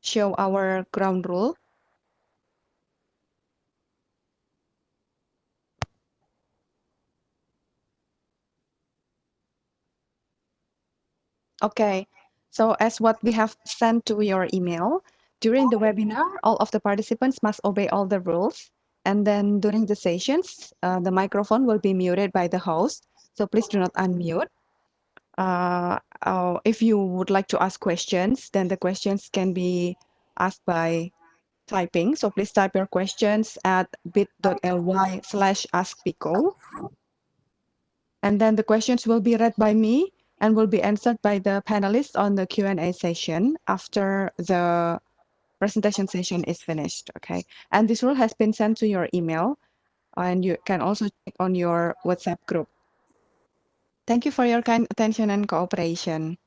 show our ground rule. Okay, so as what we have sent to your email, during the webinar, all of the participants must obey all the rules. And then during the sessions, the microphone will be muted by the host. So please do not unmute. If you would like to ask questions, then the questions can be asked by typing. So please type your questions at bit.ly/askpico. And then the questions will be read by me and will be answered by the panelists on the Q&A session after the presentation session is finished. Okay. And this rule has been sent to your email, and you can also check on your WhatsApp group. Thank you for your kind attention and cooperation.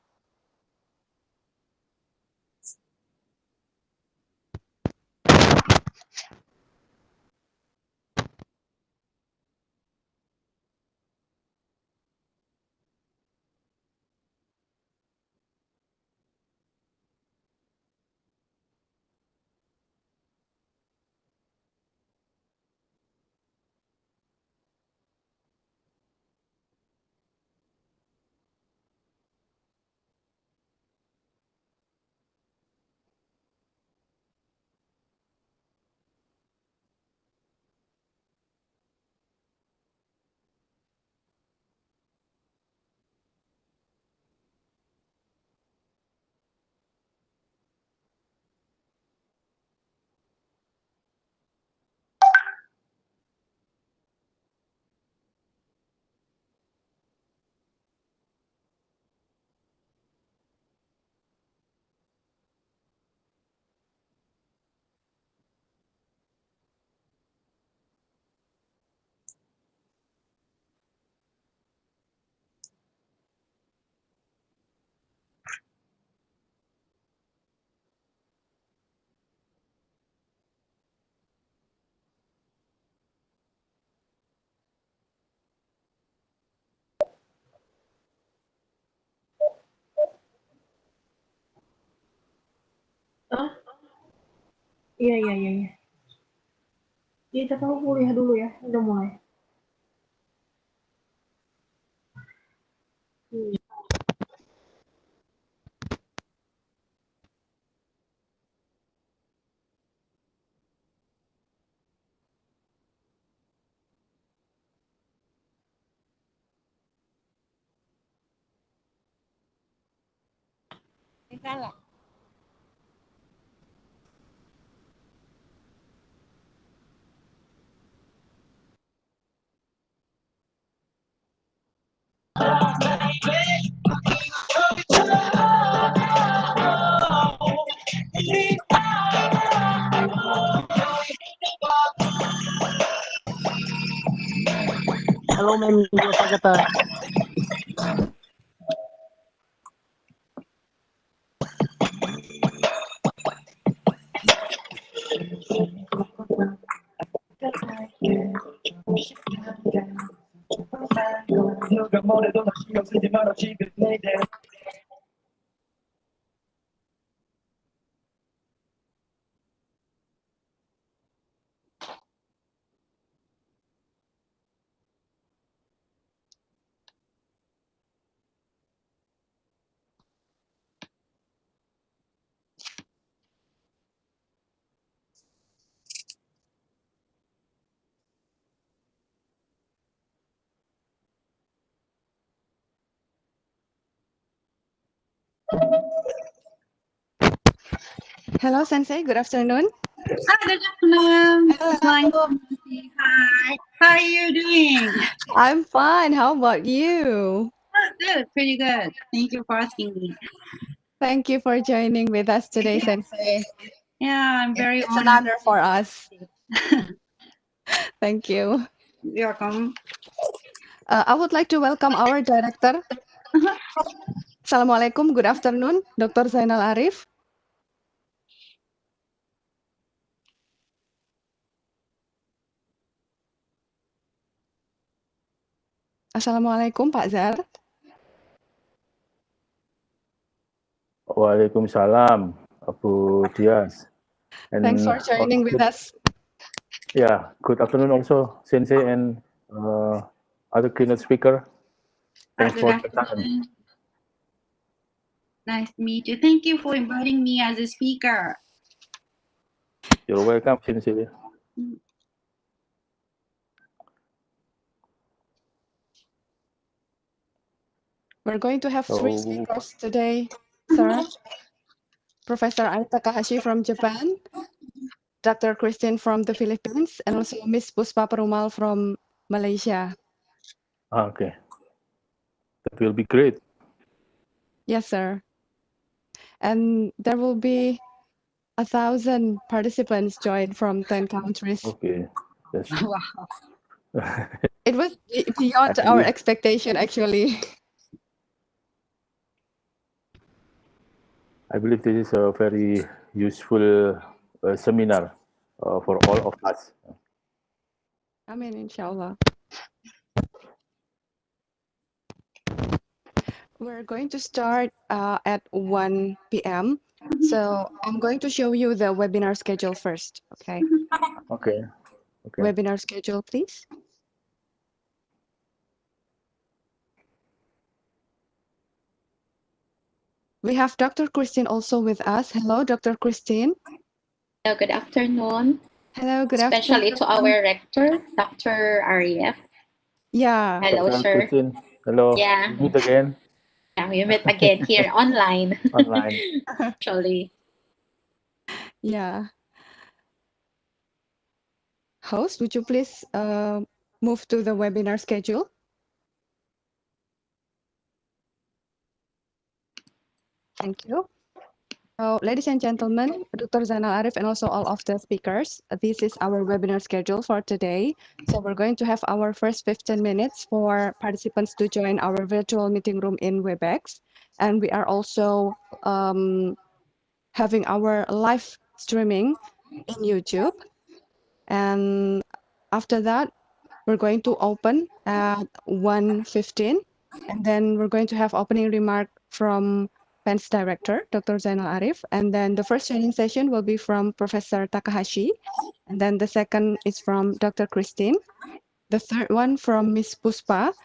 Oh, iya, iya, iya, iya. Iya, tapi aku kuliah dulu ya, udah mulai. Salah. Halo Mem, apa kata? Hello, Sensei. Good afternoon. Hi, good afternoon. It's nice to meet you. Hi. How are you doing? I'm fine. How about you? Oh, good, pretty good. Thank you for asking me. Thank you for joining with us today, Sensei. Yeah, I'm very It's an honored. honor for us. Thank you. You're welcome. I would like to welcome our director. Assalamualaikum. Good afternoon, Dr. Zainal Arif. Assalamualaikum, Pak Zar. Waalaikumsalam. Abu Dias. And Thanks for joining with us. Yeah, good afternoon also, Sensei and other keynote speaker. Thanks Good for the time. afternoon. Nice to meet you. Thank you for inviting me as a speaker. You're welcome, Sensei. We're going to have 3 speakers today, sir. Professor Ai Takahashi from Japan, Dr. Christine from the Philippines, and also Miss Puspa Perumal from Malaysia. Okay, that will be great. Yes, sir. And there will be 1,000 participants join from 10 countries. Okay, that's Wow. It was beyond I our believe, expectation, actually. I believe this is a very useful seminar for all of us. Amin, inshallah. We're going to start at 1 p.m. So I'm going to show you the webinar schedule first, okay? Okay, okay. Webinar schedule, please. We have Dr. Christine also with us. Hello, Dr. Christine. Hello, good afternoon. Hello, good Especially afternoon. to our rector, Dr. Arif. Yeah. Hello, Dr. sir. Christine, hello. Yeah. We meet again Yeah, we met again here online. online. Actually. Yeah. Host, would you please move to the webinar schedule? Thank you. So, ladies and gentlemen, Dr. Zainal Arif and also all of the speakers, this is our webinar schedule for today. So we're going to have our first 15 minutes for participants to join our virtual meeting room in Webex. And we are also having our live streaming in YouTube. And after that, we're going to open at 1:15, and then we're going to have opening remark from PEN's director, Dr. Zainal Arif. And then the first training session will be from Professor Takahashi. And then the second is from Dr. Christine. The third one from Miss Puspa.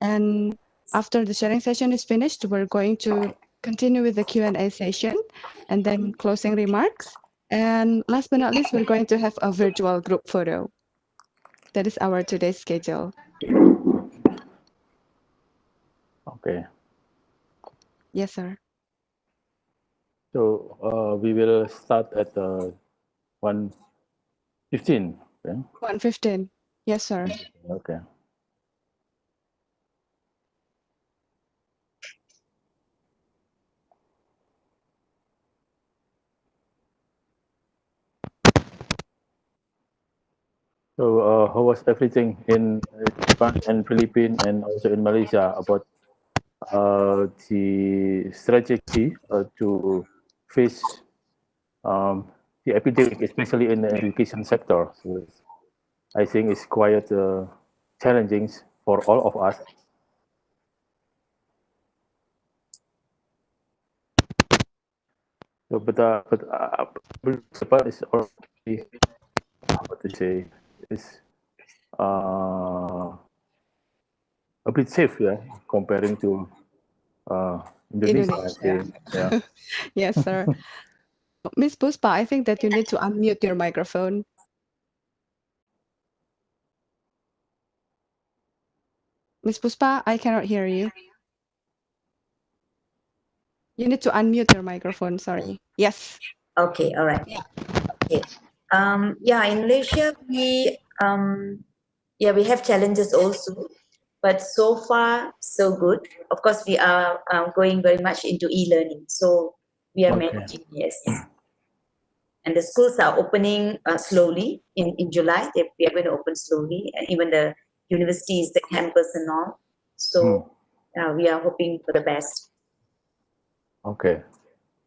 And after the sharing session is finished, we're going to continue with the Q&A session and then closing remarks. And last but not least, we're going to have a virtual group photo. That is our today's schedule. Okay. Yes, sir. So we will start at 1:15. Okay. 1:15. Yes, sir. Okay. So how was everything in Japan and Philippines and also in Malaysia about the strategy to face the epidemic, especially in the education sector? So I think it's quite challenging for all of us. So, Japan is already, what to say, is a bit safe, yeah, comparing to Indonesia, I Indonesia. think. Yeah. Yes, sir. Miss Puspa, I think that you need to unmute your microphone. Miss Puspa, I cannot hear you. You need to unmute your microphone, sorry. Yes. Okay, all right. Okay. Yeah, in Malaysia we have challenges also, but so far so good. Of course, we are going very much into e-learning, so we are Okay. managing, yes. And the schools are opening slowly in July. We are going to open slowly, and even the universities, the campus, and all. So we are hoping for the best. Okay.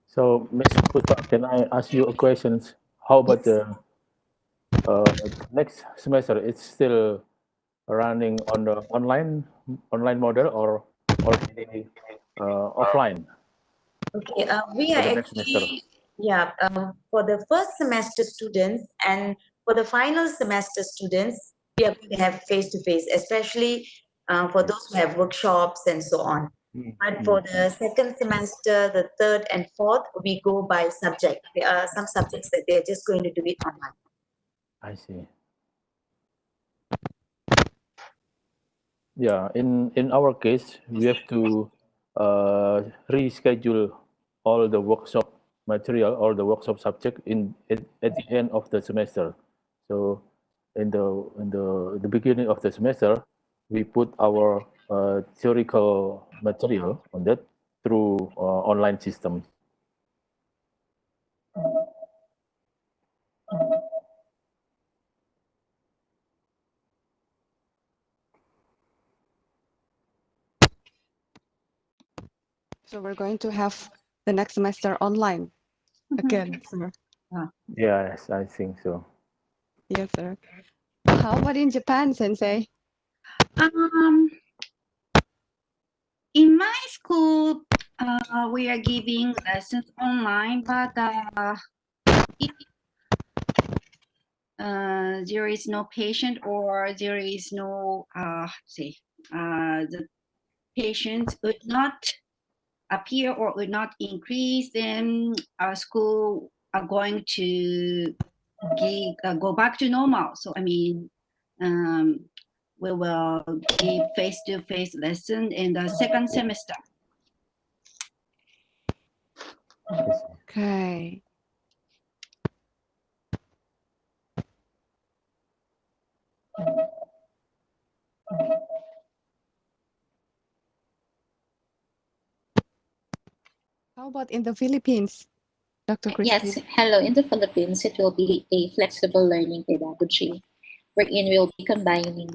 So, Ms. Puspa, can I ask you a question? How about Yes. the next semester? It's still running on the online model or already offline Okay, we for are the next semester? actually Yeah, for the first semester students and for the final semester students, we are going to have face-to-face, especially for those who have workshops and so on. But for the second semester, the third and fourth, we go by subject. There are some subjects that they're just going to do it online. I see. Yeah, in our case, we have to reschedule all the workshop material or the workshop subject at the end of the semester. So in the beginning of the semester, we put our theoretical material on that through online systems. So we're going to have the next semester online again, sir. Yes, I think so. Yes, sir. How about in Japan, Sensei? In my school, we are giving lessons online, but there is no patient or there is no the patient would not appear or would not increase, then our school are going to go back to normal. So I mean, we will give face-to-face lesson in the second semester. Okay. How about in the Philippines, Dr. Yes, Christine? hello. In the Philippines, it will be a flexible learning pedagogy wherein we'll be combining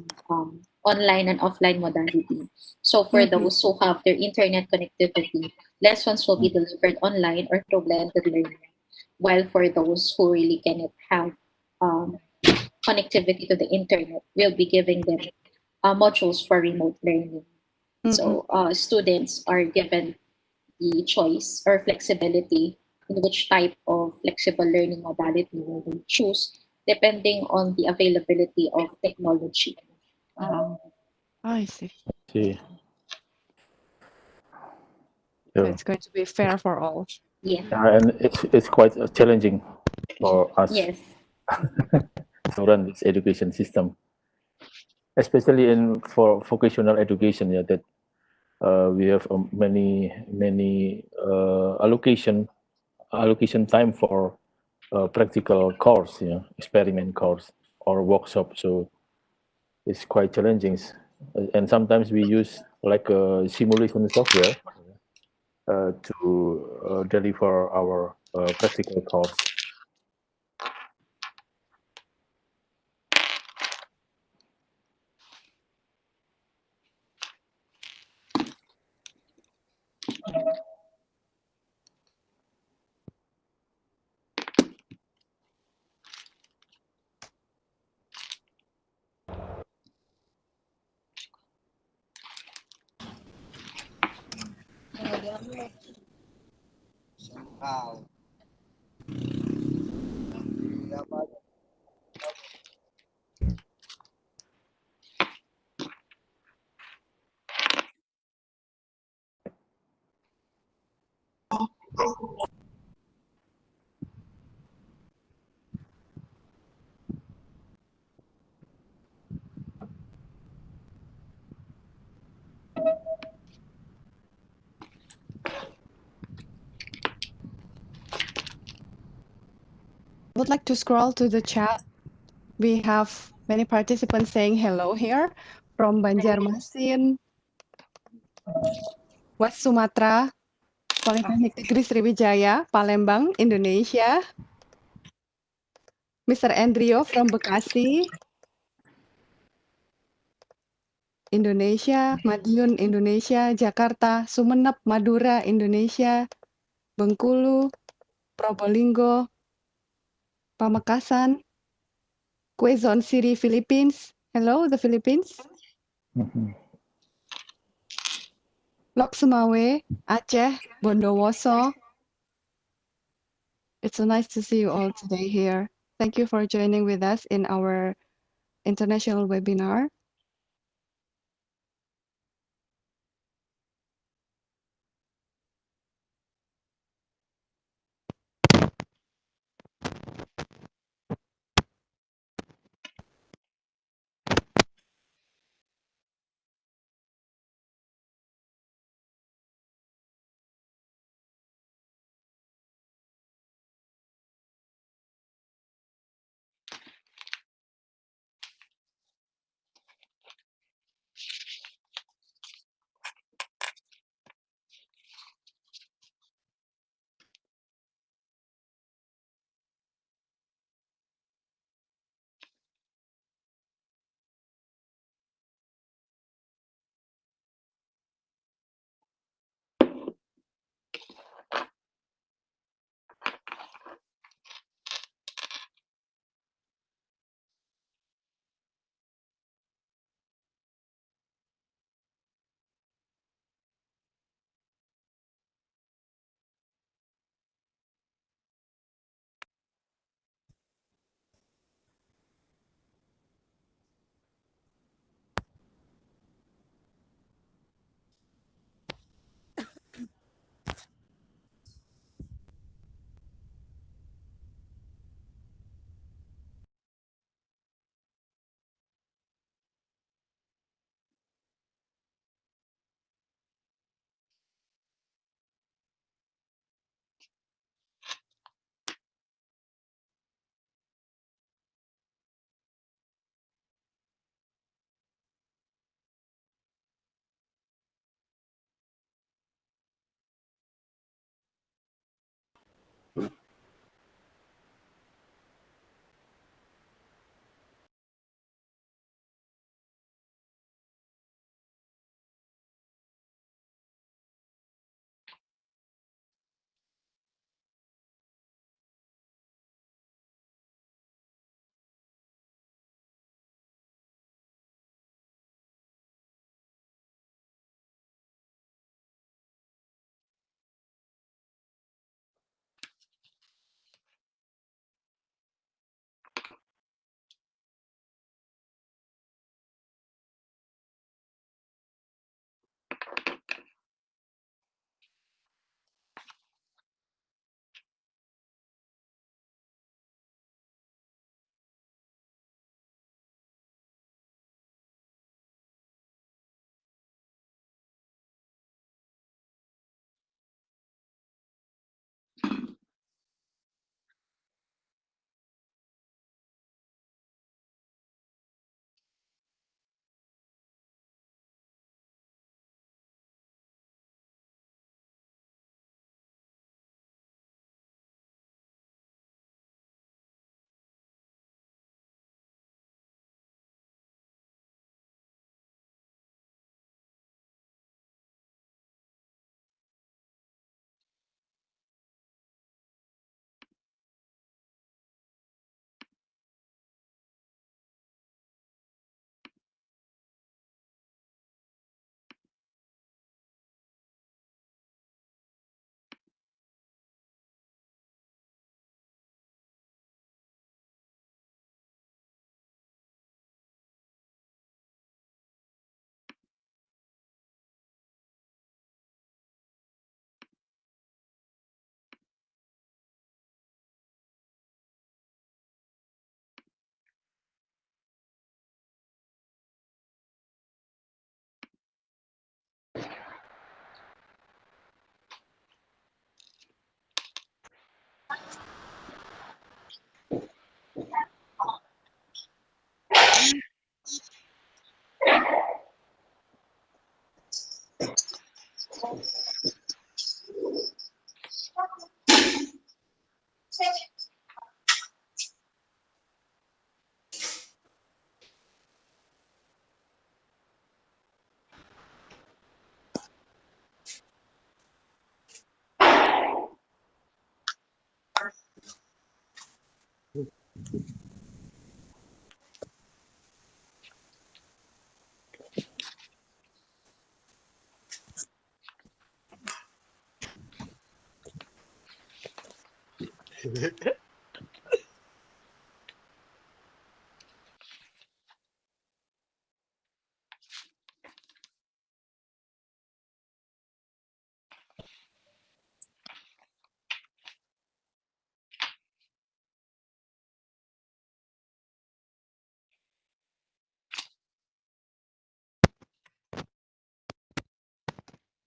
online and offline modality. So for those who have their internet connectivity, lessons will be delivered online or through blended learning. While for those who really cannot have connectivity to the internet, we'll be giving them modules for remote learning. So students are given the choice or flexibility in which type of flexible learning modality will they choose depending on the availability of technology. I see. See. So Yeah. it's going to be fair for all. Yeah. And it's quite challenging for us Yes. to run this education system, especially for vocational education. Yeah, that we have many allocation time for practical course, experiment course or workshop. So it's quite challenging, and sometimes we use like a simulation software to deliver our practical course. I would like to scroll to the chat. We have many participants saying hello here from Banjarmasin, West Sumatra, Politeknik Negeri Sriwijaya, Palembang, Indonesia. Mr. Andrio from Bekasi, Indonesia, Madiun, Indonesia, Jakarta, Sumenep, Madura, Indonesia, Bengkulu, Probolinggo, Pamekasan, Quezon City, Philippines. Hello, the Philippines. Lok Sumawe, Aceh, Bondowoso, It's so nice to see you all today here. Thank you for joining with us in our international webinar.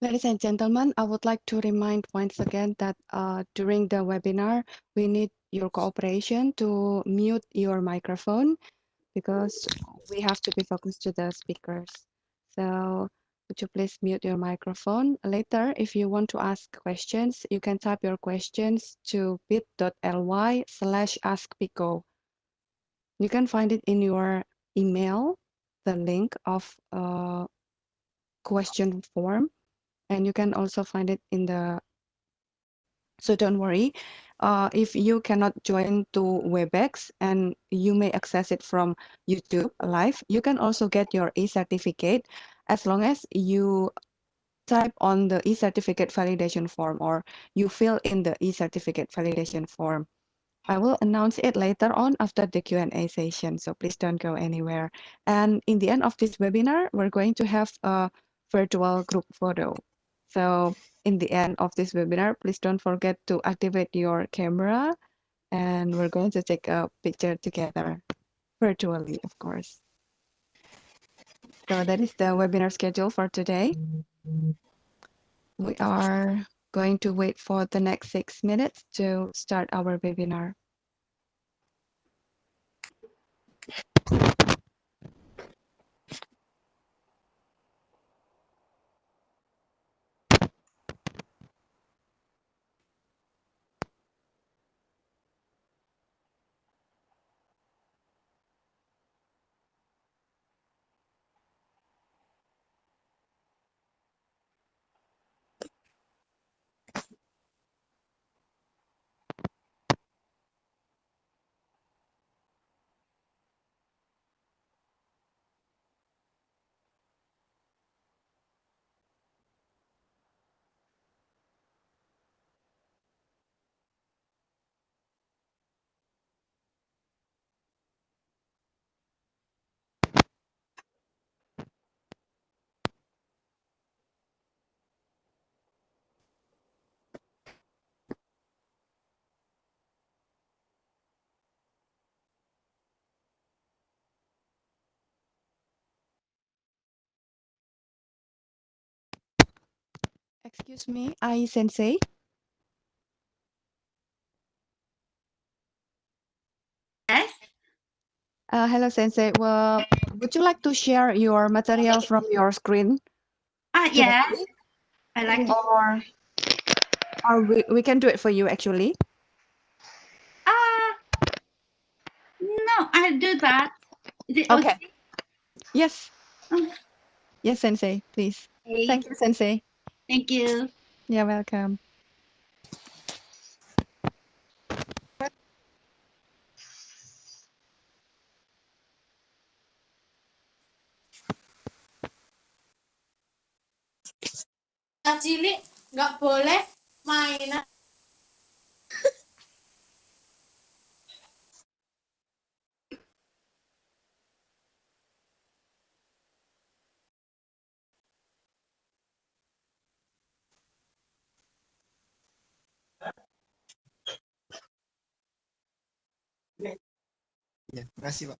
Ladies and gentlemen, I would like to remind once again that during the webinar, we need your cooperation to mute your microphone because we have to be focused to the speakers. So would you please mute your microphone? Later, if you want to ask questions, you can type your questions to bit.ly/askpico. You can find it in your email, the link of question form, and you can also find it in the, so don't worry. If you cannot join to WebEx and you may access it from YouTube live, you can also get your e-certificate as long as you type on the e-certificate validation form or you fill in the e-certificate validation form. I will announce it later on after the Q&A session, so please don't go anywhere. And in the end of this webinar, we're going to have a virtual group photo. So in the end of this webinar, please don't forget to activate your camera and we're going to take a picture together, virtually, of course. So that is the webinar schedule for today. We are going to wait for the next 6 minutes to start our webinar. Excuse me, Ai Sensei. Yes. Hello, Sensei. Well, would you like to share your material from your screen Yes. today? I like to. Or we can do it for you, actually. No, I'll do that. Is it Okay. okay? Yes. Oh, Yes, Sensei, please. okay. Thank you, Sensei. Thank you. You're welcome. Cilik nggak boleh mainan Ya, makasih Pak.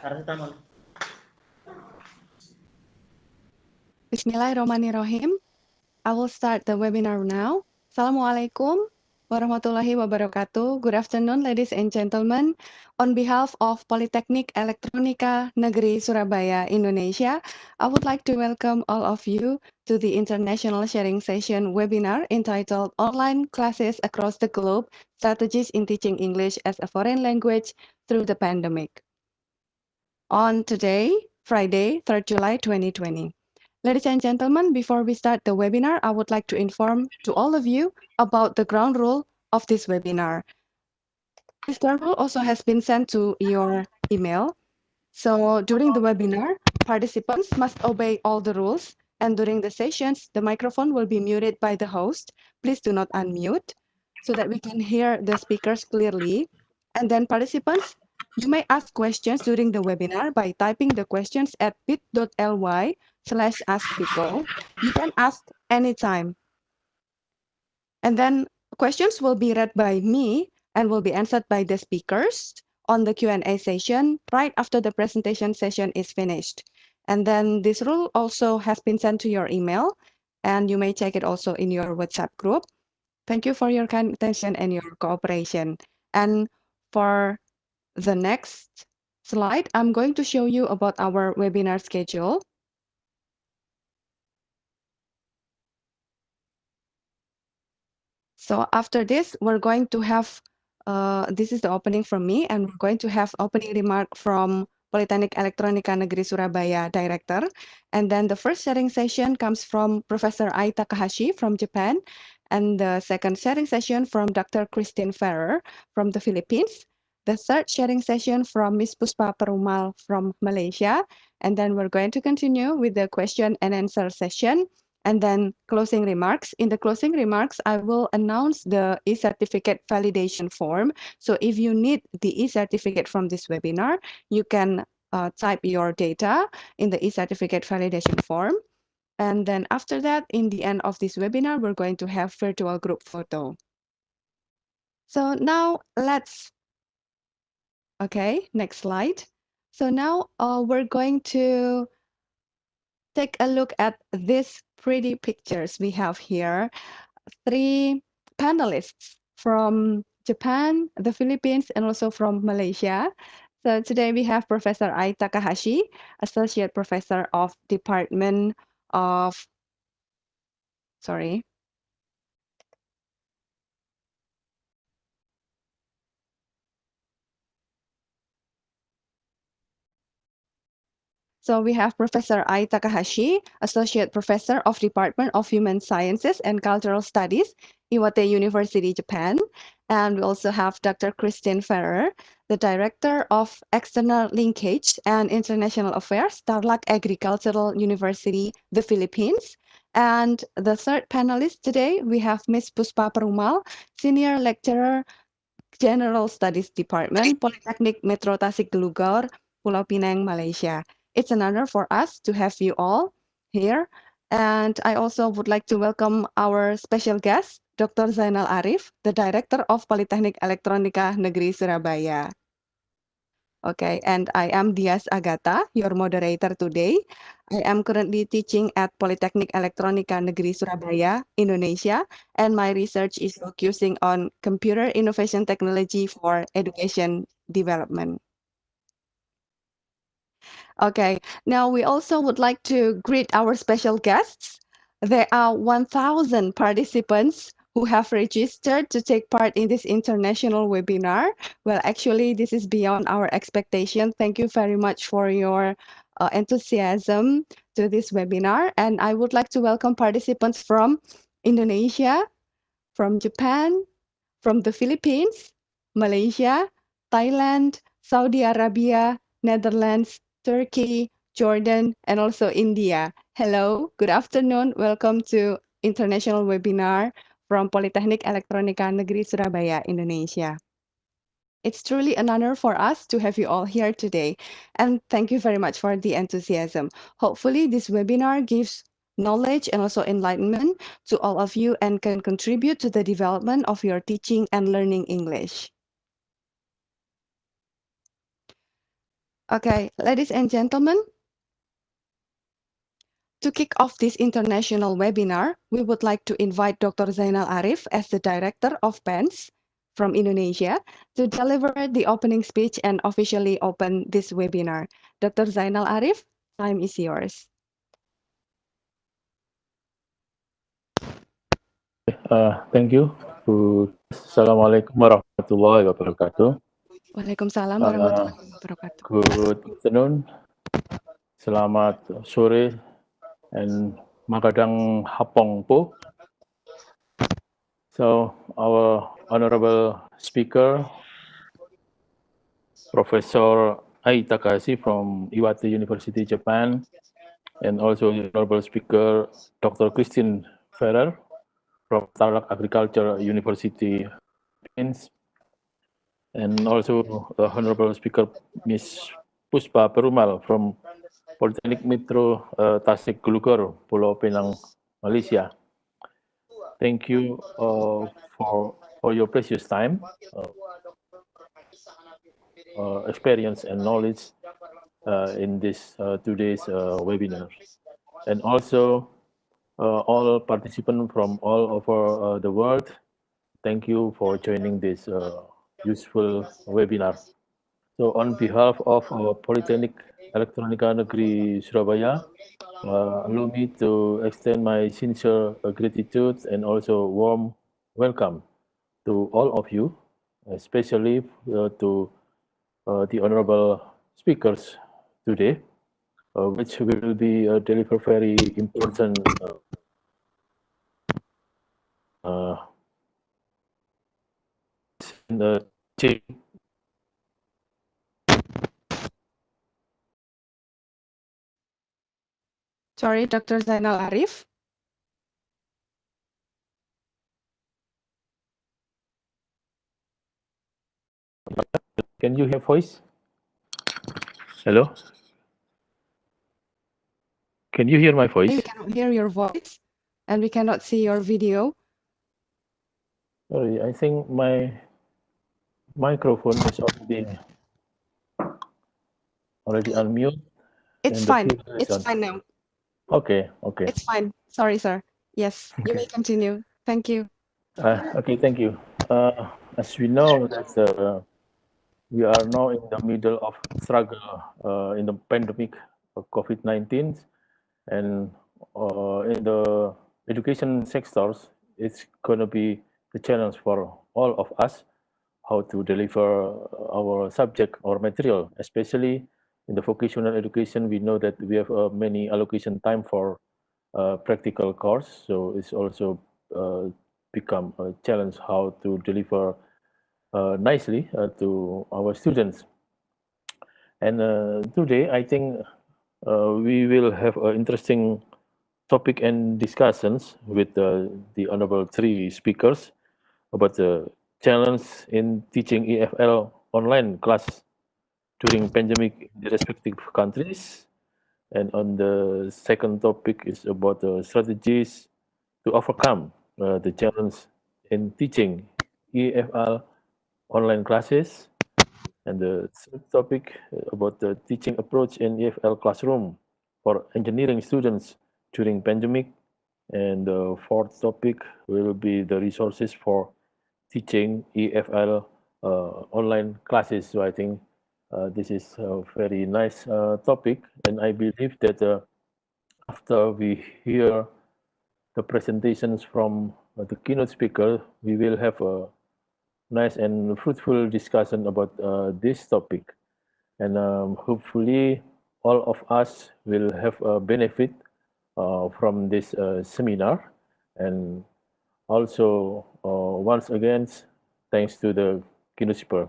paracetamol. Bismillahirrahmanirrahim. I will start the webinar now. Assalamualaikum warahmatullahi wabarakatuh. Good afternoon, ladies and gentlemen. On behalf of Politeknik Elektronika Negeri Surabaya, Indonesia, I would like to welcome all of you to the International Sharing Session webinar entitled Online Classes Across the Globe, Strategies in Teaching English as a Foreign Language Through the Pandemic. On today, Friday, 3rd July 2020. Ladies and gentlemen, before we start the webinar, I would like to inform to all of you about the ground rule of this webinar. This ground rule also has been sent to your email. So during the webinar, participants must obey all the rules, and during the sessions, the microphone will be muted by the host. Please do not unmute so that we can hear the speakers clearly. And then participants, you may ask questions during the webinar by typing the questions at bit.ly/askpeople. You can ask anytime. And then questions will be read by me and will be answered by the speakers on the Q&A session right after the presentation session is finished. And then this rule also has been sent to your email, and you may check it also in your WhatsApp group. Thank you for your kind attention and your cooperation. And for the next slide, I'm going to show you about our webinar schedule. So after this, we're going to have, this is the opening from me, and we're going to have opening remark from Politeknik Elektronika Negeri Surabaya Director. And then the first sharing session comes from Professor Ai Takahashi from Japan. And the second sharing session from Dr. Christine Ferrer from the Philippines. The third sharing session from Ms. Puspa Perumal from Malaysia. And then we're going to continue with the question and answer session. And then closing remarks. In the closing remarks, I will announce the e-certificate validation form. So if you need the e-certificate from this webinar, you can type your data in the e-certificate validation form. And then after that, in the end of this webinar, we're going to have virtual group photo. So now okay, next slide. So now we're going to take a look at these pretty pictures we have here. 3 panelists from Japan, the Philippines, and also from Malaysia. So today we have Professor Ai Takahashi, Associate Professor of Department of, sorry. So we have Professor Ai Takahashi, Associate Professor of Department of Human Sciences and Cultural Studies, Iwate University, Japan. And we also have Dr. Christine Ferrer, the Director of External Linkage and International Affairs, Tarlac Agricultural University, the Philippines. And the third panelist today, we have Ms. Puspa Perumal, Senior Lecturer, General Studies Department, Politeknik Metro Tasikmalaya, Pulau Pinang, Malaysia. It's an honor for us to have you all here. And I also would like to welcome our special guest, Dr. Zainal Arif, the Director of Politeknik Elektronika Negeri Surabaya. Okay, and I am Dias Agata, your moderator today. I am currently teaching at Politeknik Elektronika Negeri Surabaya, Indonesia, and my research is focusing on computer innovation technology for education development. Okay, now we also would like to greet our special guests. There are 1,000 participants who have registered to take part in this international webinar. Well, actually, this is beyond our expectation. Thank you very much for your enthusiasm to this webinar. And I would like to welcome participants from Indonesia, from Japan, from the Philippines, Malaysia, Thailand, Saudi Arabia, Netherlands, Turkey, Jordan, and also India. Hello, good afternoon. Welcome to international webinar from Politeknik Elektronika Negeri Surabaya, Indonesia. It's truly an honor for us to have you all here today. And thank you very much for the enthusiasm. Hopefully this webinar gives knowledge and also enlightenment to all of you and can contribute to the development of your teaching and learning English. Okay, ladies and gentlemen, to kick off this international webinar, we would like to invite Dr. Zainal Arif as the Director of PENS from Indonesia to deliver the opening speech and officially open this webinar. Dr. Zainal Arif, time is yours. Thank you. Assalamualaikum warahmatullahi wabarakatuh. Waalaikumsalam warahmatullahi wabarakatuh. Good afternoon. Selamat sore and Magadang Hapong po. So our honorable speaker, Professor Ai Takahashi from Iwate University, Japan, and also the honorable speaker, Dr. Christine Ferrer from Tarlac Agriculture University, Philippines, and also the honorable speaker, Ms. Puspa Perumal from Polytechnic Metro Tasik Gulugor, Pulau Pinang, Malaysia. Thank you for your precious time, experience and knowledge in this today's webinar. And also all participants from all over the world, thank you for joining this useful webinar. So on behalf of Polytechnic Elektronika Negeri Surabaya, allow me to extend my sincere gratitude and also warm welcome to all of you, especially to the honorable speakers today, which will be deliver very important change. Sorry, Dr. Zainal Arif. Can you hear voice? Hello? Can you hear my voice? We cannot hear your voice and we cannot see your video. Sorry, I think my microphone is already unmute. It's fine. It's fine now. Okay, okay. It's fine. Sorry, sir. Yes, you may continue. Thank you. Okay, thank you. As we know that we are now in the middle of struggle in the pandemic of COVID-19, and in the education sectors, it's going to be the challenge for all of us how to deliver our subject or material, especially in the vocational education. We know that we have many allocation time for practical course, so it's also become a challenge how to deliver nicely to our students. And today, I think we will have an interesting topic and discussions with the honorable three speakers about the challenge in teaching EFL online class during pandemic in the respective countries. And on the second topic is about the strategies to overcome the challenge in teaching EFL online classes. And the third topic about the teaching approach in EFL classroom for engineering students during pandemic. And the fourth topic will be the resources for teaching EFL online classes. So I think this is a very nice topic, and I believe that after we hear the presentations from the keynote speaker, we will have a nice and fruitful discussion about this topic. And hopefully all of us will have a benefit from this seminar. And also, once again, thanks to the keynote speaker.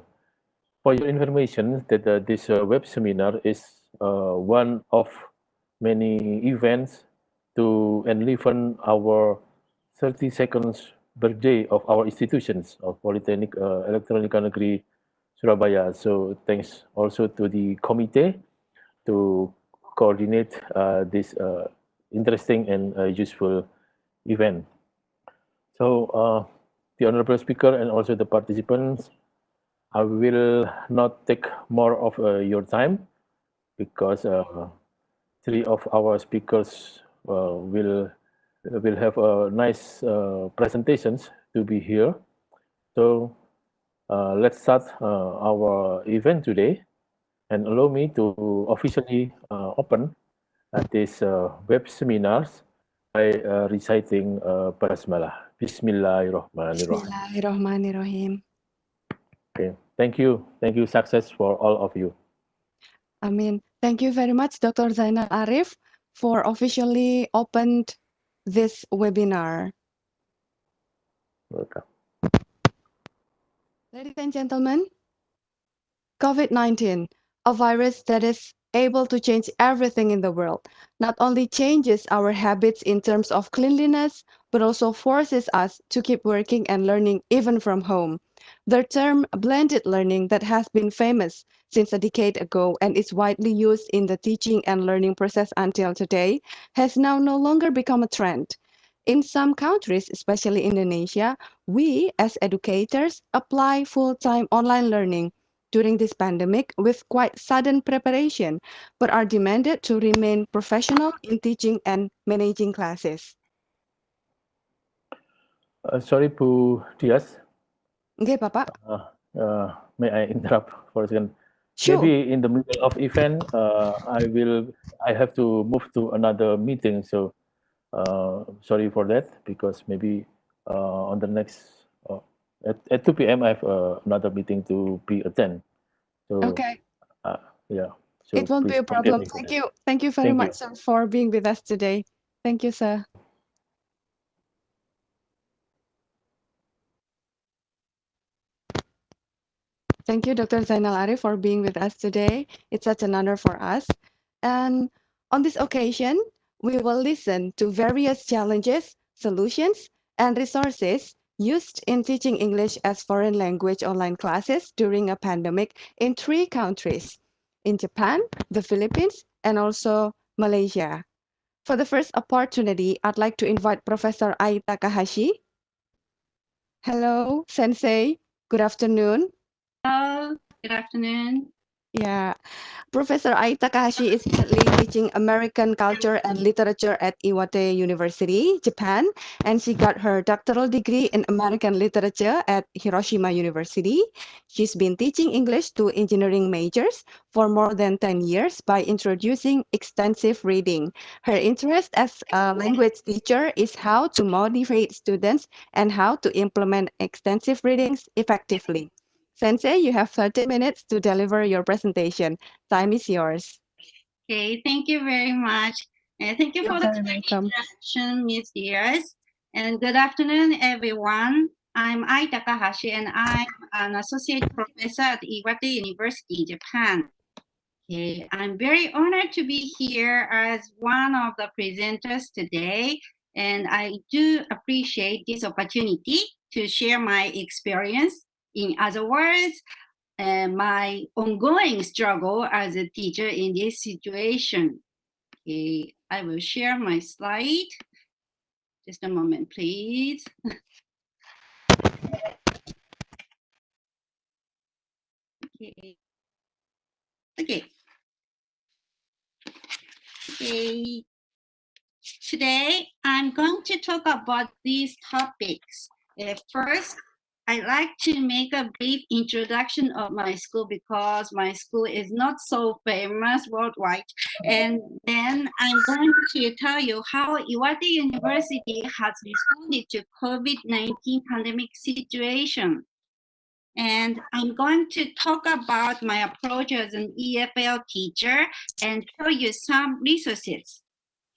For your information, that this web seminar is one of many events to enliven our 32nd birthday of our institutions of Polytechnic Elektronika Negeri Surabaya. So thanks also to the committee to coordinate this interesting and useful event. So the honorable speaker and also the participants, I will not take more of your time. because three of our speakers will have nice presentations to be here. So let's start our event today, and allow me to officially open this web seminars by reciting Basmalah. Bismillahirrahmanirrahim. Bismillahirrahmanirrahim. Okay, thank you. Thank you. Success for all of you. Amin. Thank you very much, Dr. Zainal Arif, for officially opened this webinar. Welcome. Ladies and gentlemen, COVID-19, a virus that is able to change everything in the world, not only changes our habits in terms of cleanliness, but also forces us to keep working and learning even from home. The term blended learning that has been famous since a decade ago and is widely used in the teaching and learning process until today has now no longer become a trend. In some countries, especially Indonesia, we as educators apply full-time online learning during this pandemic with quite sudden preparation, but are demanded to remain professional in teaching and managing classes. Sorry, Bu Dias. Okay, Bapak. May I interrupt for a second? Sure. Maybe in the middle of event, I have to move to another meeting. So sorry for that, because maybe on the next at 2 p.m. I have another meeting to be attend. So Okay. yeah. So It won't be please a forgive problem. me for Thank that. you. Thank you very Thank you. much, sir, for being with us today. Thank you, sir. Thank you, Dr. Zainal Arif, for being with us today. It's such an honor for us. And on this occasion, we will listen to various challenges, solutions, and resources used in teaching English as foreign language online classes during a pandemic in 3 countries, in Japan, the Philippines, and also Malaysia. For the first opportunity, I'd like to invite Professor Ai Takahashi. Hello, Sensei. Good afternoon. Hello, good afternoon. Yeah, Professor Ai Takahashi is currently teaching American culture and literature at Iwate University, Japan, and she got her doctoral degree in American literature at Hiroshima University. She's been teaching English to engineering majors for more than 10 years by introducing extensive reading. Her interest as a language teacher is how to motivate students and how to implement extensive readings effectively. Sensei, you have 30 minutes to deliver your presentation. Time is yours. Okay, thank you very much. And thank you You're for the very kind welcome. introduction, Ms. Diaz. And good afternoon, everyone. I'm Ai Takahashi, and I'm an associate professor at Iwate University, Japan. Okay, I'm very honored to be here as one of the presenters today, and I do appreciate this opportunity to share my experience. In other words, my ongoing struggle as a teacher in this situation. Okay, I will share my slide. Just a moment, please. Okay. Okay. Okay. Today, I'm going to talk about these topics. First, I'd like to make a brief introduction of my school because my school is not so famous worldwide. And then I'm going to tell you how Iwate University has responded to COVID-19 pandemic situation. And I'm going to talk about my approach as an EFL teacher and show you some resources.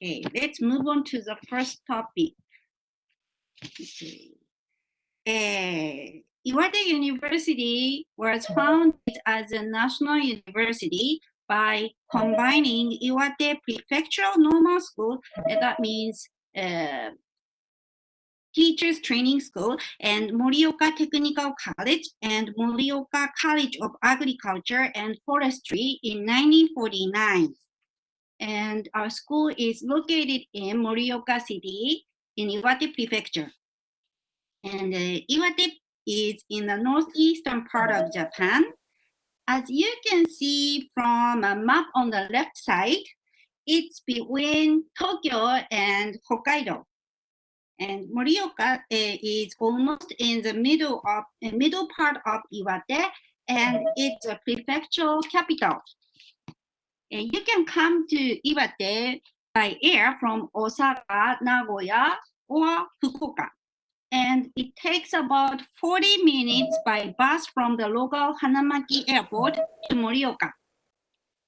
Okay, let's move on to the first topic. Okay. Iwate University was founded as a national university by combining Iwate Prefectural Normal School, that means Teachers Training School, and Morioka Technical College and Morioka College of Agriculture and Forestry in 1949. And our school is located in Morioka City in Iwate Prefecture. And Iwate is in the northeastern part of Japan. as you can see from a map on the left side, it's between Tokyo and Hokkaido. And Morioka is almost in the middle part of Iwate, and it's a prefectural capital. And you can come to Iwate by air from Osaka, Nagoya, or Fukuoka. And it takes about 40 minutes by bus from the local Hanamaki airport to Morioka.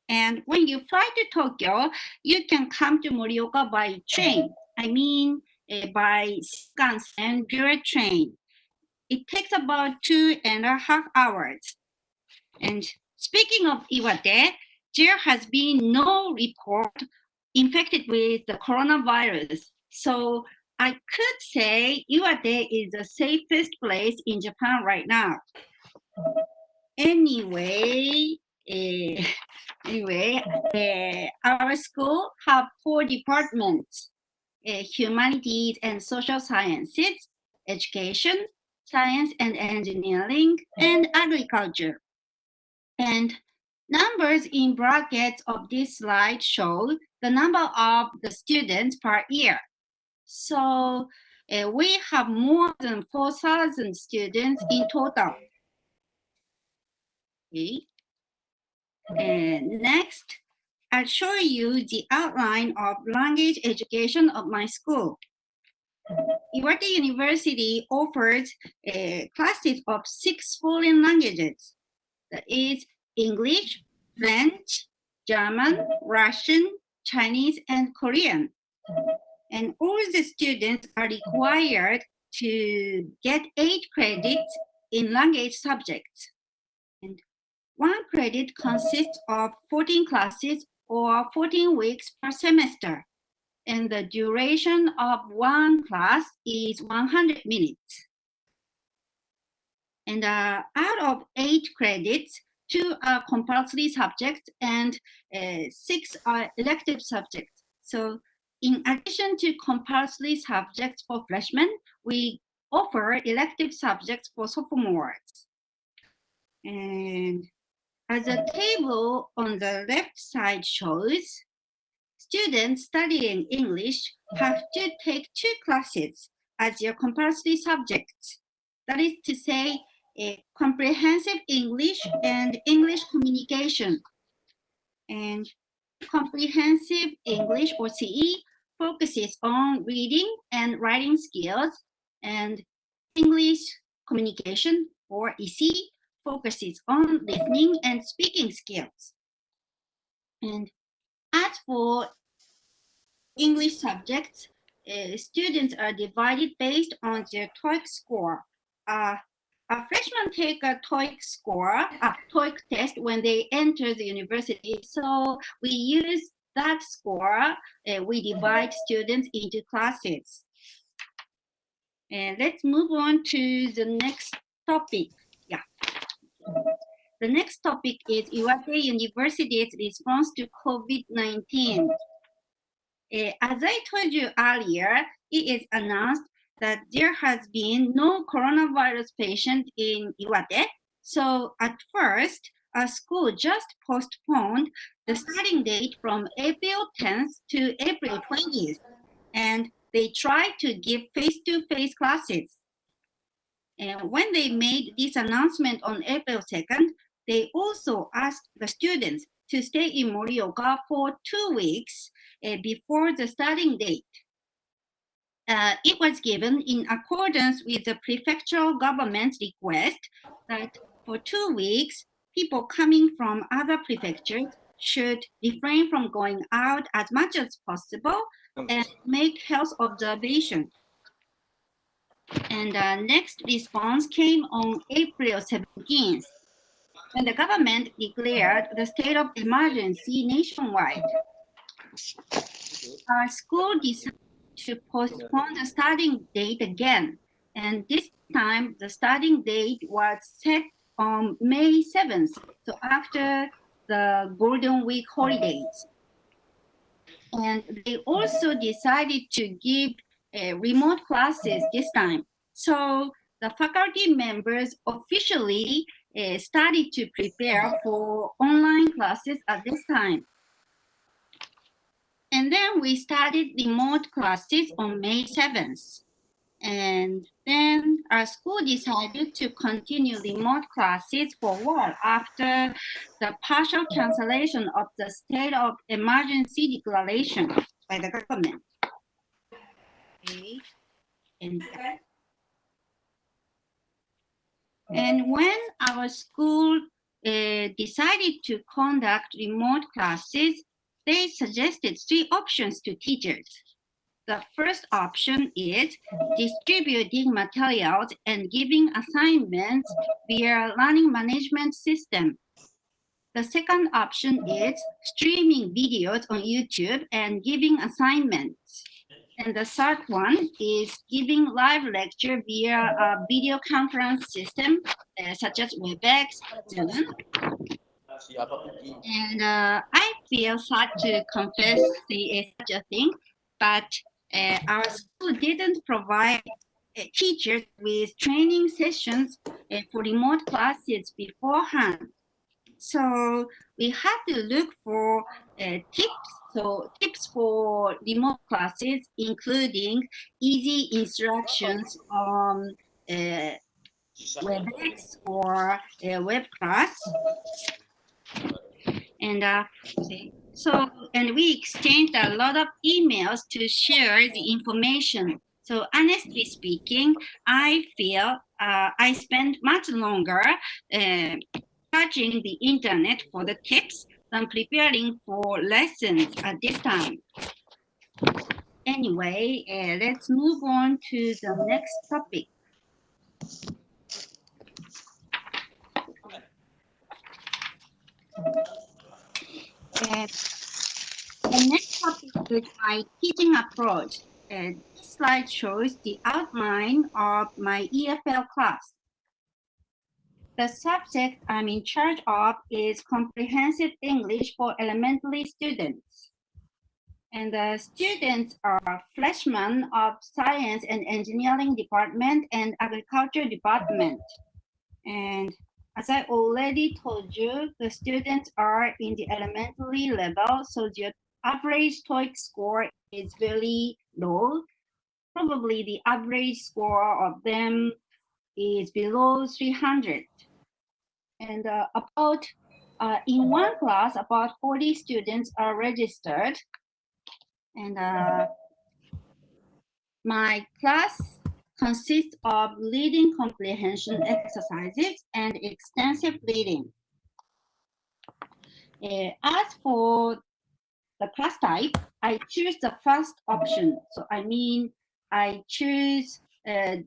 And when you fly to Tokyo, you can come to Morioka by train. I mean, by Shinkansen direct train. It takes about 2.5 hours. And speaking of Iwate, there has been no report infected with the coronavirus. So I could say Iwate is the safest place in Japan right now. Anyway, our school have 4 departments: humanities and social sciences, education, science and engineering, and agriculture. And numbers in brackets of this slide show the number of the students per year. So we have more than 4,000 students in total. Okay. And next, I'll show you the outline of language education of my school. Iwate University offers classes of 6 foreign languages. That is English, French, German, Russian, Chinese, and Korean. And all the students are required to get 8 credits in language subjects. And 1 credit consists of 14 classes or 14 weeks per semester. And the duration of 1 class is 100 minutes. And out of 8 credits, 2 are compulsory subjects and 6 are elective subjects. So in addition to compulsory subjects for freshmen, we offer elective subjects for sophomores. And as the table on the left side shows, students studying English have to take 2 classes as their compulsory subjects. That is to say, comprehensive English and English communication. And comprehensive English, or CE, focuses on reading and writing skills, and English communication, or EC, focuses on listening and speaking skills. And as for English subjects, students are divided based on their TOEIC score. A freshman take a TOEIC test when they enter the university. So we use that score. We divide students into classes. And let's move on to the next topic. Yeah. The next topic is Iwate University's response to COVID-19. As I told you earlier, it is announced that there has been no coronavirus patient in Iwate. So at first, our school just postponed the starting date from April 10th to April 20th. And they tried to give face-to-face classes. And when they made this announcement on April 2nd, they also asked the students to stay in Morioka for 2 weeks before the starting date. It was given in accordance with the prefectural government's request that for 2 weeks, people coming from other prefectures should refrain from going out as much as possible and make health observation. And the next response came on April 17th, when the government declared the state of emergency nationwide. Our school decided to postpone the starting date again, and this time the starting date was set on May 7th, so after the Golden Week holidays. And they also decided to give remote classes this time. So the faculty members officially started to prepare for online classes at this time. And then we started remote classes on May 7th. And then our school decided to continue remote classes for a while after the partial cancellation of the state of emergency declaration by the government. Okay. And when our school decided to conduct remote classes, they suggested 3 options to teachers. The first option is distributing materials and giving assignments via learning management system. The second option is streaming videos on YouTube and giving assignments. And the third one is giving live lecture via a video conference system such as WebEx, Zoom. And I feel sad to confess such a thing, but our school didn't provide teachers with training sessions for remote classes beforehand. So we had to look for tips. So tips for remote classes, including easy instructions on WebEx or web class. And and we exchanged a lot of emails to share the information. So honestly speaking, I feel I spent much longer searching the internet for the tips than preparing for lessons at this time. Anyway, let's move on to the next topic. The next topic is my teaching approach. This slide shows the outline of my EFL class. The subject I'm in charge of is comprehensive English for elementary students. And the students are freshmen of Science and Engineering Department and Agriculture Department. And as I already told you, the students are in the elementary level, so the average TOEIC score is very low. Probably the average score of them is below 300. And in one class, about 40 students are registered. And my class consists of reading comprehension exercises and extensive reading. As for the class type, I choose the first option. So I mean, I choose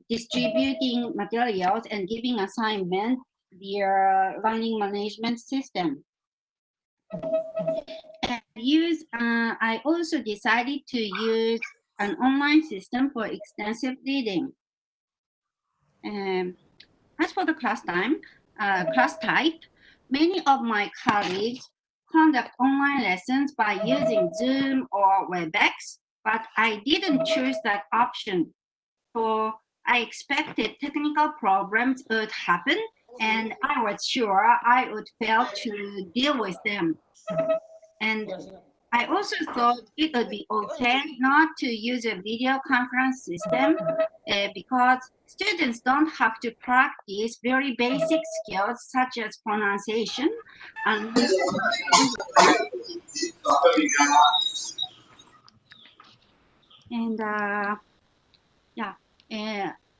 distributing materials and giving assignment via learning management system. I also decided to use an online system for extensive reading. As for the class type, many of my colleagues conduct online lessons by using Zoom or WebEx, but I didn't choose that option. So I expected technical problems would happen, and I was sure I would fail to deal with them. And I also thought it would be okay not to use a video conference system because students don't have to practice very basic skills such as pronunciation. And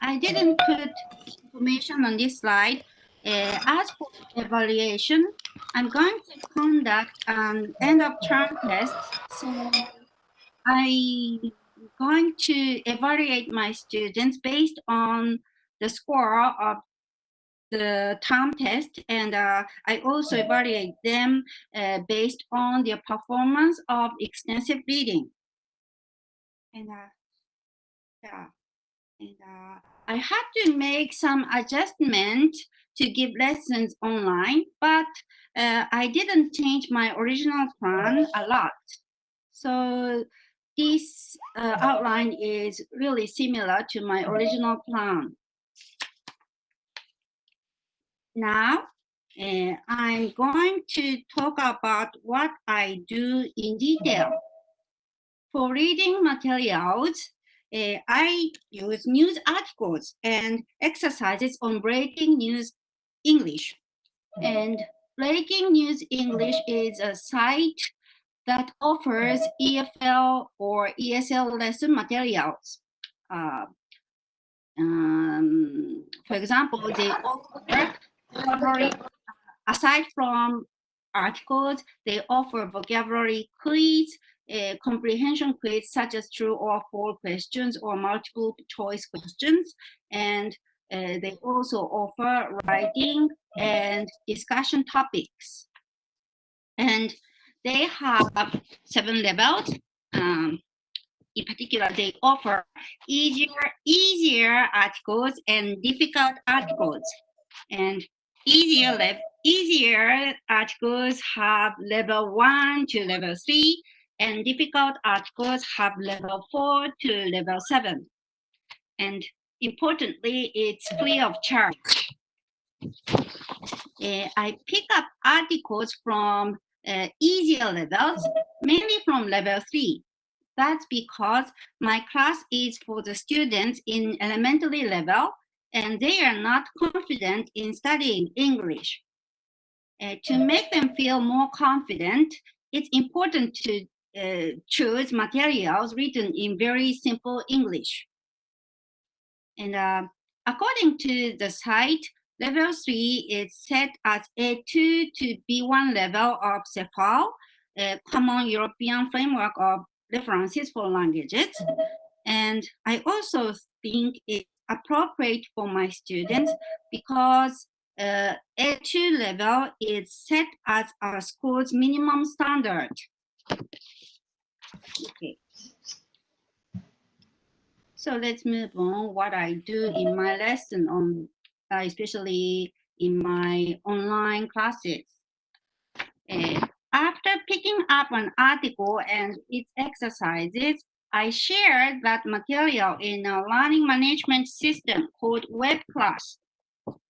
I didn't put information on this slide. As for evaluation, I'm going to conduct an end of term test. So I'm going to evaluate my students based on the score of the term test, and I also evaluate them based on their performance of extensive reading. And I had to make some adjustment to give lessons online, but I didn't change my original plan a lot. So this outline is really similar to my original plan. Now, I'm going to talk about what I do in detail. For reading materials, I use news articles and exercises on breaking news English. And Breaking News English is a site that offers EFL or ESL lesson materials. For example, they offer vocabulary, aside from articles, they offer vocabulary quiz, comprehension quiz such as true or false questions or multiple choice questions, and they also offer writing and discussion topics. And they have 7 levels. In particular, they offer easier articles and difficult articles. And easier articles have level 1 to level 3, and difficult articles have level 4 to level 7. And importantly, it's free of charge. I pick up articles from easier levels, mainly from level 3. That's because my class is for the students in elementary level, and they are not confident in studying English. To make them feel more confident, it's important to choose materials written in very simple English. And according to the site, level 3 is set as A2 to B1 level of CEFAL, a common European framework of references for languages. And I also think it's appropriate for my students because A2 level is set as our school's minimum standard. Okay. So let's move on what I do in my lesson on, especially in my online classes. After picking up an article and its exercises, I share that material in a learning management system called WebClass.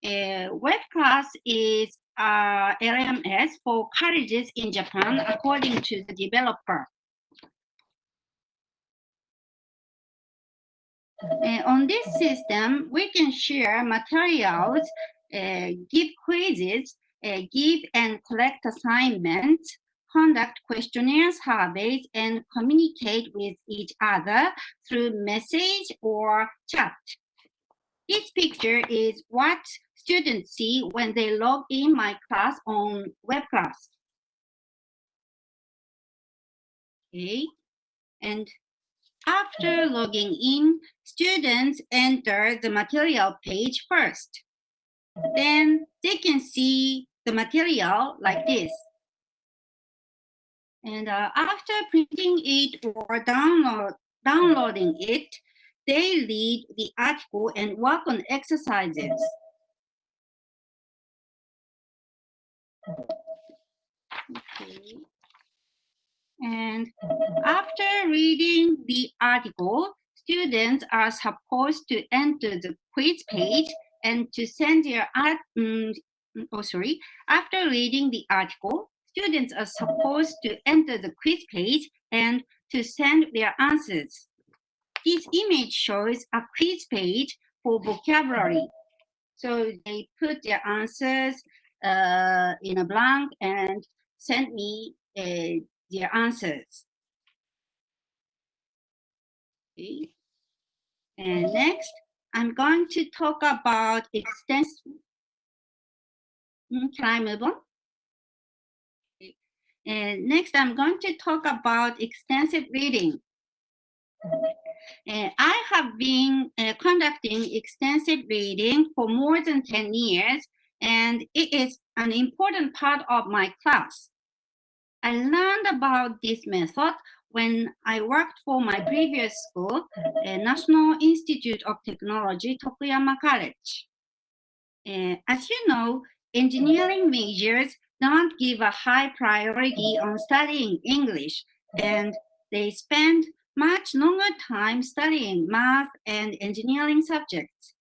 WebClass is LMS for colleges in Japan, according to the developer. On this system, we can share materials, give quizzes, give and collect assignments, conduct questionnaire surveys, and communicate with each other through message or chat. This picture is what students see when they log in my class on WebClass. Okay, and after logging in, students enter the material page first. Then they can see the material like this. And after printing it or downloading it, they read the article and work on exercises. Okay. And after reading the article, students are supposed to enter the quiz page and to send their after reading the article, students are supposed to enter the quiz page and to send their answers. This image shows a quiz page for vocabulary. So they put their answers in a blank and send me their answers. Okay. And next, I'm going to talk about extensive. Can I move on? Okay. And next, I'm going to talk about extensive reading. I have been conducting extensive reading for more than 10 years, and it is an important part of my class. I learned about this method when I worked for my previous school, National Institute of Technology, Tokuyama College. As you know, engineering majors don't give a high priority on studying English, and they spend much longer time studying math and engineering subjects.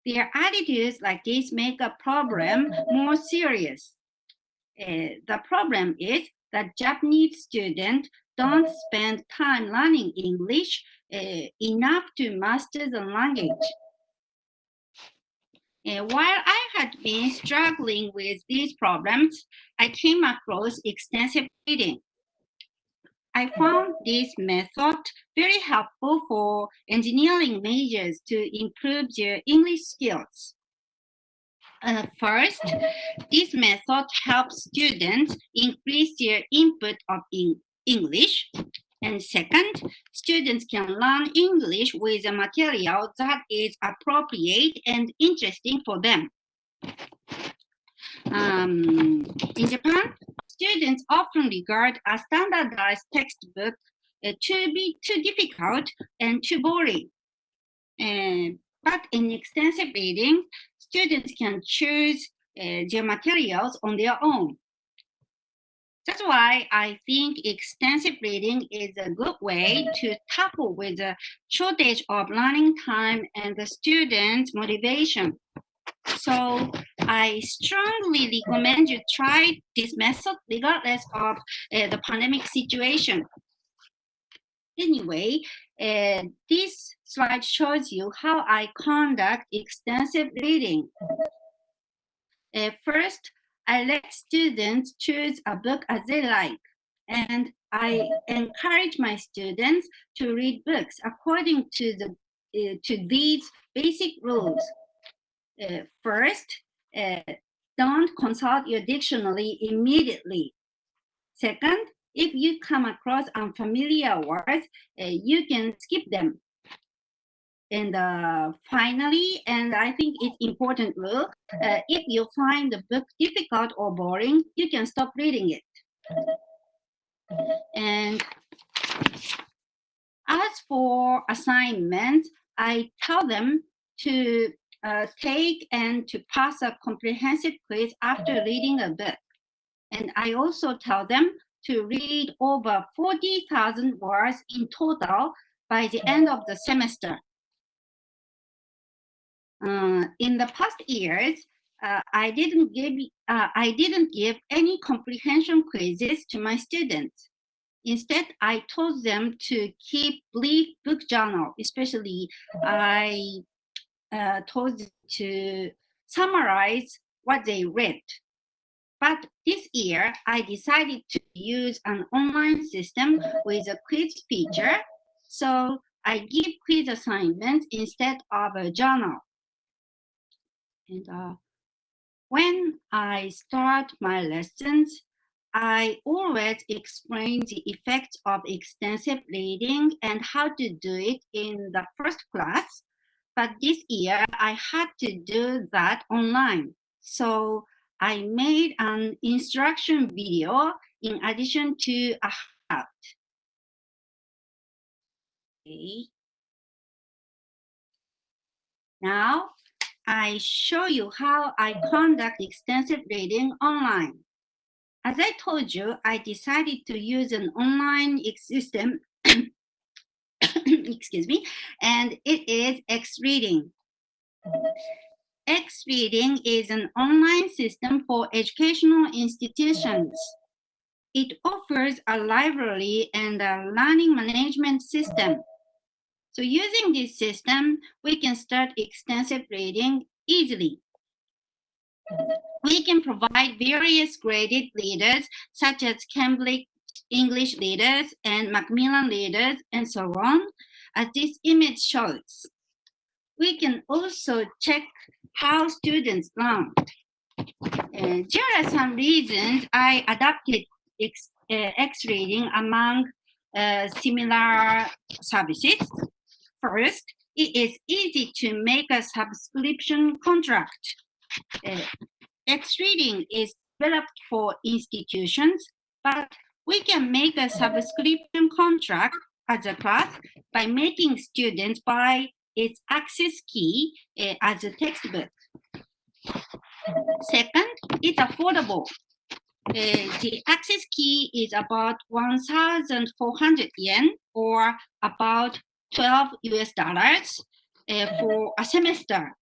Their attitudes like this make a problem more serious. The problem is that Japanese students don't spend time learning English enough to master the language. While I had been struggling with these problems, I came across extensive reading. I found this method very helpful for engineering majors to improve their English skills. First, this method helps students increase their input of English. And second, students can learn English with a material that is appropriate and interesting for them. In Japan, students often regard a standardized textbook to be too difficult and too boring. But in extensive reading, students can choose their materials on their own. That's why I think extensive reading is a good way to tackle with the shortage of learning time and the students' motivation. So I strongly recommend you try this method regardless of the pandemic situation. Anyway, this slide shows you how I conduct extensive reading. First, I let students choose a book as they like, and I encourage my students to read books according to these basic rules. First, don't consult your dictionary immediately. Second, if you come across unfamiliar words, you can skip them. And finally, and I think it's important rule, if you find the book difficult or boring, you can stop reading it. And as for assignments, I tell them to take and to pass a comprehensive quiz after reading a book. And I also tell them to read over 40,000 words in total by the end of the semester. In the past years, I didn't give any comprehension quizzes to my students. Instead, I told them to keep brief book journal. Especially, I told them to summarize what they read. But this year, I decided to use an online system with a quiz feature. So I give quiz assignments instead of a journal. And when I start my lessons, I always explain the effects of extensive reading and how to do it in the first class. But this year, I had to do that online. So I made an instruction video in addition to a handout. Okay. Now, I show you how I conduct extensive reading online. As I told you, I decided to use an online system, excuse me, and it is X-Reading. X-Reading is an online system for educational institutions. It offers a library and a learning management system. So using this system, we can start extensive reading easily. We can provide various graded readers such as Cambridge English readers and Macmillan readers and so on, as this image shows. We can also check how students learn. There are some reasons I adopted X-Reading among similar services. First, it is easy to make a subscription contract. X-Reading is developed for institutions, but we can make a subscription contract as a class by making students buy its access key as a textbook. Second, it's affordable. The access key is about 1,400 yen or about $12 US. for a semester,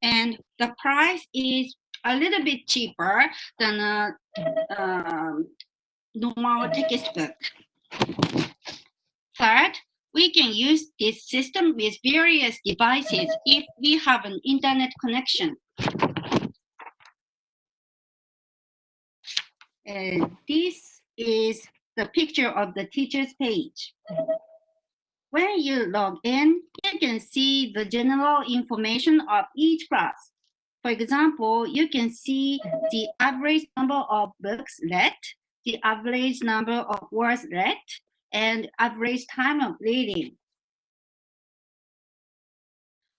and the price is a little bit cheaper than a normal textbook. Third, we can use this system with various devices if we have an internet connection. This is the picture of the teacher's page. When you log in, you can see the general information of each class. For example, you can see the average number of books read, the average number of words read, and average time of reading.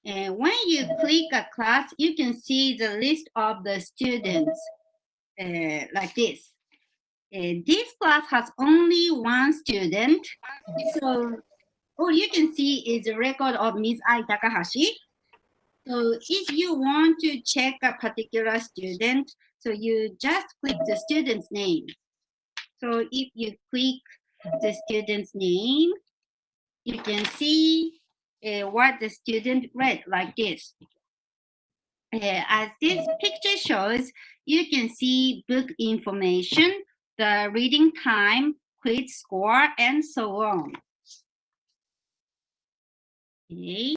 And when you click a class, you can see the list of the students like this. This class has only one student, so all you can see is a record of Ms. Ai Takahashi. So if you want to check a particular student, so you just click the student's name. So if you click the student's name, you can see what the student read like this. As this picture shows, you can see book information, the reading time, quiz score, and so on. Okay,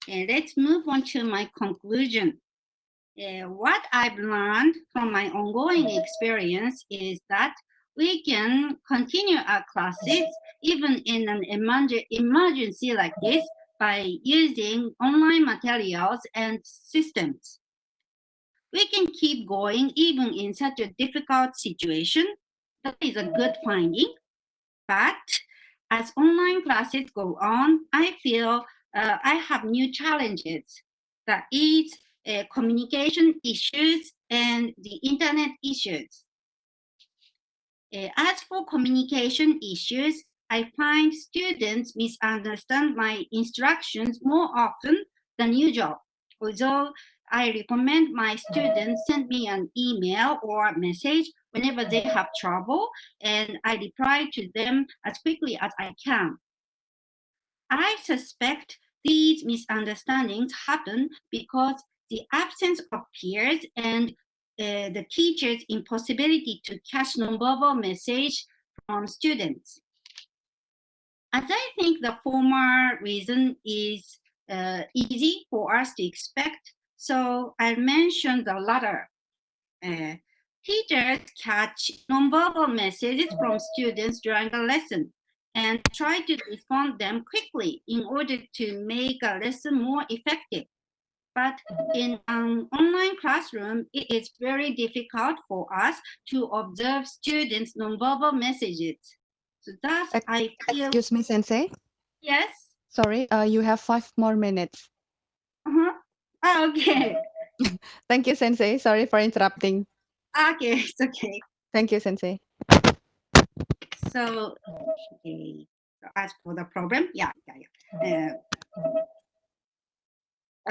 and let's move on to my conclusion. What I've learned from my ongoing experience is that we can continue our classes even in an emergency like this by using online materials and systems. We can keep going even in such a difficult situation. That is a good finding. But as online classes go on, I feel I have new challenges. That is communication issues and the internet issues. As for communication issues, I find students misunderstand my instructions more often than usual. Although I recommend my students send me an email or message whenever they have trouble, and I reply to them as quickly as I can. I suspect these misunderstandings happen because the absence of peers and the teacher's impossibility to catch nonverbal message from students. As I think the former reason is easy for us to expect, so I mentioned the latter. Teachers catch nonverbal messages from students during a lesson and try to respond them quickly in order to make a lesson more effective. But in an online classroom, it is very difficult for us to observe students' nonverbal messages. So thus, I feel... Excuse me, Sensei. Yes? Sorry, you have 5 more minutes. Okay. Thank you, Sensei. Sorry for interrupting. Okay, it's okay. Thank you, Sensei. So, okay. As for the problem, yeah.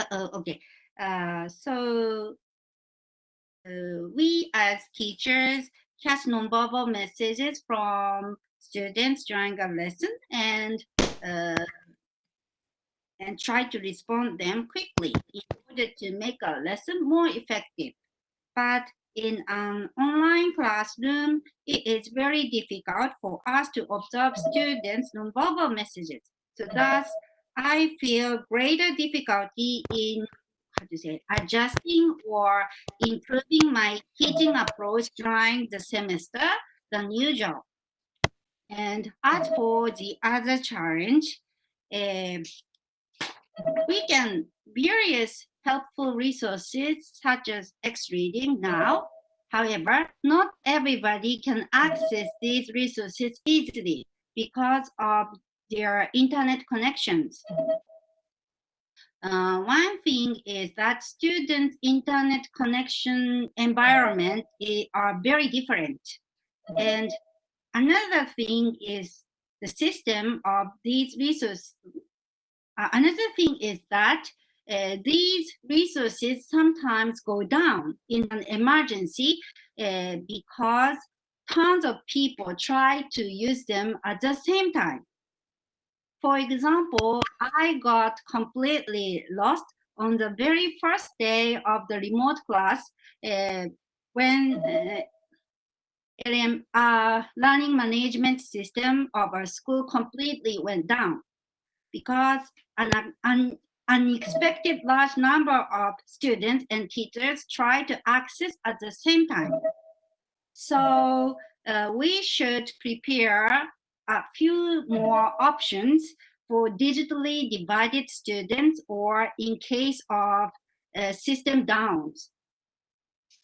Okay. So we as teachers catch nonverbal messages from students during a lesson and try to respond them quickly in order to make a lesson more effective. But in an online classroom, it is very difficult for us to observe students' nonverbal messages. So thus, I feel greater difficulty in adjusting or improving my teaching approach during the semester than usual. And as for the other challenge, we can various helpful resources such as X-reading now. However, not everybody can access these resources easily because of their internet connections. One thing is that students' internet connection environment are very different. And another thing is the system of these resources. Another thing is that these resources sometimes go down in an emergency because tons of people try to use them at the same time. for example, I got completely lost on the very first day of the remote class when learning management system of our school completely went down because an unexpected large number of students and teachers tried to access at the same time. So we should prepare a few more options for digitally divided students or in case of system downs.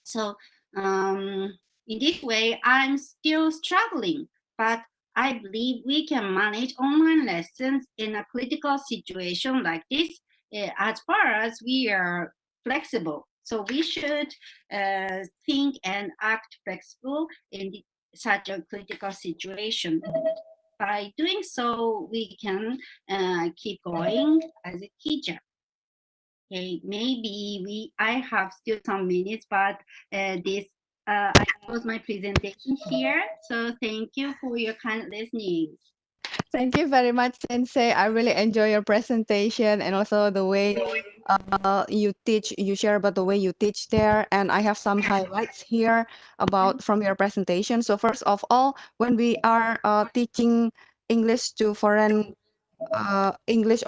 So in this way, I'm still struggling, but I believe we can manage online lessons in a critical situation like this as far as we are flexible. So we should think and act flexible in such a critical situation. By doing so, we can keep going as a teacher. Okay, maybe I have still some minutes, but I close my presentation here. So thank you for your kind listening. Thank you very much, Sensei. I really enjoy your presentation and also the way you teach, you share about the way you teach there. And I have some highlights here about from your presentation. So first of all, when we are teaching English to foreign English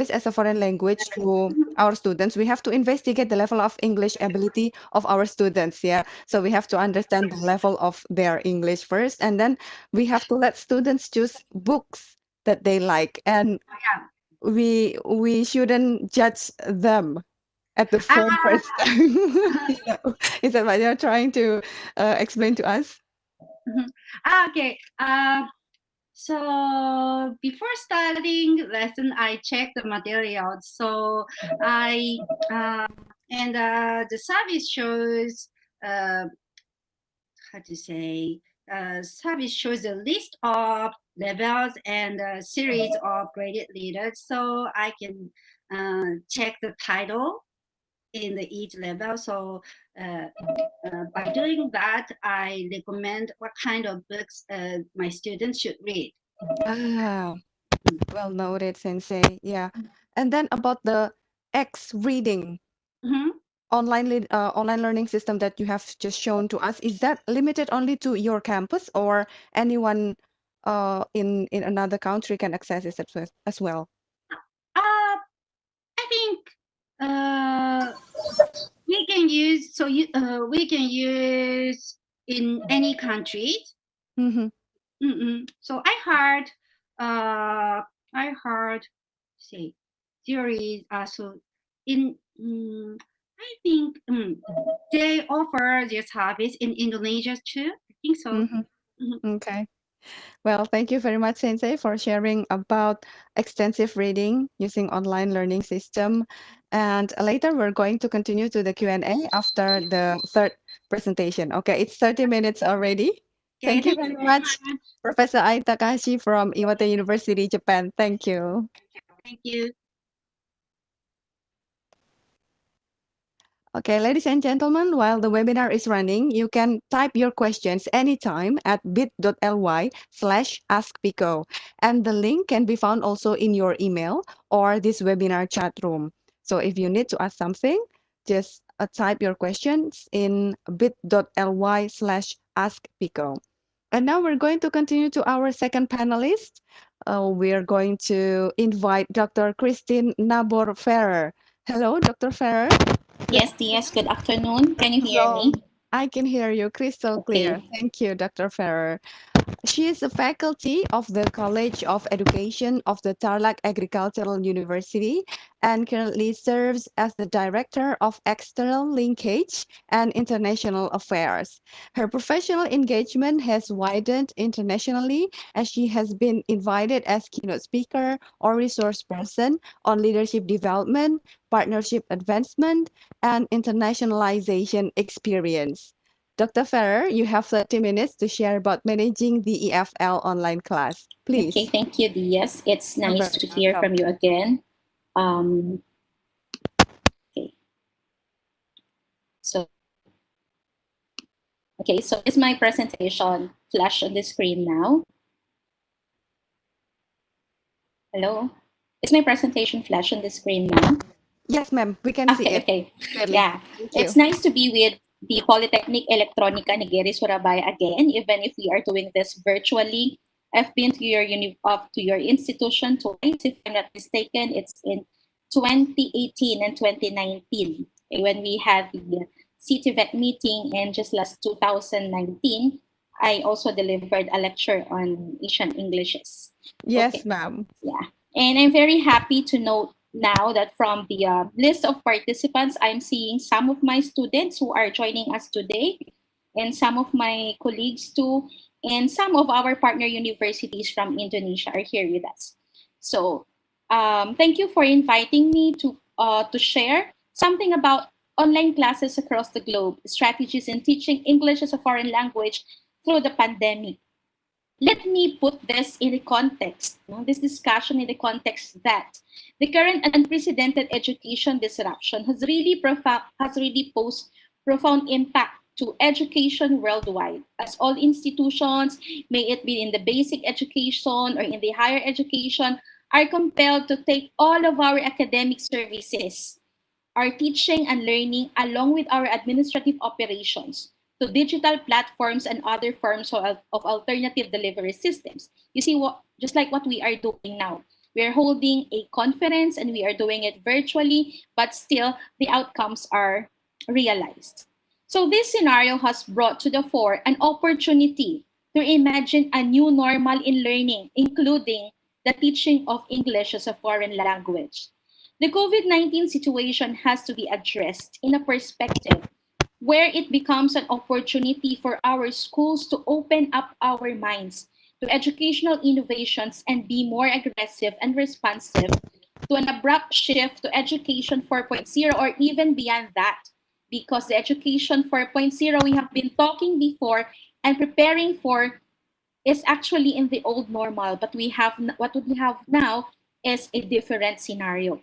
as a foreign language to our students, we have to investigate the level of English ability of our students. Yeah, so we have to understand the level of their English first, and then we have to let students choose books that they like, and Yeah. we shouldn't judge them at the first time. Is that what you're trying to explain to us? Okay. So before starting lesson, I check the materials. So I and the service shows how to say service shows a list of levels and a series of graded leaders. So I can check the title in the each level. So by doing that, I recommend what kind of books my students should read. Ah, well noted, Sensei. Yeah. And then about the X reading Mhm. online learning system that you have just shown to us, is that limited only to your campus or anyone in another country can access it as well? I think we can use we can use in any countries. Mm-hmm. So I heard say there is also in I think they offer their service in Indonesia too. I think so. Mm-hmm. Mhm. Okay. Well, thank you very much, Sensei, for sharing about extensive reading using online learning system. And later we're going to continue to the Q&A after the third presentation. Okay, it's 30 minutes already. Okay, Thank you thank you very very much, much. Professor Ai Takahashi from Iwate University, Japan. Thank you. Thank you. Okay, ladies and gentlemen, while the webinar is running, you can type your questions anytime at bit.ly/askpico. And the link can be found also in your email or this webinar chat room. So if you need to ask something, just type your questions in bit.ly/askpico. And now we're going to continue to our second panelist. We are going to invite Dr. Christine Nabor Ferrer. Hello, Dr. Ferrer. Yes, yes, good afternoon. Can you hear So me? I can hear you crystal clear. Okay. Thank you, Dr. Ferrer. She is a faculty of the College of Education of the Tarlac Agricultural University and currently serves as the Director of External Linkage and International Affairs. Her professional engagement has widened internationally as she has been invited as keynote speaker or resource person on leadership development, partnership advancement, and internationalization experience. Dr. Ferrer, you have 30 minutes to share about managing the EFL online class. Okay, Please. thank you, Diaz. It's You're nice very to hear welcome. from you again. Um, okay, so so is my presentation flash on the screen now? Hello? Is my presentation flash on the screen now? Yes, ma'am. We can see Okay, it okay. clearly. Yeah, Thank you. it's nice to be with the Polytechnic Electronica Negeri Surabaya again, even if we are doing this virtually. I've been to your institution twice, if I'm not mistaken. It's in 2018 and 2019 when we had the CTVET meeting, and just last 2019, I also delivered a lecture on Asian Englishes. Okay. Yes, ma'am. Yeah. And I'm very happy to note now that from the list of participants, I'm seeing some of my students who are joining us today, and some of my colleagues too, and some of our partner universities from Indonesia are here with us. So thank you for inviting me to share something about online classes across the globe, strategies in teaching English as a foreign language through the pandemic. Let me put this in the context, this discussion in the context that the current unprecedented education disruption has really posed profound impact to education worldwide, as all institutions, may it be in the basic education or in the higher education, are compelled to take all of our academic services, our teaching and learning, along with our administrative operations, to digital platforms and other forms of alternative delivery systems. You see, just like what we are doing now. We are holding a conference and we are doing it virtually, but still the outcomes are realized. So this scenario has brought to the fore an opportunity to imagine a new normal in learning, including the teaching of English as a foreign language. The COVID-19 situation has to be addressed in a perspective where it becomes an opportunity for our schools to open up our minds to educational innovations and be more aggressive and responsive to an abrupt shift to Education 4.0 or even beyond that. Because the Education 4.0 we have been talking before and preparing for is actually in the old normal, but what we have now is a different scenario.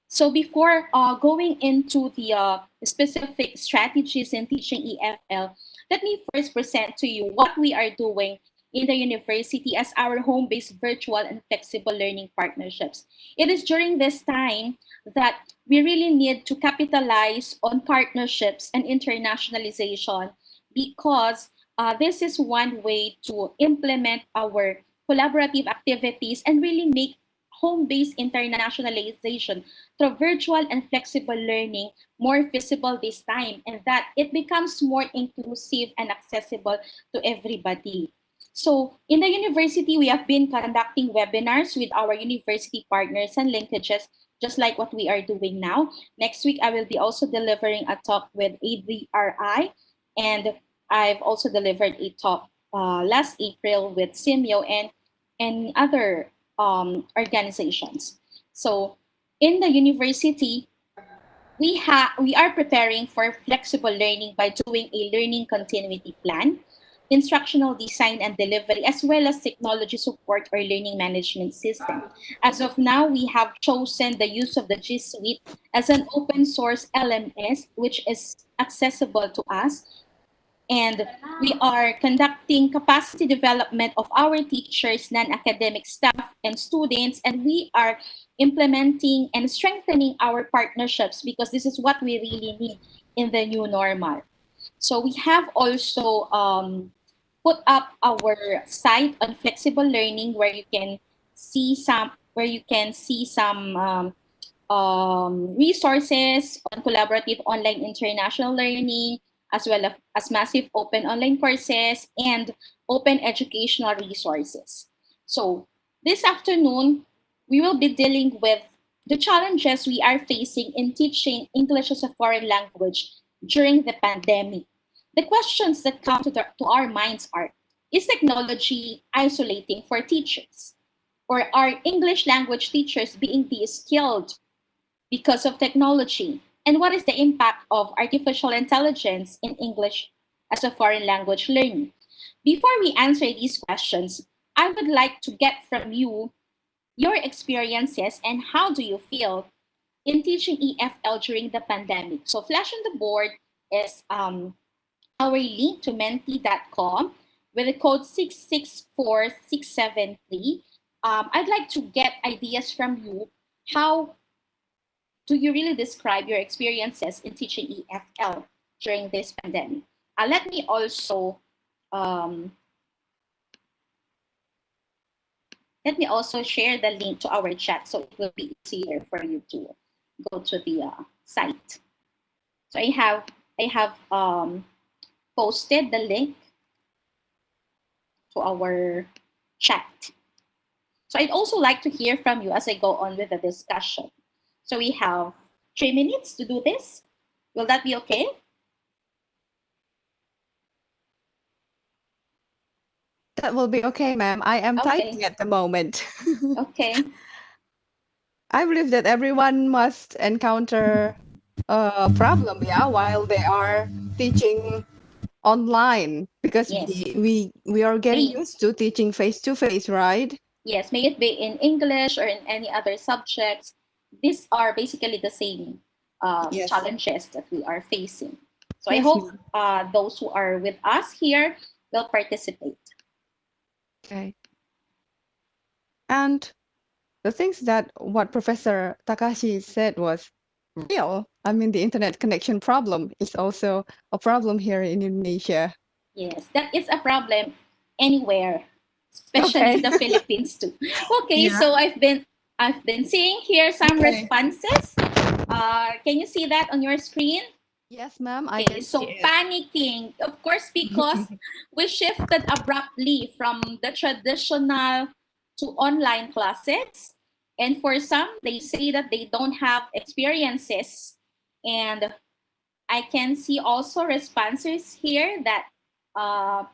So before going into the specific strategies in teaching EFL, let me first present to you what we are doing in the university as our home-based virtual and flexible learning partnerships. It is during this time that we really need to capitalize on partnerships and internationalization, because this is one way to implement our collaborative activities and really make home-based internationalization through virtual and flexible learning more visible this time, and that it becomes more inclusive and accessible to everybody. So in the university, we have been conducting webinars with our university partners and linkages, just like what we are doing now. Next week, I will be also delivering a talk with ADRI, and I've also delivered a talk last April with Simeo and other organizations. So in the university, we are preparing for flexible learning by doing a learning continuity plan, instructional design and delivery, as well as technology support or learning management system. As of now, we have chosen the use of the G Suite as an open source LMS, which is accessible to us, and we are conducting capacity development of our teachers, non-academic staff, and students, and we are implementing and strengthening our partnerships, because this is what we really need in the new normal. So we have also put up our site on flexible learning, where you can see some resources on collaborative online international learning, as well as massive open online courses and open educational resources. So this afternoon, we will be dealing with the challenges we are facing in teaching English as a foreign language during the pandemic. The questions that come to our minds are: is technology isolating for teachers? Or are English language teachers being de-skilled because of technology? And what is the impact of artificial intelligence in English as a foreign language learning? Before we answer these questions, I would like to get from you your experiences and how do you feel in teaching EFL during the pandemic. So flash on the board is our link to menti.com with the code 664673. I'd like to get ideas from you. How do you really describe your experiences in teaching EFL during this pandemic? Let me also um, share the link to our chat so it will be easier for you to go to the site. So I have posted the link to our chat. So I'd also like to hear from you as I go on with the discussion. So we have 3 minutes to do this. Will that be okay? That will be okay, ma'am. I am typing at the moment. Okay. I believe that everyone must encounter a problem, yeah, while they are teaching online because Yes. we are getting used to teaching face to face, right? Yes, may it be in English or in any other subjects. These are basically the same Yes. challenges that we are facing. So I Yes, hope those who are with us here will participate. Okay. And the things that what Professor Takashi said was real. I mean, the internet connection problem is also a problem here in Indonesia. Yes, that is a problem anywhere, especially in the Philippines too. Okay, Yeah. so I've been seeing here some Okay. responses. Can you see that on your screen? Yes, ma'am. I Okay, can so see it. panicking, of course, because we shifted abruptly from the traditional to online classes. And for some, they say that they don't have experiences. And I can see also responses here that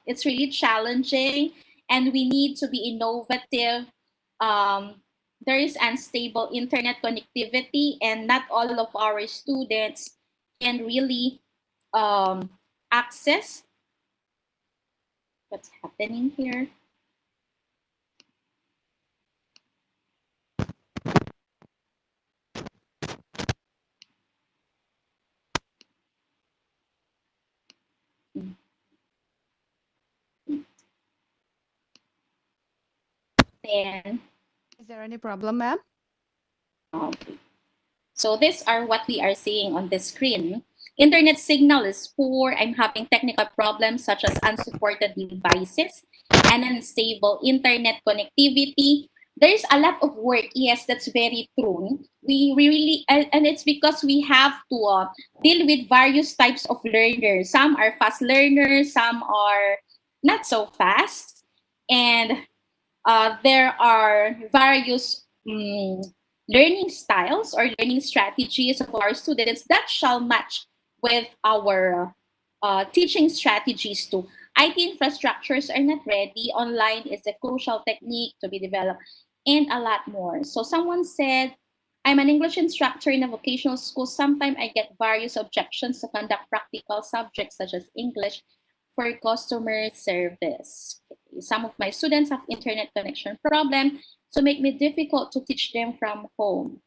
it's really challenging and we need to be innovative. There is unstable internet connectivity, and not all of our students can really access what's happening here. Then, is there any problem, ma'am? So these are what we are seeing on the screen. Internet signal is poor. I'm having technical problems such as unsupported devices and unstable internet connectivity. There's a lot of work. Yes, that's very true. We really, and it's because we have to deal with various types of learners. Some are fast learners, some are not so fast. And there are various learning styles or learning strategies of our students that shall match with our teaching strategies too. IT infrastructures are not ready. Online is a crucial technique to be developed, and a lot more. So someone said, I'm an English instructor in a vocational school. Sometimes I get various objections to conduct practical subjects such as English for customer service. Okay. Some of my students have internet connection problem, so make me difficult to teach them from home.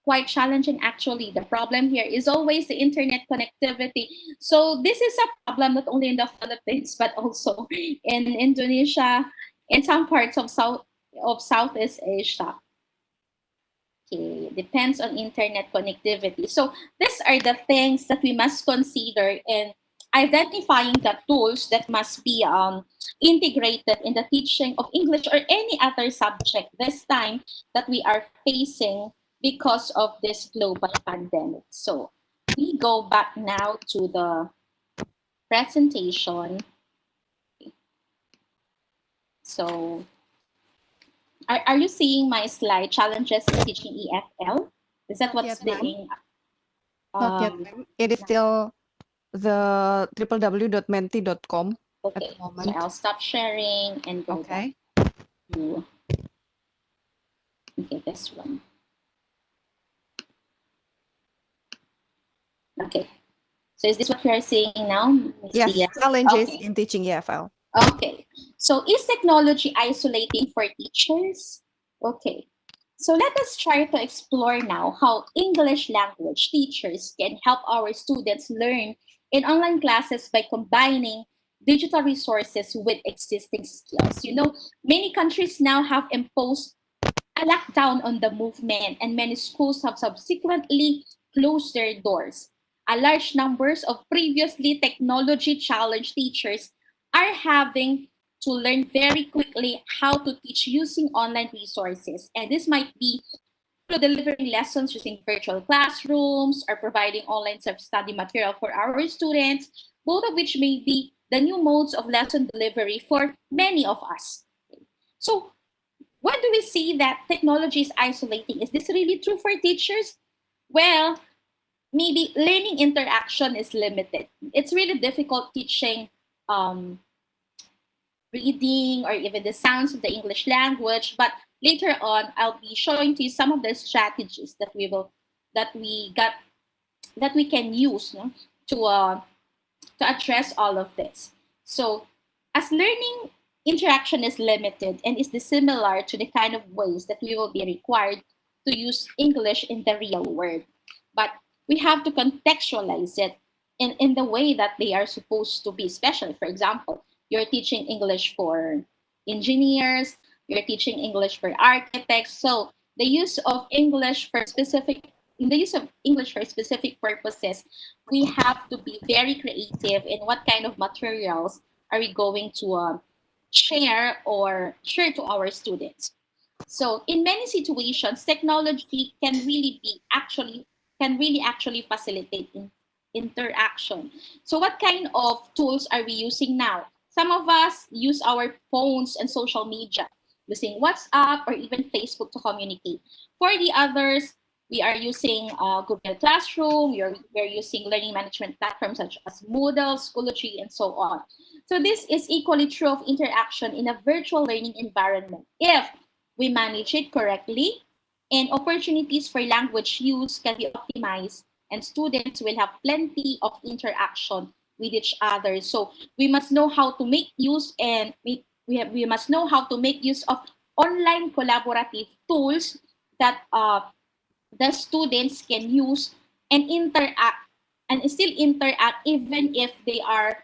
Quite challenging actually. The problem here is always the internet connectivity. So this is a problem not only in the Philippines but also in Indonesia and some parts of Southeast Asia. Okay, depends on internet connectivity. So these are the things that we must consider in identifying the tools that must be integrated in the teaching of English or any other subject this time that we are facing because of this global pandemic. So we go back now to the presentation. So are you seeing my slide, challenges in teaching EFL? Is that Not what's yet, ma'am. being Not yet, ma'am. It is still the www.menti.com at okay, the so moment. I'll stop sharing and go back to this one. Okay, so is this what you are seeing now, Ms. Yes, Diaz? challenges Okay. in teaching EFL. Okay, so is technology isolating for teachers? Okay, so let us try to explore now how English language teachers can help our students learn in online classes by combining digital resources with existing skills. You know, many countries now have imposed a lockdown on the movement, and many schools have subsequently closed their doors. A large numbers of previously technology-challenged teachers are having to learn very quickly how to teach using online resources. And this might be through delivering lessons using virtual classrooms or providing online self-study material for our students, both of which may be the new modes of lesson delivery for many of us. So why do we see that technology is isolating? Is this really true for teachers? Well, maybe learning interaction is limited. It's really difficult teaching um, reading or even the sounds of the English language. But later on, I'll be showing to you some of the strategies that we got that we can use, no, to address all of this. So, as learning interaction is limited and is dissimilar to the kind of ways that we will be required to use English in the real world. But we have to contextualize it in the way that they are supposed to be, especially, for example, you're teaching English for engineers, you're teaching English for architects. So the use of English for specific in the use of English for specific purposes, we have to be very creative in what kind of materials are we going to share to our students. So in many situations, technology can really actually facilitate interaction. So what kind of tools are we using now? Some of us use our phones and social media, using WhatsApp or even Facebook to communicate. For the others, we are using Google Classroom, we're using learning management platforms such as Moodle, Schoology, and so on. So this is equally true of interaction in a virtual learning environment. If we manage it correctly, and opportunities for language use can be optimized, and students will have plenty of interaction with each other. So we must know how to make use and we must know how to make use of online collaborative tools that the students can use and interact and still interact even if they are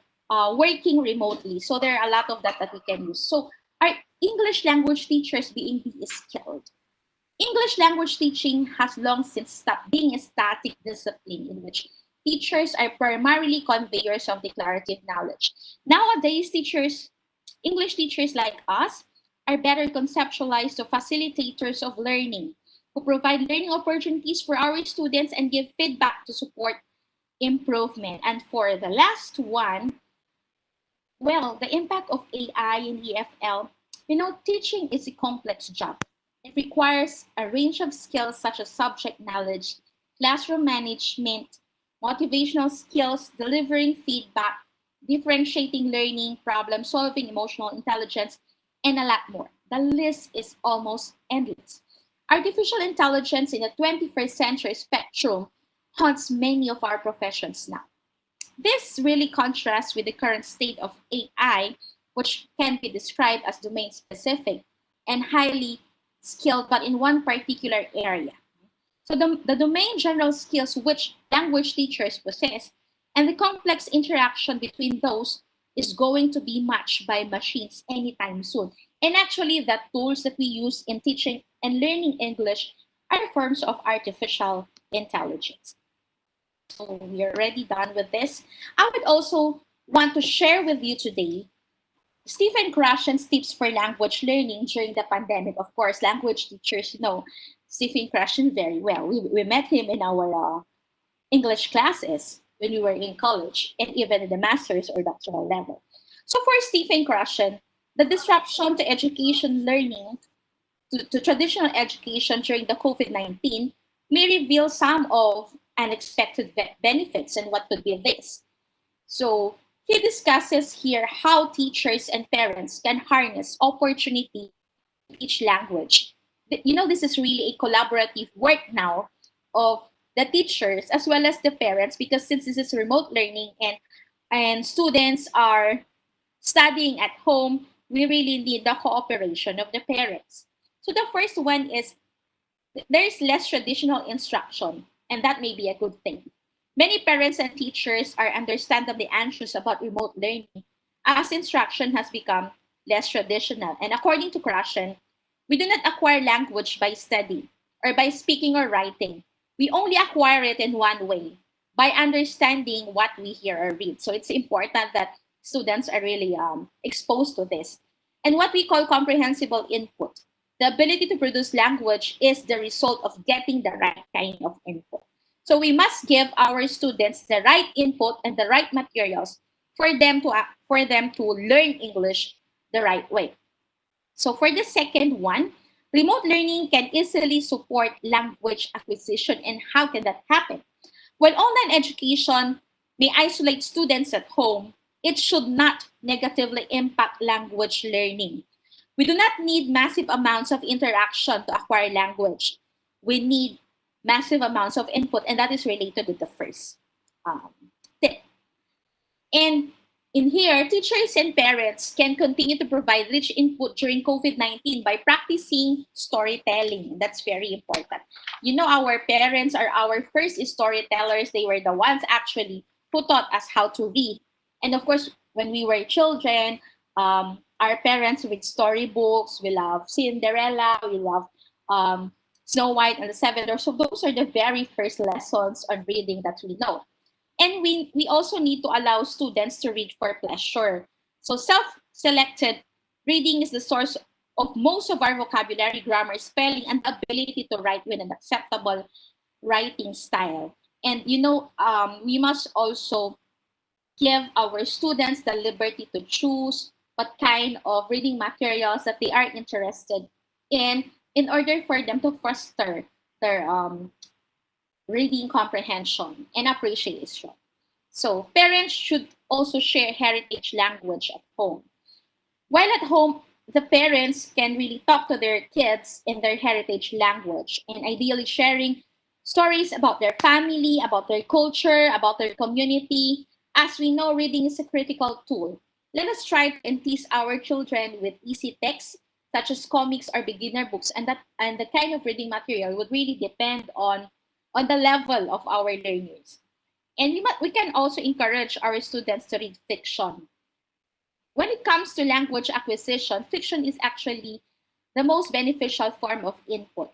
working remotely. So there are a lot of that we can use. So are English language teachers being de-skilled? English language teaching has long since stopped being a static discipline in which teachers are primarily conveyors of declarative knowledge. Nowadays, English teachers like us, are better conceptualized to facilitators of learning who provide learning opportunities for our students and give feedback to support improvement. And for the last one, well, the impact of AI in EFL, teaching is a complex job. It requires a range of skills such as subject knowledge, classroom management, motivational skills, delivering feedback, differentiating learning, problem solving, emotional intelligence, and a lot more. The list is almost endless. Artificial intelligence in the 21st century spectrum haunts many of our professions now. This really contrasts with the current state of AI, which can be described as domain specific and highly skilled, but in one particular area. So the domain general skills which language teachers possess and the complex interaction between those is going to be matched by machines anytime soon. And actually, the tools that we use in teaching and learning English are forms of artificial intelligence. So we are already done with this. I would also want to share with you today Stephen Krashen's tips for language learning during the pandemic. Of course, language teachers know Stephen Krashen very well. We met him in our English classes when we were in college and even in the master's or doctoral level. So for Stephen Krashen, the disruption to education learning, to traditional education during the COVID-19 may reveal some of unexpected benefits and what could be this. So he discusses here how teachers and parents can harness opportunity to teach language. This is really a collaborative work now of the teachers as well as the parents, because since this is remote learning and students are studying at home, we really need the cooperation of the parents. So the first one is there is less traditional instruction, and that may be a good thing. Many parents and teachers are understandably anxious about remote learning as instruction has become less traditional. And according to Krashen, We do not acquire language by study or by speaking or writing. We only acquire it in one way, by understanding what we hear or read. So it's important that students are really exposed to this. And what we call comprehensible input, the ability to produce language is the result of getting the right kind of input. So we must give our students the right input and the right materials for them to learn English the right way. So for the second one, remote learning can easily support language acquisition. And how can that happen? While online education may isolate students at home, it should not negatively impact language learning. We do not need massive amounts of interaction to acquire language. We need massive amounts of input, and that is related to the first um, tip. And in here, teachers and parents can continue to provide rich input during COVID-19 by practicing storytelling. That's very important. You know, our parents are our first storytellers. They were the ones actually who taught us how to read. And of course, when we were children, our parents read storybooks. We love Cinderella. We love Snow White and the Seven Dwarfs. So those are the very first lessons on reading that we know. And we also need to allow students to read for pleasure. So self-selected reading is the source of most of our vocabulary, grammar, spelling, and ability to write with an acceptable writing style. And we must also give our students the liberty to choose what kind of reading materials that they are interested in order for them to foster their reading comprehension and appreciation. So parents should also share heritage language at home. While at home, the parents can really talk to their kids in their heritage language and ideally sharing stories about their family, about their culture, about their community. As we know, reading is a critical tool. Let us try to tease our children with easy texts such as comics or beginner books, and the kind of reading material would really depend on the level of our learners. And we can also encourage our students to read fiction. When it comes to language acquisition, fiction is actually the most beneficial form of input.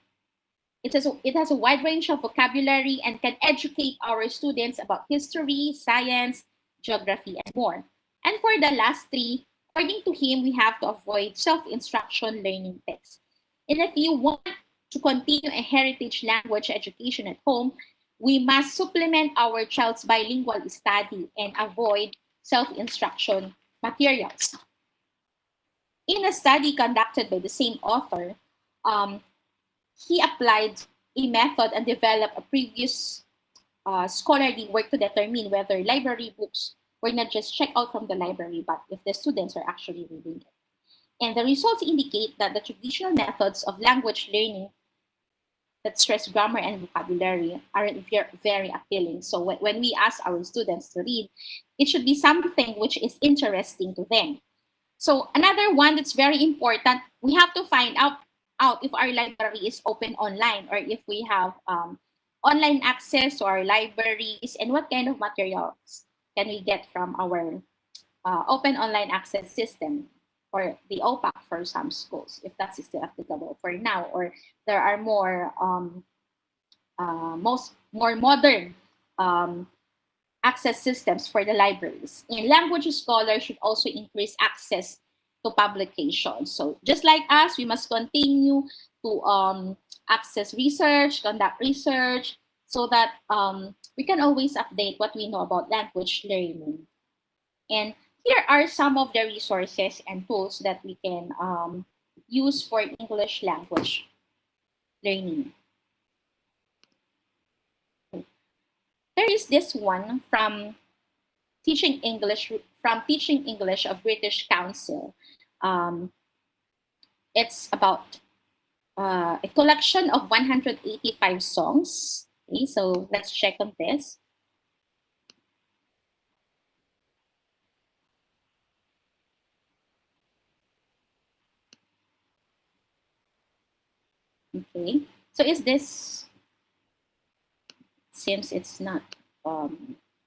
It has a wide range of vocabulary and can educate our students about history, science, geography, and more. And for the last three, according to him, we have to avoid self-instruction learning texts. And if you want to continue a heritage language education at home, we must supplement our child's bilingual study and avoid self-instruction materials. In a study conducted by the same author, um, he applied a method and developed a previous scholarly work to determine whether library books were not just checked out from the library, but if the students are actually reading it. And the results indicate that the traditional methods of language learning that stress grammar and vocabulary are very appealing. So when we ask our students to read, it should be something which is interesting to them. So another one that's very important, we have to find out if our library is open online or if we have online access to our libraries and what kind of materials can we get from our open online access system or the OPAC for some schools, if that's still applicable for now, or there are more more modern access systems for the libraries. And language scholars should also increase access to publications. So just like us, we must continue to access research, conduct research, so that we can always update what we know about language learning. And here are some of the resources and tools that we can use for English language learning. There is this one from Teaching English of British Council. It's about a collection of 185 songs. Okay, so let's check on this. Okay, so is this, seems it's not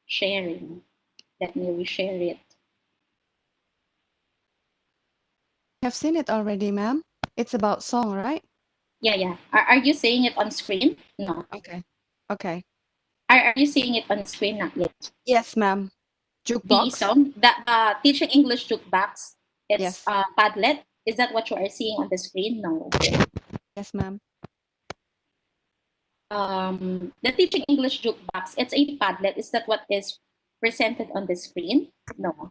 sharing. Let me reshare it. I have seen it already, ma'am. It's about song, right? Yeah. Are you seeing it on screen? No. Okay. Okay. Are you seeing it on screen? Not yet. Yes, ma'am. The Jukebox? song, the Teaching English Jukebox, it's Yes. Padlet. Is that what you are seeing on the screen? No. Yes, ma'am. The Teaching English Jukebox, it's a Padlet. Is that what is presented on the screen? No.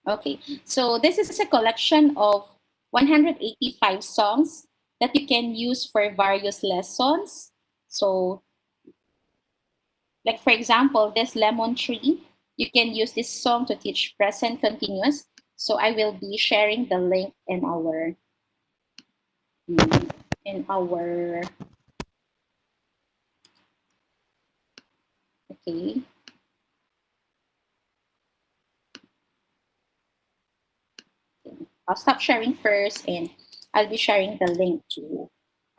Okay, so this is a collection of 185 songs that you can use for various lessons. So, like for example, this Lemon Tree, you can use this song to teach present continuous. So I will be sharing the link in our okay. I'll stop sharing first and I'll be sharing the link to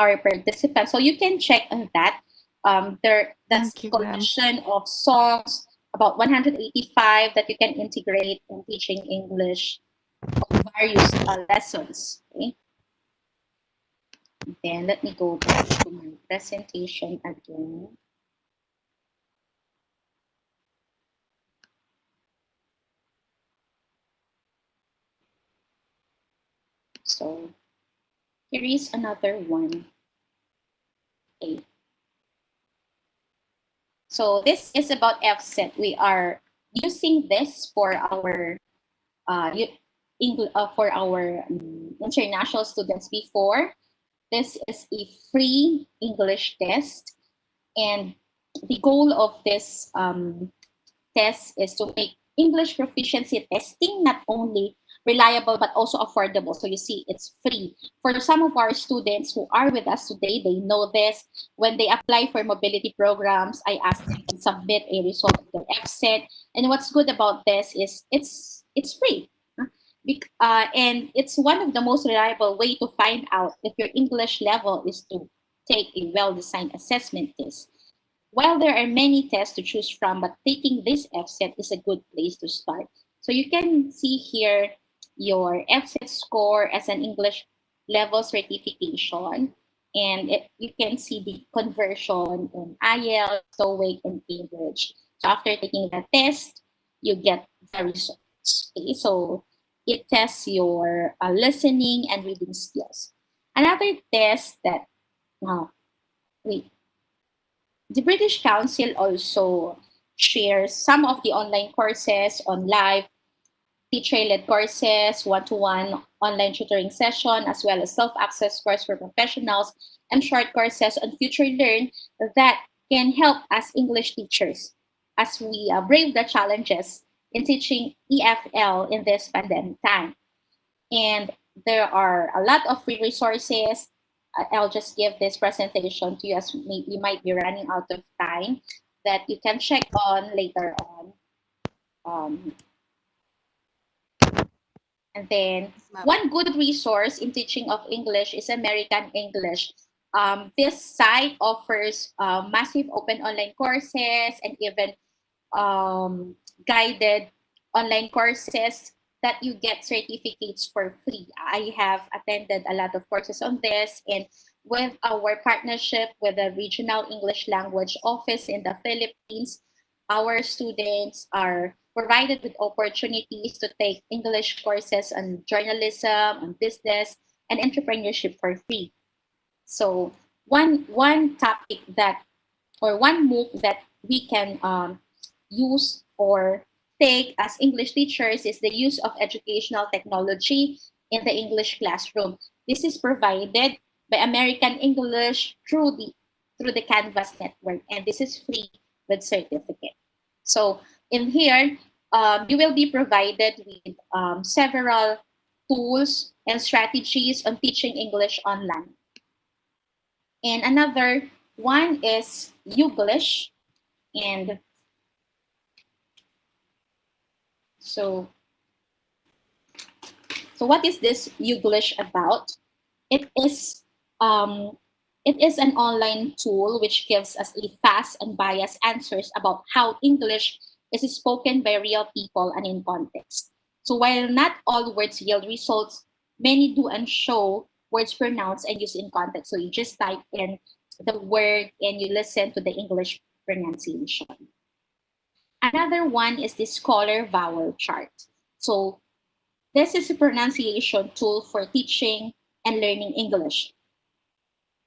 our participants. So you can check on that. That's Thank you, ma'am. collection of songs, about 185 that you can integrate in teaching English of various lessons. Okay. Then let me go back to my presentation again. So here is another one. Okay. So this is about FSET. We are using this for our international students before. This is a free English test, and the goal of this test is to make English proficiency testing not only reliable but also affordable. So you see, it's free. For some of our students who are with us today, they know this. When they apply for mobility programs, I ask them to submit a result of their FSET. And what's good about this is it's free. And it's one of the most reliable way to find out if your English level is to take a well-designed assessment test. While there are many tests to choose from, but taking this FSET is a good place to start. So you can see here your FSET score as an English level certification, and you can see the conversion in IELTS, TOEIC, and Cambridge. So after taking the test, you get the results. Okay, so it tests your listening and reading skills. Another test that wait, the British Council also shares some of the online courses on live teacher-led courses, one-to-one online tutoring session, as well as self-access course for professionals and short courses on Future Learn that can help us English teachers as we brave the challenges in teaching EFL in this pandemic time. And there are a lot of free resources. I'll just give this presentation to you as we might be running out of time that you can check on later on. And then one good resource in teaching of English is American English. This site offers massive open online courses and even guided online courses that you get certificates for free. I have attended a lot of courses on this, and with our partnership with the Regional English Language Office in the Philippines, our students are provided with opportunities to take English courses on journalism, on business, and entrepreneurship for free. So one topic that or one MOOC that we can use or take as English teachers is the use of educational technology in the English classroom. This is provided by American English through the Canvas network, and this is free with certificate. So in here, you will be provided with several tools and strategies on teaching English online. And another one is Youglish. And so what is this Youglish about? It is um, it is an online tool which gives us a fast and biased answers about how English is spoken by real people and in context. So while not all words yield results, many do and show words pronounced and used in context. So you just type in the word and you listen to the English pronunciation. Another one is the Scholar Vowel Chart. So this is a pronunciation tool for teaching and learning English.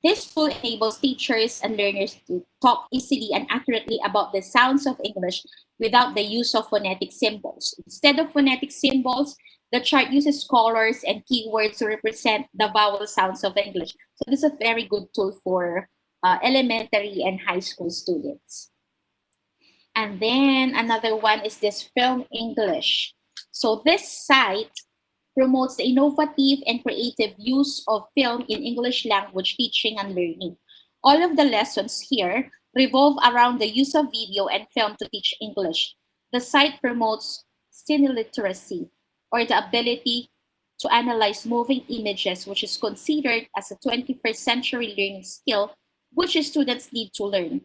This tool enables teachers and learners to talk easily and accurately about the sounds of English without the use of phonetic symbols. Instead of phonetic symbols, the chart uses colors and keywords to represent the vowel sounds of English. So this is a very good tool for elementary and high school students. And then another one is this Film English. So this site promotes the innovative and creative use of film in English language teaching and learning. All of the lessons here revolve around the use of video and film to teach English. The site promotes cineliteracy, or the ability to analyze moving images, which is considered as a 21st century learning skill, which students need to learn.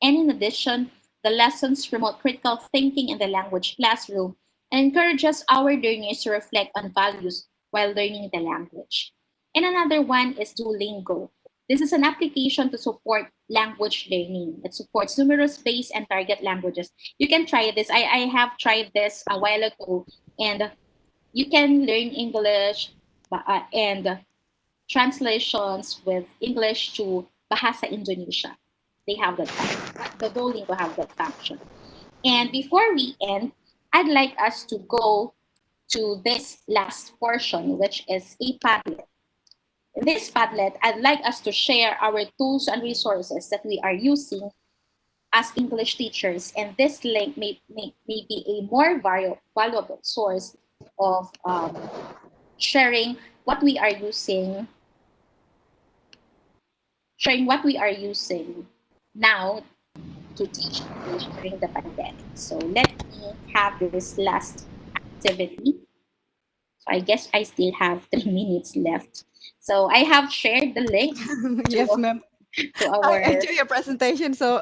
And in addition, the lessons promote critical thinking in the language classroom and encourages our learners to reflect on values while learning the language. And another one is Duolingo. This is an application to support language learning. It supports numerous base and target languages. You can try this. I have tried this a while ago, and you can learn English and translations with English to Bahasa Indonesia. They have that function. The Duolingo have that function. And before we end, I'd like us to go to this last portion, which is a Padlet. In this Padlet, I'd like us to share our tools and resources that we are using as English teachers. And this link may be a more valuable source of sharing what we are using now to teach English during the pandemic. So let me have this last activity. So I guess I still have 3 minutes left. So I have shared the link Yes, ma'am. to I our enjoy your presentation, so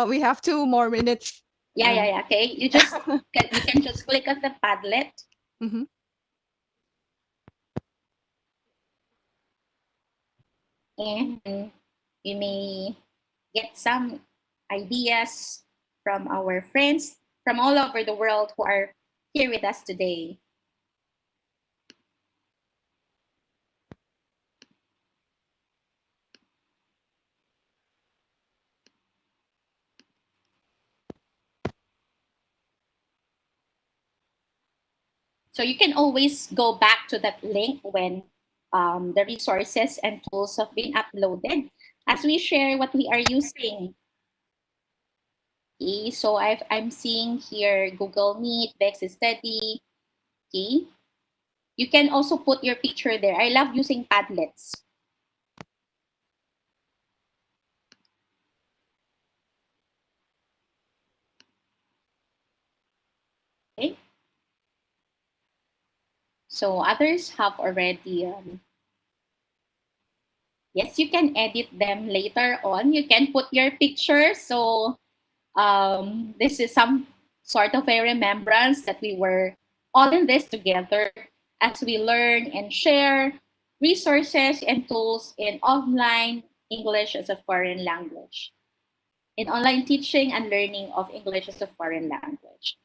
we have 2 more minutes. yeah. Okay, you can just click on the Padlet Mhm. and you may get some ideas from our friends from all over the world who are here with us today. So you can always go back to that link when the resources and tools have been uploaded as we share what we are using. Okay, so I'm seeing here Google Meet, Vex Study. Okay, you can also put your picture there. I love using Padlets. Okay, so others have already. Yes, you can edit them later on. You can put your picture. So this is some sort of a remembrance that we were all in this together as we learn and share resources and tools in online English as a foreign language, in online teaching and learning of English as a foreign language.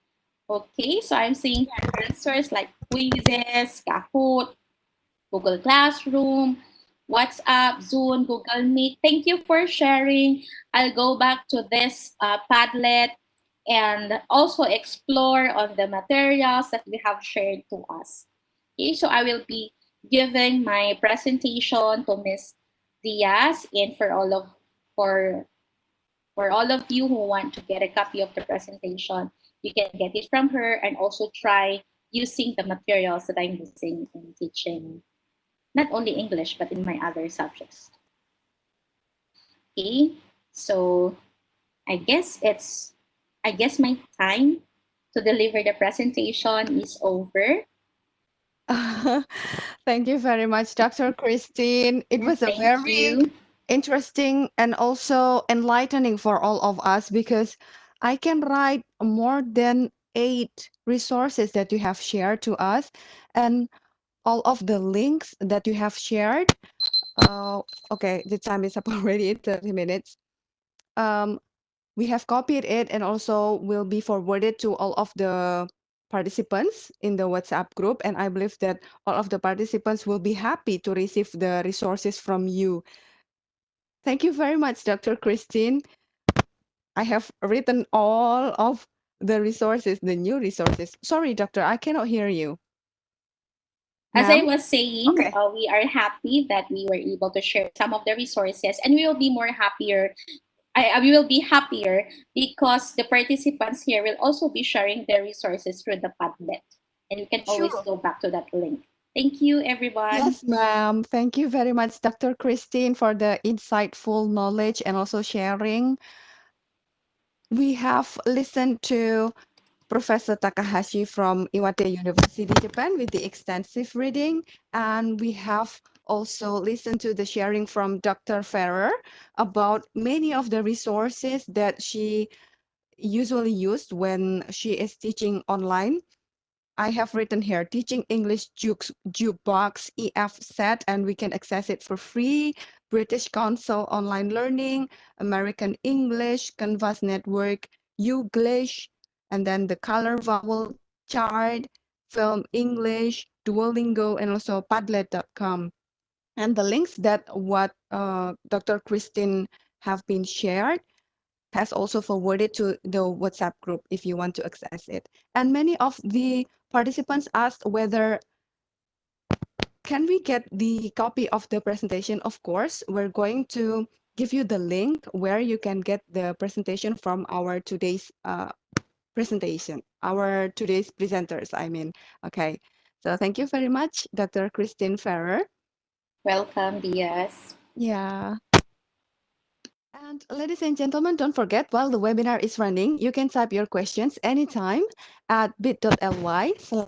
Okay, so I'm seeing answers like quizzes, Kahoot, Google Classroom, WhatsApp, Zoom, Google Meet. Thank you for sharing. I'll go back to this Padlet and also explore on the materials that we have shared to us. Okay, so I will be giving my presentation to Miss Diaz, and for for all of you who want to get a copy of the presentation, you can get it from her and also try using the materials that I'm using in teaching not only English, but in my other subjects. Okay, so I guess my time to deliver the presentation is over. Thank you very much, Dr. Christine. It was a Thank very you. interesting and also enlightening for all of us because I can write more than 8 resources that you have shared to us, and all of the links that you have shared. Okay, the time is up already, 30 minutes. We have copied it and also will be forwarded to all of the participants in the WhatsApp group. And I believe that all of the participants will be happy to receive the resources from you. Thank you very much, Dr. Christine. I have written all of the resources, the new resources. Sorry, doctor, I cannot hear you. As I Ma'am? was saying, Okay. we are happy that we were able to share some of the resources, and we will be more happier. We will be happier because the participants here will also be sharing their resources through the Padlet, and you can always Sure. go back to that link. Thank you, everyone. Yes, ma'am. Thank you very much, Dr. Christine, for the insightful knowledge and also sharing. We have listened to Professor Takahashi from Iwate University, Japan, with the extensive reading. And we have also listened to the sharing from Dr. Ferrer about many of the resources that she usually used when she is teaching online. I have written here, teaching English jukebox EF set, and we can access it for free. British Council Online Learning, American English, Canvas Network, Youglish, and then the color vowel chart, Film English, Duolingo, and also Padlet.com. And the links that what Dr. Christine have been shared has also forwarded to the WhatsApp group if you want to access it. And many of the participants asked whether can we get the copy of the presentation. Of course, we're going to give you the link where you can get the presentation from our today's presentation, our today's presenters, I mean. Okay, so thank you very much, Dr. Christine Ferrer. Welcome, Diaz. Yeah. And ladies and gentlemen, don't forget, while the webinar is running, you can type your questions anytime at bit.ly/askpico.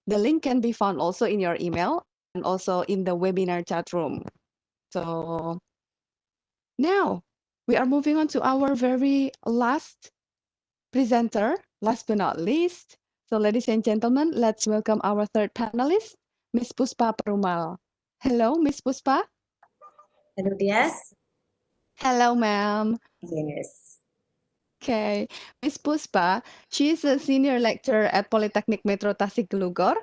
The link can be found also in your email and also in the webinar chat room. So now we are moving on to our very last presenter, last but not least. So ladies and gentlemen, let's welcome our third panelist, Miss Puspa Perumal. Hello, Miss Puspa. Hello, Diaz. Hello, ma'am. Yes. Okay, Miss Puspa, she is a senior lecturer at Polytechnic Metro Tasikmalaya,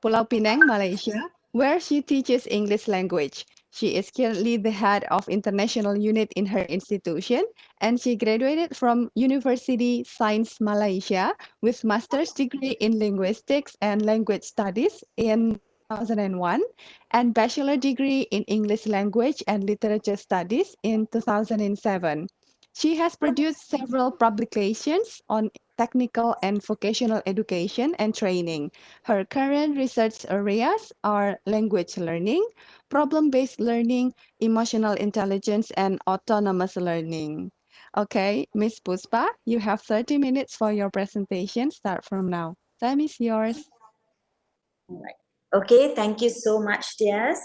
Pulau Pinang, Malaysia, where she teaches English language. She is currently the head of international unit in her institution, and she graduated from University Science Malaysia with master's degree in linguistics and language studies in 2001 and bachelor degree in English language and literature studies in 2007. She has produced several publications on technical and vocational education and training. Her current research areas are language learning, problem-based learning, emotional intelligence, and autonomous learning. Okay, Miss Puspa, you have 30 minutes for your presentation. Start from now. Time is yours. All right. Okay, thank you so much, Diaz.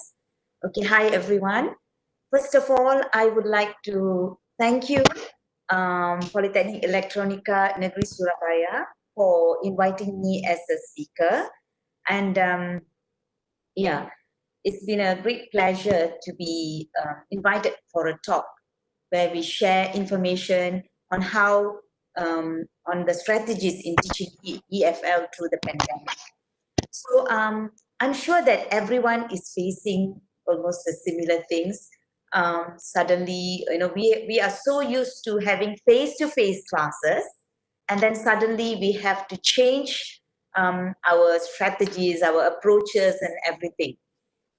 Okay, hi everyone. First of all, I would like to thank you, Polytechnic Electronica Negeri Surabaya, for inviting me as a speaker. And yeah, it's been a great pleasure to be invited for a talk where we share information on how, on the strategies in teaching EFL through the pandemic. So I'm sure that everyone is facing almost the similar things. Suddenly, we are so used to having face-to-face classes, and then suddenly we have to change our strategies, our approaches, and everything,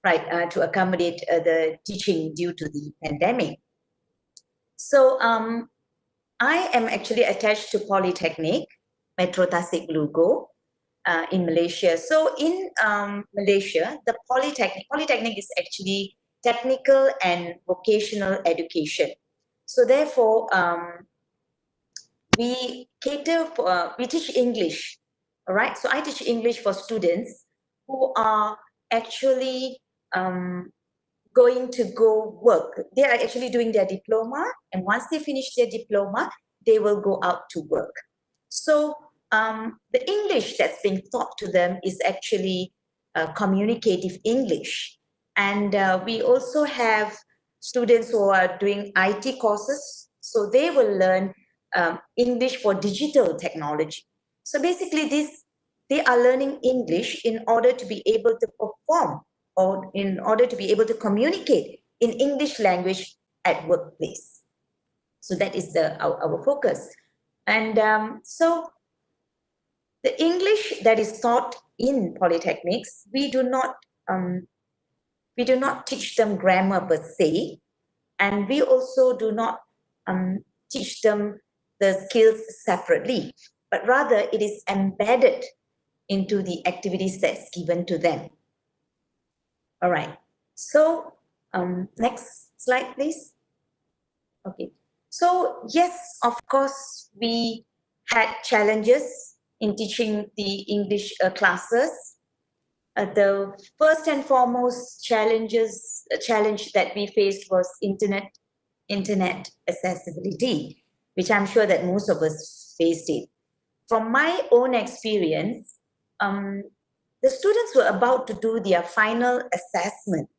right, to accommodate the teaching due to the pandemic. So I am actually attached to Polytechnic Metro Tasikmalaya in Malaysia. So in Malaysia, the Polytechnic is actually technical and vocational education. So therefore, we cater for, we teach English, all right? So I teach English for students who are actually going to go work. They are actually doing their diploma, and once they finish their diploma, they will go out to work. So the English that's being taught to them is actually communicative English. And we also have students who are doing IT courses, so they will learn English for digital technology. So basically they are learning English in order to be able to perform or in order to be able to communicate in English language at workplace. So that is our focus. And so the English that is taught in polytechnics, we do not teach them grammar per se, and we also do not teach them the skills separately, but rather it is embedded into the activities that's given to them. All right. So next slide, please. Okay. So yes, of course, we had challenges in teaching the English classes. The first and foremost challenge that we faced was internet accessibility, which I'm sure that most of us faced it. From my own experience, the students were about to do their final assessment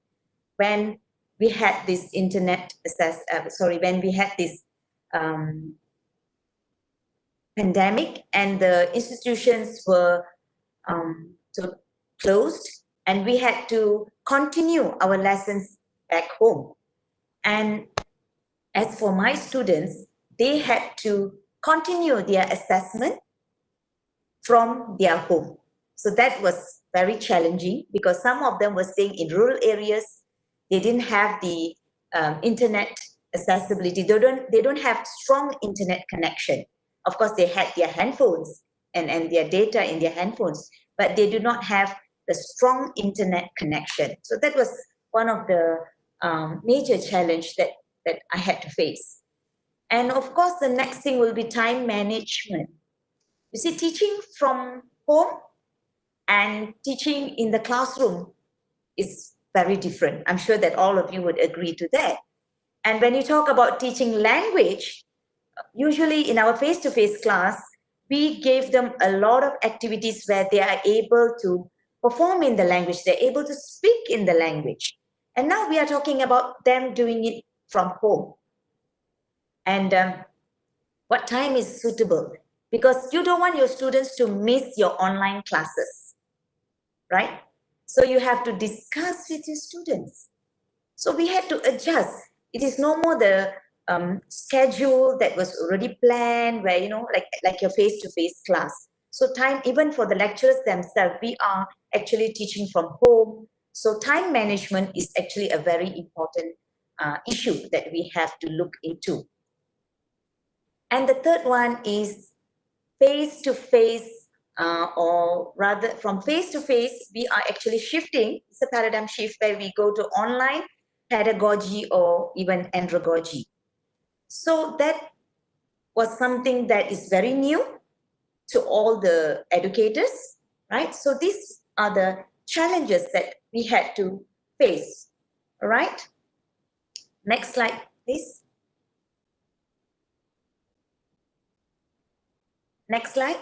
when we had this when we had this pandemic and the institutions were closed, and we had to continue our lessons back home. And as for my students, they had to continue their assessment from their home. So that was very challenging because some of them were staying in rural areas. They didn't have the internet accessibility. They don't have strong internet connection. Of course, they had their handphones and their data in their handphones, but they do not have the strong internet connection. So that was one of the major challenge that I had to face. And of course, the next thing will be time management. You see, teaching from home and teaching in the classroom is very different. I'm sure that all of you would agree to that. And when you talk about teaching language, usually in our face-to-face class, we gave them a lot of activities where they are able to perform in the language, they're able to speak in the language. And now we are talking about them doing it from home. And what time is suitable? Because you don't want your students to miss your online classes, right? So you have to discuss with your students. So we had to adjust. It is no more the schedule that was already planned where, you know, like your face-to-face class. So time, even for the lecturers themselves, we are actually teaching from home. So time management is actually a very important issue that we have to look into. And the third one is face-to-face, or rather from face-to-face, we are actually shifting. It's a paradigm shift where we go to online pedagogy or even andragogy. So that was something that is very new to all the educators, right? So these are the challenges that we had to face, all right? Next slide, please. Next slide.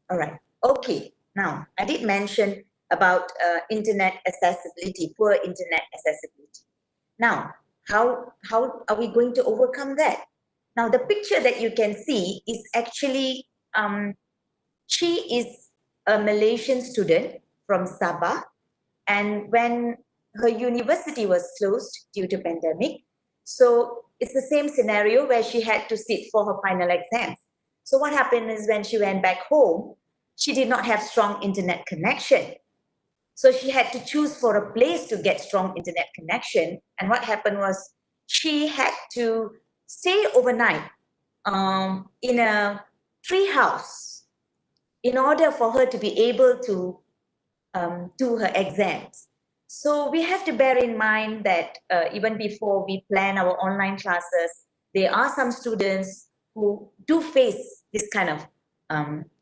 All right. Okay. Now, I did mention about internet accessibility, poor internet accessibility. Now, how are we going to overcome that? Now, the picture that you can see is actually, she is a Malaysian student from Sabah. And when her university was closed due to pandemic, so it's the same scenario where she had to sit for her final exams. So what happened is when she went back home, she did not have strong internet connection. So she had to choose for a place to get strong internet connection. And what happened was she had to stay overnight in a tree house in order for her to be able to do her exams. So we have to bear in mind that even before we plan our online classes, there are some students who do face this kind of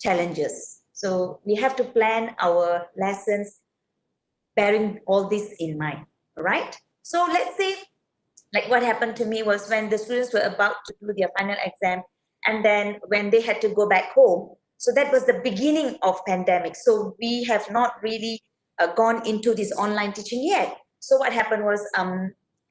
challenges. So we have to plan our lessons bearing all this in mind, all right? So let's say like what happened to me was when the students were about to do their final exam, and then when they had to go back home. So that was the beginning of pandemic. So we have not really gone into this online teaching yet. So what happened was,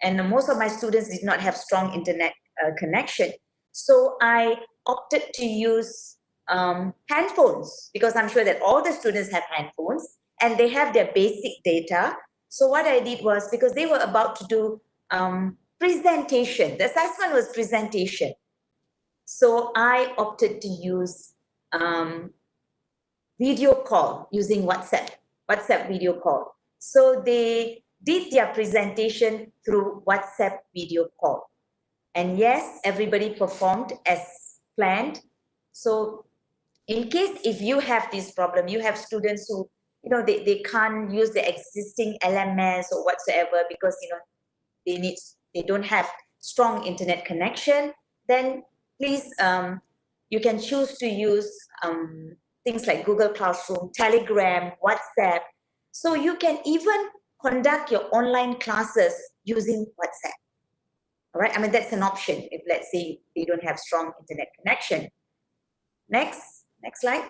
and most of my students did not have strong internet connection. So I opted to use handphones, because I'm sure that all the students have handphones and they have their basic data. So what I did was, because they were about to do presentation, the assessment was presentation. So I opted to use video call using WhatsApp video call. So they did their presentation through WhatsApp video call. And yes, everybody performed as planned. So in case if you have this problem, you have students who, they can't use the existing LMS or whatsoever because, they don't have strong internet connection, then please, you can choose to use things like Google Classroom, Telegram, WhatsApp. So you can even conduct your online classes using WhatsApp. All right, I mean, that's an option if, let's say, they don't have strong internet connection. Next slide.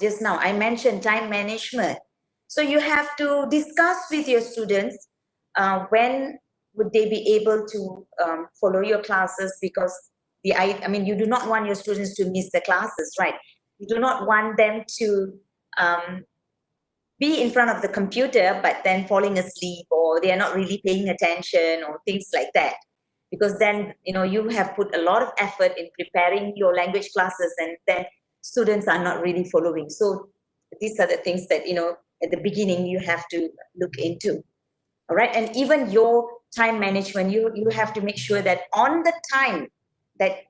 Just now I mentioned time management. So you have to discuss with your students when would they be able to follow your classes, because I mean, you do not want your students to miss the classes, right? You do not want them to be in front of the computer but then falling asleep, or they are not really paying attention, or things like that, because then you have put a lot of effort in preparing your language classes and then students are not really following. So these are the things that at the beginning you have to look into. All right, and even your time management, you have to make sure that on the time that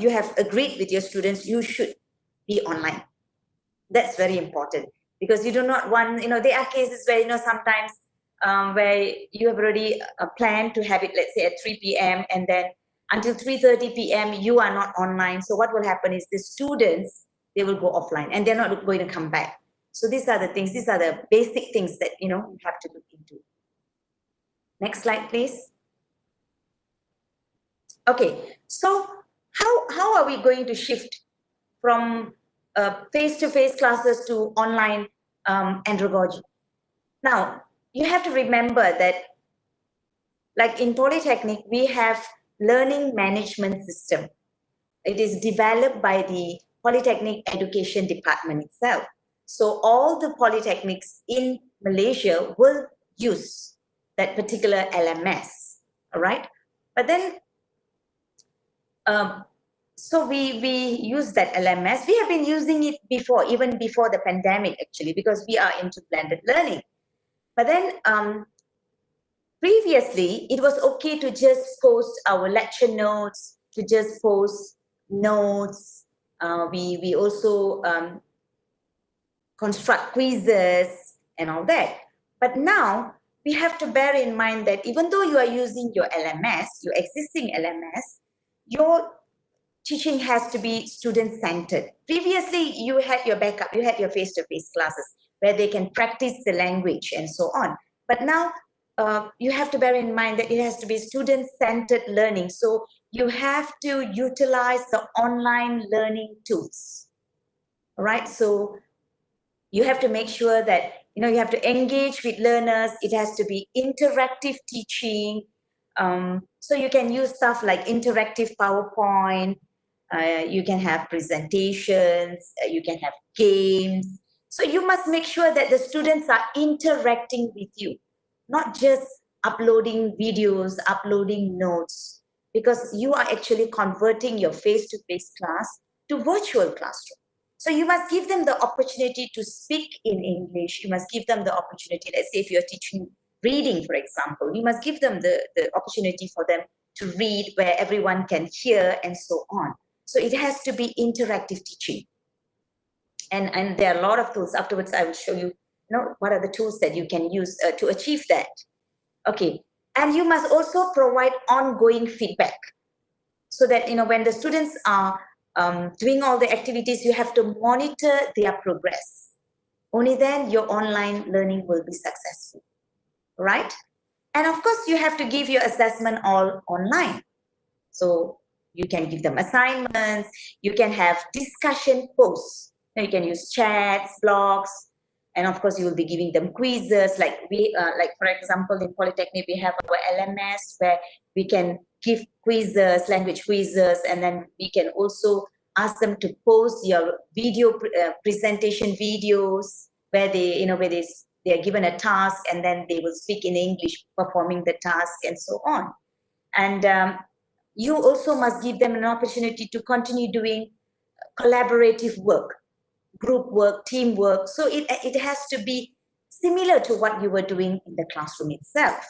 you have agreed with your students, you should be online. That's very important, because you do not want, there are cases where, sometimes where you have already planned to have it, let's say at 3 p.m. and then until 3:30 p.m. you are not online. So what will happen is the students, they will go offline and they're not going to come back. So these are the things, these are the basic things that, you have to look into. Next slide, please. Okay, so how are we going to shift from face-to-face classes to online andragogy? Now, you have to remember that, like in Polytechnic, we have learning management system. It is developed by the Polytechnic Education Department itself. So all the polytechnics in Malaysia will use that particular LMS, all right? But then, so we use that LMS. We have been using it before, even before the pandemic, actually, because we are into blended learning. But then previously, it was okay to just post our lecture notes, to just post notes. We also construct quizzes and all that. But now we have to bear in mind that even though you are using your LMS, your existing LMS, your teaching has to be student-centered. Previously, you had your backup, you had your face-to-face classes where they can practice the language and so on. But now you have to bear in mind that it has to be student-centered learning. So you have to utilize the online learning tools, all right? So you have to make sure that, you have to engage with learners. It has to be interactive teaching. So you can use stuff like interactive PowerPoint, you can have presentations, you can have games. So you must make sure that the students are interacting with you, not just uploading videos, uploading notes, because you are actually converting your face-to-face class to virtual classroom. So you must give them the opportunity to speak in English. You must give them the opportunity, let's say if you're teaching reading, for example, you must give them the opportunity for them to read where everyone can hear and so on. So it has to be interactive teaching. And there are a lot of tools. Afterwards, I will show you, what are the tools that you can use to achieve that. Okay, and you must also provide ongoing feedback, so that, when the students are doing all the activities, you have to monitor their progress. Only then your online learning will be successful. right? And of course, you have to give your assessment all online. So you can give them assignments, you can have discussion posts. You can use chats, blogs, and of course you will be giving them quizzes. Like like for example, in Polytechnic, we have our LMS where we can give quizzes, language quizzes, and then we can also ask them to post your video presentation videos where they, they are given a task and then they will speak in English, performing the task and so on. And you also must give them an opportunity to continue doing collaborative work, group work, teamwork. So it has to be similar to what you were doing in the classroom itself.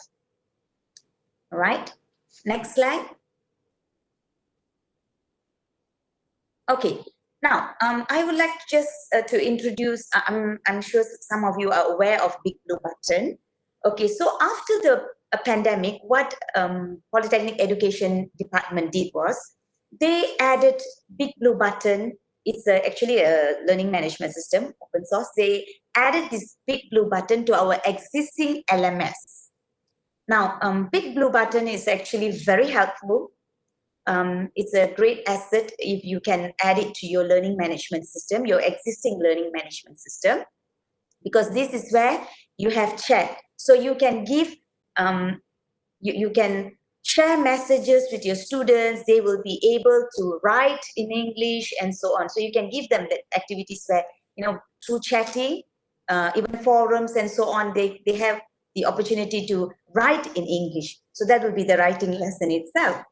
All right, next slide. Okay, now I would like just to introduce, I'm sure some of you are aware of Big Blue Button. Okay, so after the pandemic, what Polytechnic Education Department did was, they added Big Blue Button. It's actually a learning management system, open source. They added this Big Blue Button to our existing LMS. Now, Big Blue Button is actually very helpful. It's a great asset if you can add it to your learning management system, your existing learning management system, because this is where you have chat. So you can give, you can share messages with your students. They will be able to write in English and so on. So you can give them the activities where, through chatting, even forums and so on, they have the opportunity to write in English. So that will be the writing lesson itself.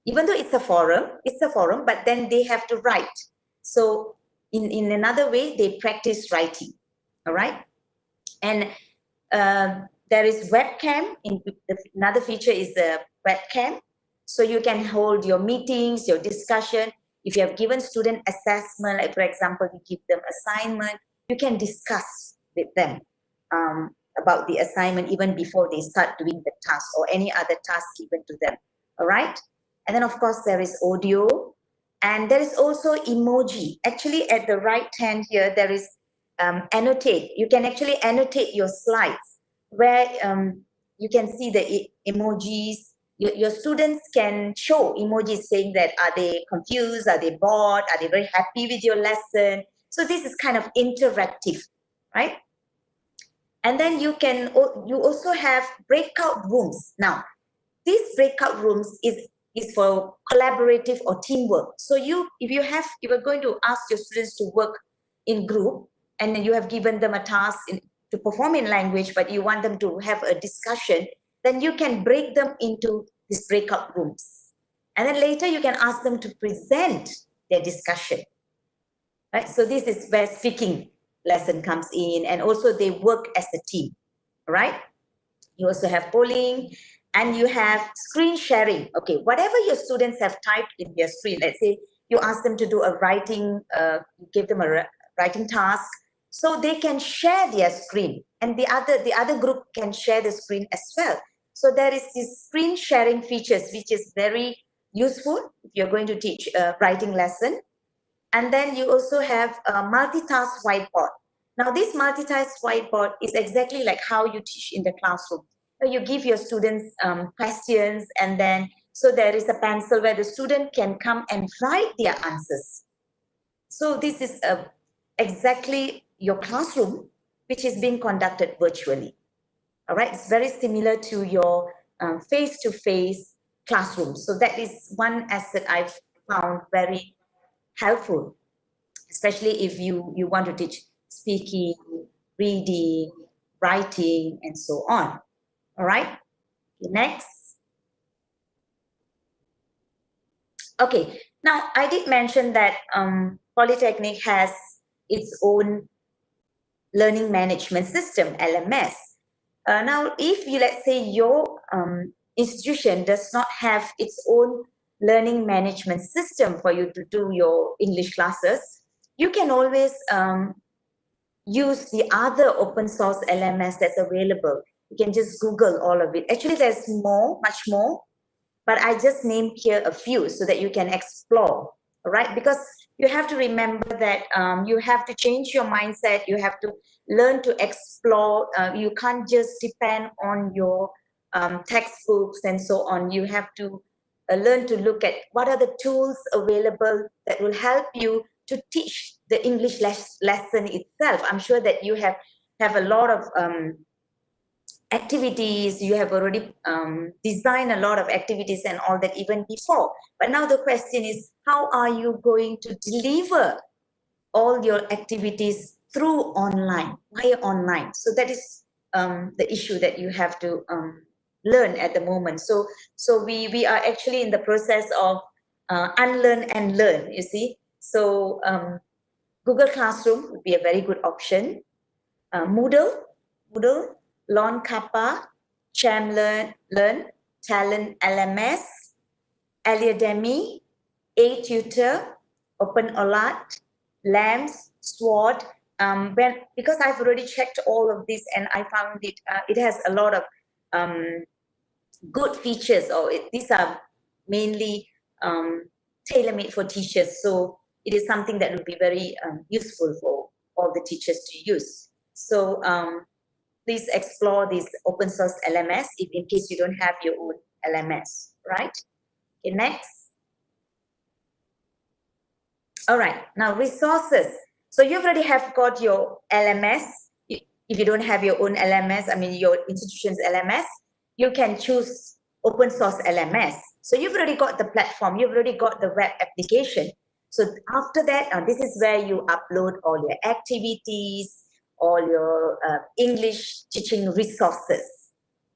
Even though it's a forum, but then they have to write. So in another way, they practice writing, all right? And there is webcam. Another feature is the webcam. So you can hold your meetings, your discussion. If you have given student assessment, like for example, you give them assignment, you can discuss with them about the assignment even before they start doing the task or any other task given to them, all right? And then of course there is audio, and there is also emoji. Actually at the right hand here, there is annotate. You can actually annotate your slides where you can see the emojis. Your students can show emojis saying that, are they confused? Are they bored? Are they very happy with your lesson? So this is kind of interactive, right? And then you also have breakout rooms. Now, these breakout rooms is for collaborative or teamwork. So if you are going to ask your students to work in group, and then you have given them a task to perform in language, but you want them to have a discussion, then you can break them into these breakout rooms. And then later you can ask them to present their discussion. Right? So this is where speaking lesson comes in, and also they work as a team, right? You also have polling, and you have screen sharing. Okay, whatever your students have typed in their screen, let's say you ask them to do a writing, you give them a writing task, so they can share their screen, and the other group can share the screen as well. So there is this screen sharing features, which is very useful if you're going to teach a writing lesson. And then you also have a multitask whiteboard. Now this multitask whiteboard is exactly like how you teach in the classroom. So you give your students questions, and then so there is a pencil where the student can come and write their answers. So this is exactly your classroom, which is being conducted virtually. All right, it's very similar to your face-to-face classroom. So that is one asset I've found very helpful, especially if you want to teach speaking, reading, writing, and so on. All right, next. Okay, now I did mention that Polytechnic has its own learning management system, LMS. Now, if you, let's say your institution does not have its own learning management system for you to do your English classes, you can always use the other open source LMS that's available. You can just Google all of it. Actually, there's more, much more, but I just named here a few so that you can explore, all right? Because you have to remember that you have to change your mindset. You have to learn to explore. You can't just depend on your textbooks and so on. You have to learn to look at what are the tools available that will help you to teach the English lesson itself. I'm sure that you have a lot of activities. You have already designed a lot of activities and all that even before. But now the question is, how are you going to deliver all your activities through online, via online? So that is the issue that you have to learn at the moment. So we are actually in the process of unlearn and learn, you see. So Google Classroom would be a very good option. Moodle, Lawn Kappa, Learn, Talent LMS, Eliademy, A-Tutor, OpenOLAT, LAMS, SWOT. Because I've already checked all of this and I found it has a lot of good features, or these are mainly tailor-made for teachers. So it is something that will be very useful for all the teachers to use. So please explore this open source LMS if in case you don't have your own LMS, right? Okay, next. All right, now resources. So you already have got your LMS. If you don't have your own LMS, I mean your institution's LMS, you can choose open source LMS. So you've already got the platform, you've already got the web application. So after that, this is where you upload all your activities, all your English teaching resources.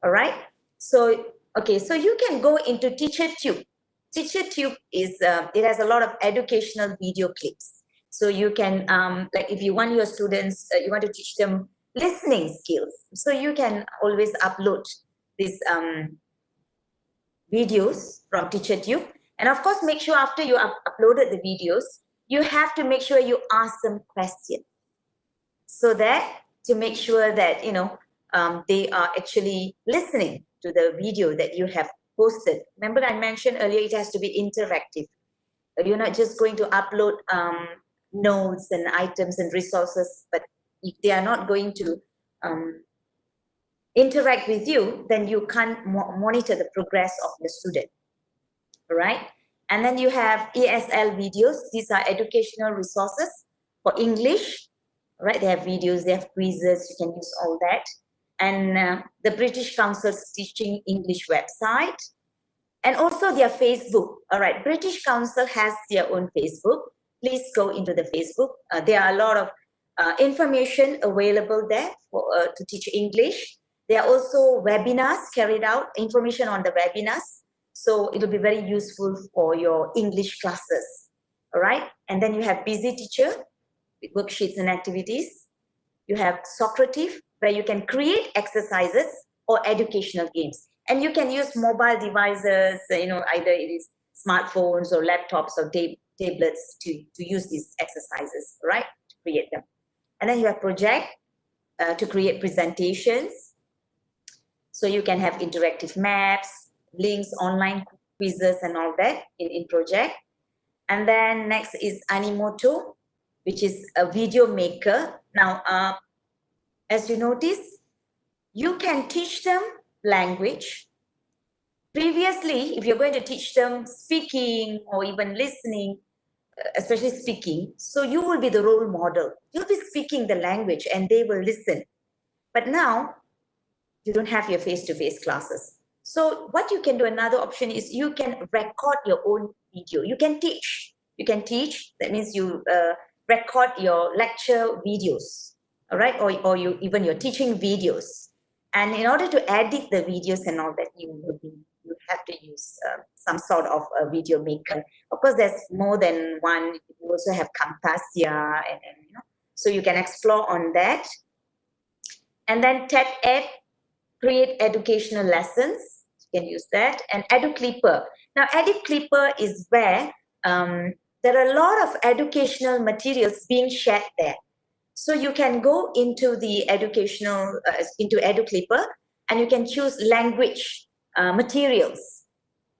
All right. So, okay, so you can go into TeacherTube. TeacherTube is, it has a lot of educational video clips. So you can, like if you want your students, you want to teach them listening skills. So you can always upload these videos from TeacherTube. And of course, make sure after you uploaded the videos, you have to make sure you ask them questions. So that to make sure that, you know, they are actually listening to the video that you have posted. Remember I mentioned earlier, it has to be interactive. You're not just going to upload notes and items and resources, but if they are not going to interact with you, then you can't monitor the progress of the student. All right. And then you have ESL videos. These are educational resources for English. Right, they have videos, they have quizzes, you can use all that. And the British Council's Teaching English website, and also their Facebook. All right, British Council has their own Facebook. Please go into the Facebook. There are a lot of information available there for, to teach English. There are also webinars carried out, information on the webinars. So it will be very useful for your English classes. All right, and then you have Busy Teacher, with worksheets and activities. You have Socrative, where you can create exercises or educational games. And you can use mobile devices, you know, either it is smartphones or laptops or tablets to use these exercises, right, to create them. And then you have Project to create presentations. So you can have interactive maps, links, online quizzes and all that in Project. And then next is Animoto, which is a video maker. Now, as you notice, you can teach them language. Previously, if you're going to teach them speaking or even listening, especially speaking, so you will be the role model. You'll be speaking the language and they will listen. But now, you don't have your face-to-face classes. So what you can do, another option is you can record your own video. You can teach. You can teach. That means you record your lecture videos, all right, or you even your teaching videos. And in order to edit the videos and all that, you have to use some sort of a video maker. Of course, there's more than one. You also have Camtasia, and you know, so you can explore on that. And then TED-Ed, create educational lessons. You can use that. And EduClipper. Now, EduClipper is where there are a lot of educational materials being shared there. So you can go into the educational, into EduClipper, and you can choose language materials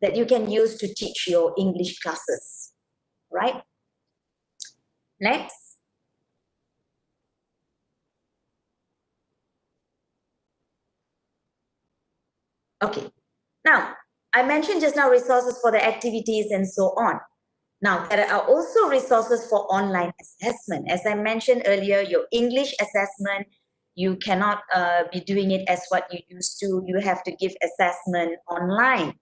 that you can use to teach your English classes, right? Next. Okay. Now, I mentioned just now resources for the activities and so on. Now, there are also resources for online assessment. As I mentioned earlier, your English assessment, you cannot be doing it as what you used to. You have to give assessment online.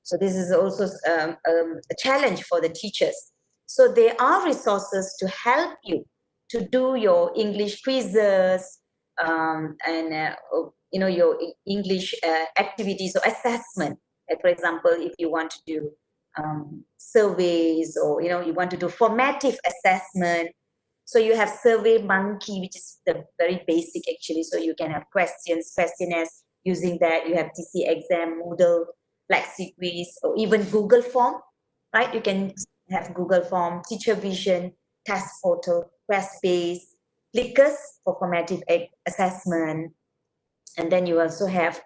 So this is also a challenge for the teachers. So there are resources to help you to do your English quizzes and your English activities or assessment. Like for example, if you want to do surveys or you want to do formative assessment, so you have Survey Monkey, which is the very basic actually. So you can have questions, questionnaires using that. You have TC exam, Moodle, Flexi quiz, or even Google form, right? You can have Google form, Teacher Vision, Task Portal, Quest Base, Clickers for formative assessment, and then you also have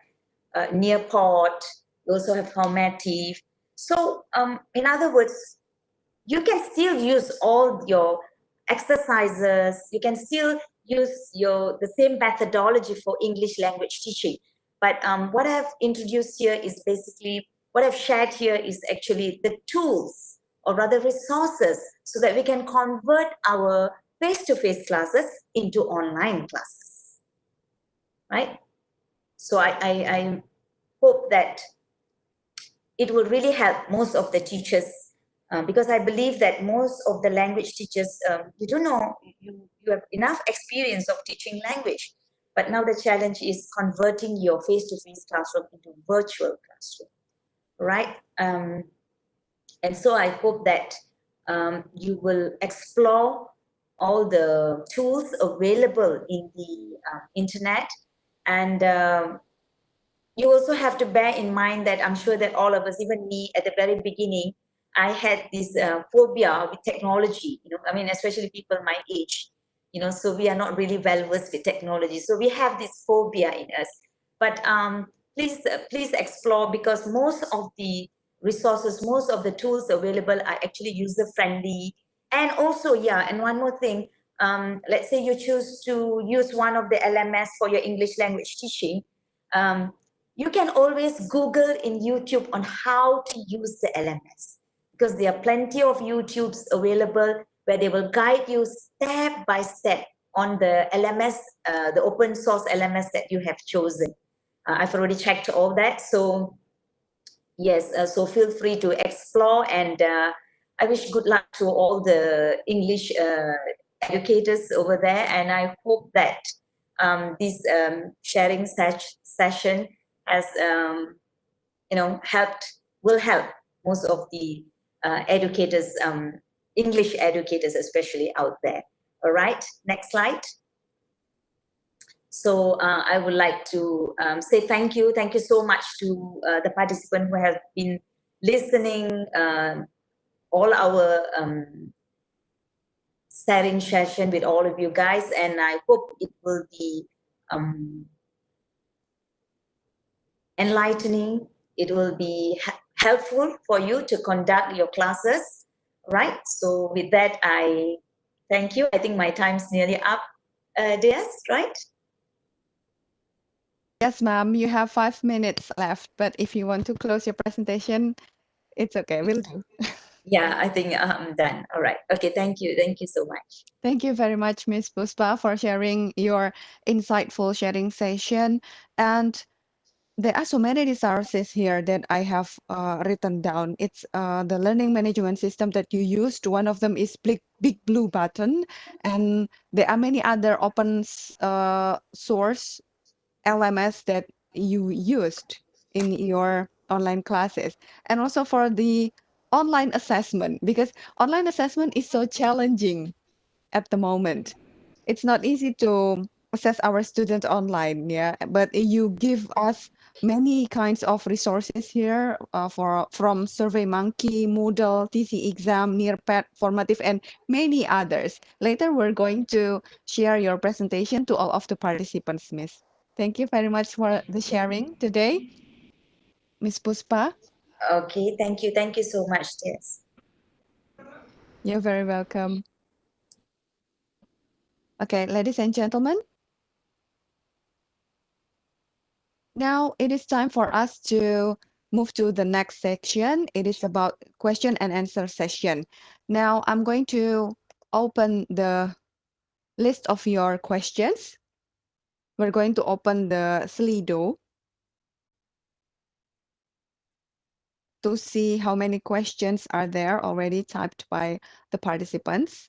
Nearpod. You also have formative. So in other words, you can still use all your exercises. You can still use the same methodology for English language teaching. But what I've introduced here is basically, what I've shared here is actually the tools, or rather resources, so that we can convert our face-to-face classes into online classes, right? So I hope that it will really help most of the teachers, because I believe that most of the language teachers, you don't know, you have enough experience of teaching language, but now the challenge is converting your face-to-face classroom into virtual classroom, right? And so I hope that you will explore all the tools available in the internet. And you also have to bear in mind that I'm sure that all of us, even me at the very beginning, I had this phobia with technology, I mean, especially people my age, so we are not really well versed with technology. So we have this phobia in us. But please explore, because most of the resources, most of the tools available are actually user friendly. And also, yeah, and one more thing, let's say you choose to use one of the LMS for your English language teaching. You can always Google in YouTube on how to use the LMS, because there are plenty of YouTubes available where they will guide you step by step on the LMS, the open source LMS that you have chosen. I've already checked all that. So yes, so feel free to explore, and I wish good luck to all the English educators over there. And I hope that this sharing session has will help most of the educators, English educators especially out there. All right, next slide. So I would like to say thank you so much to the participants who have been listening all our sharing session with all of you guys, and I hope it will be enlightening. It will be helpful for you to conduct your classes, right? So with that, I thank you. I think my time's nearly up, Diaz, right? Yes, ma'am, you have 5 minutes left, but if you want to close your presentation, it's okay, we'll do. Yeah, I think I'm done. All right. Okay, thank you. Thank you so much. Thank you very much, Ms. Puspa, for sharing your insightful sharing session. And there are so many resources here that I have written down. It's the learning management system that you used. One of them is Big Blue Button, and there are many other open source LMS that you used in your online classes. And also for the online assessment, because online assessment is so challenging at the moment. It's not easy to assess our students online, yeah, but you give us many kinds of resources here from SurveyMonkey, Moodle, TC Exam, Nearpad, Formative, and many others. Later, we're going to share your presentation to all of the participants, Miss. Thank you very much for the sharing today, Miss Puspa. Okay, thank you. Thank you so much, Diaz. You're very welcome. Okay, ladies and gentlemen, now it is time for us to move to the next section. It is about question and answer session. Now I'm going to open the list of your questions. We're going to open the Slido to see how many questions are there already typed by the participants.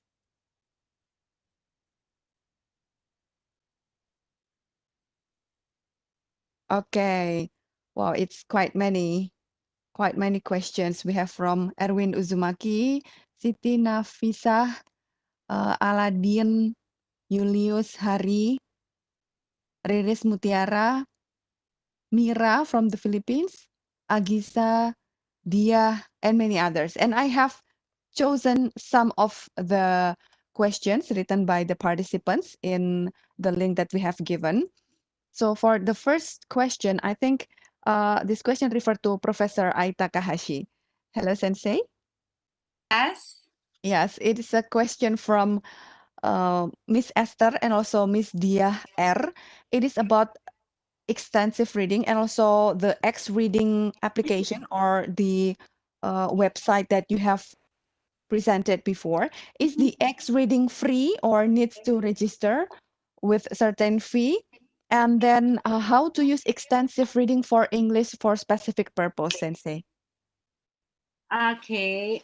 Okay, well, it's quite many questions. We have from Erwin Uzumaki, Siti Nafisah, Aladin, Julius Hari, Riris Mutiara, Mira from the Philippines, Agisa, Dia, and many others. And I have chosen some of the questions written by the participants in the link that we have given. So for the first question, I think this question referred to Professor Ai Takahashi. Hello, Sensei. Yes. Yes, it is a question from Miss Esther and also Miss Dia R. It is about extensive reading and also the X reading application or the website that you have presented before. Is the X reading free or needs to register with a certain fee? And then how to use extensive reading for English for specific purpose, Sensei? Okay.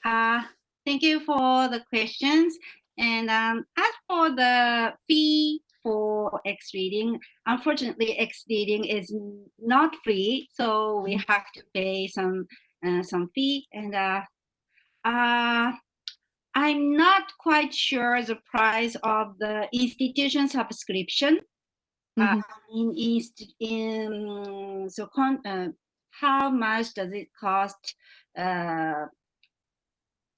Thank you for the questions. And as for the fee for X reading, unfortunately, X reading is not free, so we have to pay some fee. And I'm not quite sure the price of the institution subscription. Mhm. How much does it cost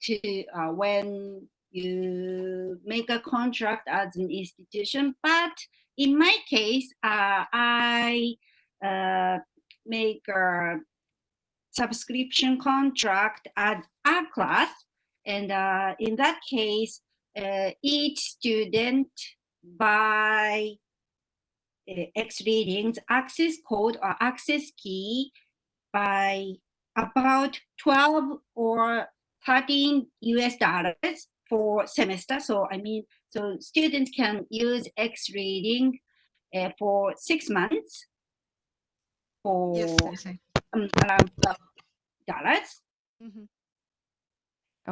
to when you make a contract as an institution? But in my case, I make a subscription contract at our class, and in that case, each student buy X readings access code or access key by about 12 or 13 US dollars for semester. So so students can use X reading for 6 months Yes, for Sensei. around $12. Mhm.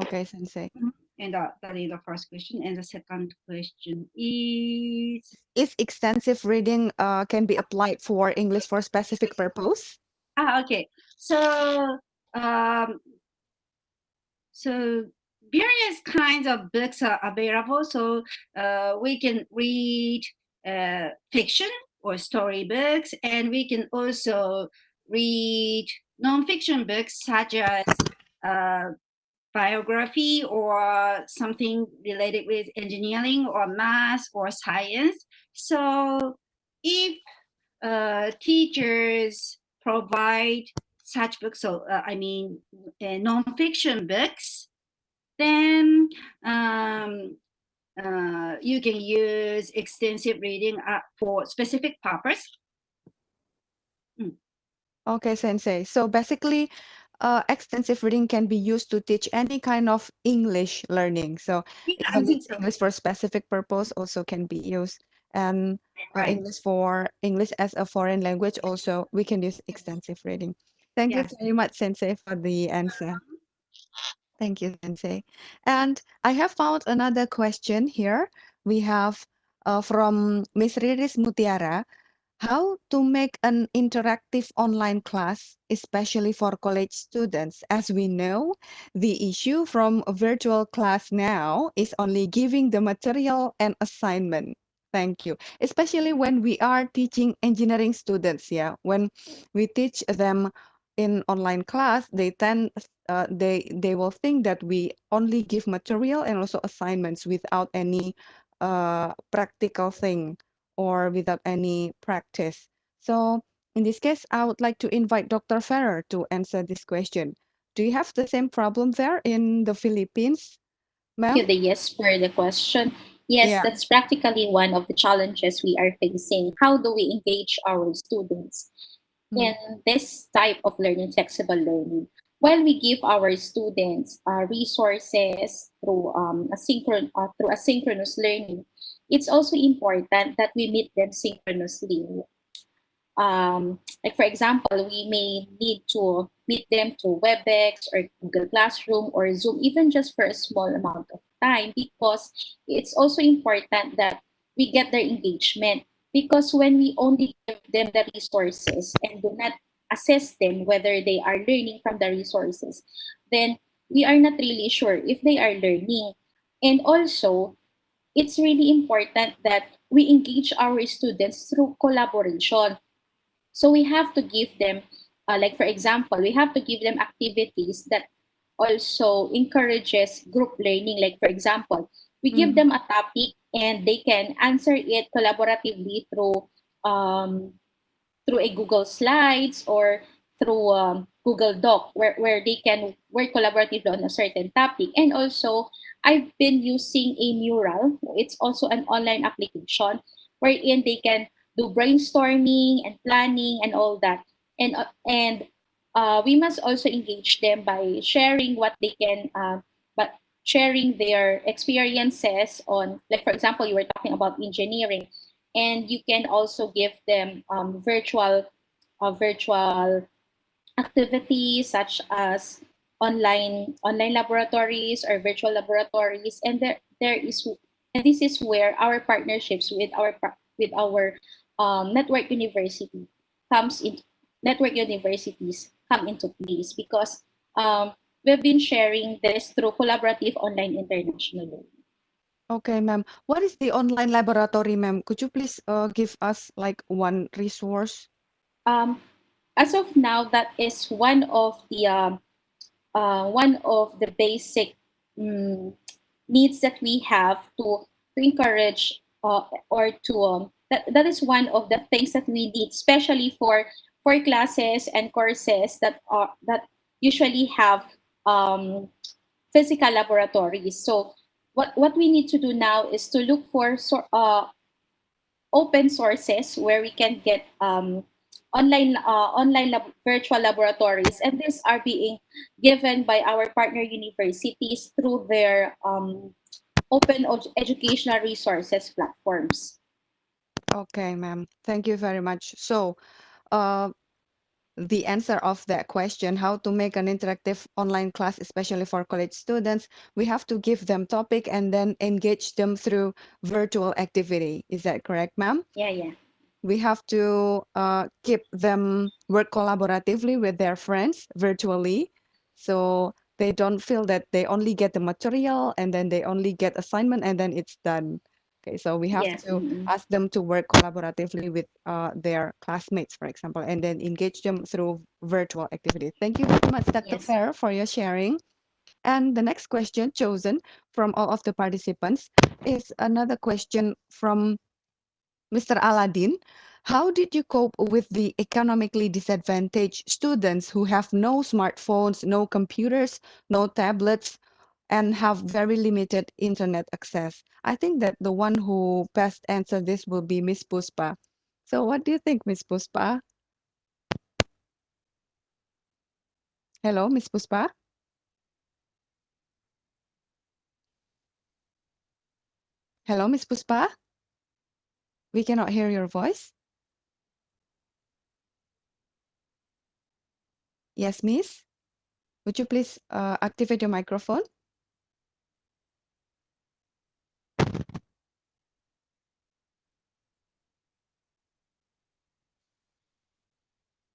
Okay, Sensei. And that is the first question. And the second question is Is extensive reading can be applied for English for specific purpose? okay. So so various kinds of books are available. So we can read fiction or storybooks, and we can also read nonfiction books such as biography or something related with engineering or math or science. So if teachers provide such books, so nonfiction books, then you can use extensive reading for specific purpose. Okay, Sensei. So basically, extensive reading can be used to teach any kind of English learning. So I even think it's so. English for specific purpose also can be used. And Right. English as a foreign language also, we can use extensive reading. Thank you Yes. very much, Sensei, for the answer. Thank you, Sensei. And I have found another question here. We have from Miss Riris Mutiara. How to make an interactive online class, especially for college students? As we know, the issue from a virtual class now is only giving the material and assignment. Thank you. Especially when we are teaching engineering students, yeah. When we teach them in online class, they will think that we only give material and also assignments without any practical thing or without any practice. So in this case, I would like to invite Dr. Ferrer to answer this question. Do you have the same problem there in the Philippines, Thank ma'am? you, the yes for the question. Yes, Yeah. that's practically one of the challenges we are facing. How do we engage our students Mm. in this type of learning, flexible learning? While we give our students resources through asynchronous learning, it's also important that we meet them synchronously. Like for example, we may need to meet them to WebEx or Google Classroom or Zoom, even just for a small amount of time, because it's also important that we get their engagement. Because when we only give them the resources and do not assess them whether they are learning from the resources, then we are not really sure if they are learning. And also, it's really important that we engage our students through collaboration. So we have to give them, like for example, we have to give them activities that also encourages group learning. Like for example, we give Mhm. them a topic and they can answer it collaboratively um, through a Google Slides or through Google Doc where they can work collaboratively on a certain topic. And also, I've been using a mural. It's also an online application wherein they can do brainstorming and planning and all that. And we must also engage them by sharing what they can, but sharing their experiences on, like for example, you were talking about engineering, and you can also give them virtual activities such as online laboratories or virtual laboratories. And there is and this is where our partnerships with our network university comes in network universities come into place, because we've been sharing this through collaborative online international learning. Okay, ma'am. What is the online laboratory, ma'am? Could you please give us like one resource? um, as of now, that is one of the basic um, needs that we have to encourage, or to that is one of the things that we need, especially for classes and courses that usually have um, physical laboratories. So what we need to do now is to look for open sources where we can get virtual laboratories, and these are being given by our partner universities through their educational resources platforms. Okay, ma'am. Thank you very much. So, uh, the answer of that question, how to make an interactive online class, especially for college students, we have to give them topic and then engage them through virtual activity. Is that correct, ma'am? Yeah. We have to keep them work collaboratively with their friends virtually, so they don't feel that they only get the material and then they only get assignment and then it's done. Okay, so we have Yes. to ask them to work collaboratively with their classmates, for example, and then engage them through virtual activities. Thank you very much, Dr. Yes. Fair, for your sharing. And the next question chosen from all of the participants is another question from Mr. Aladdin. How did you cope with the economically disadvantaged students who have no smartphones, no computers, no tablets, and have very limited internet access? I think that the one who best answer this will be Miss Puspa. So what do you think, Miss Puspa? Hello, Miss Puspa? Hello, Miss Puspa? We cannot hear your voice. Yes, Miss? Would you please activate your microphone?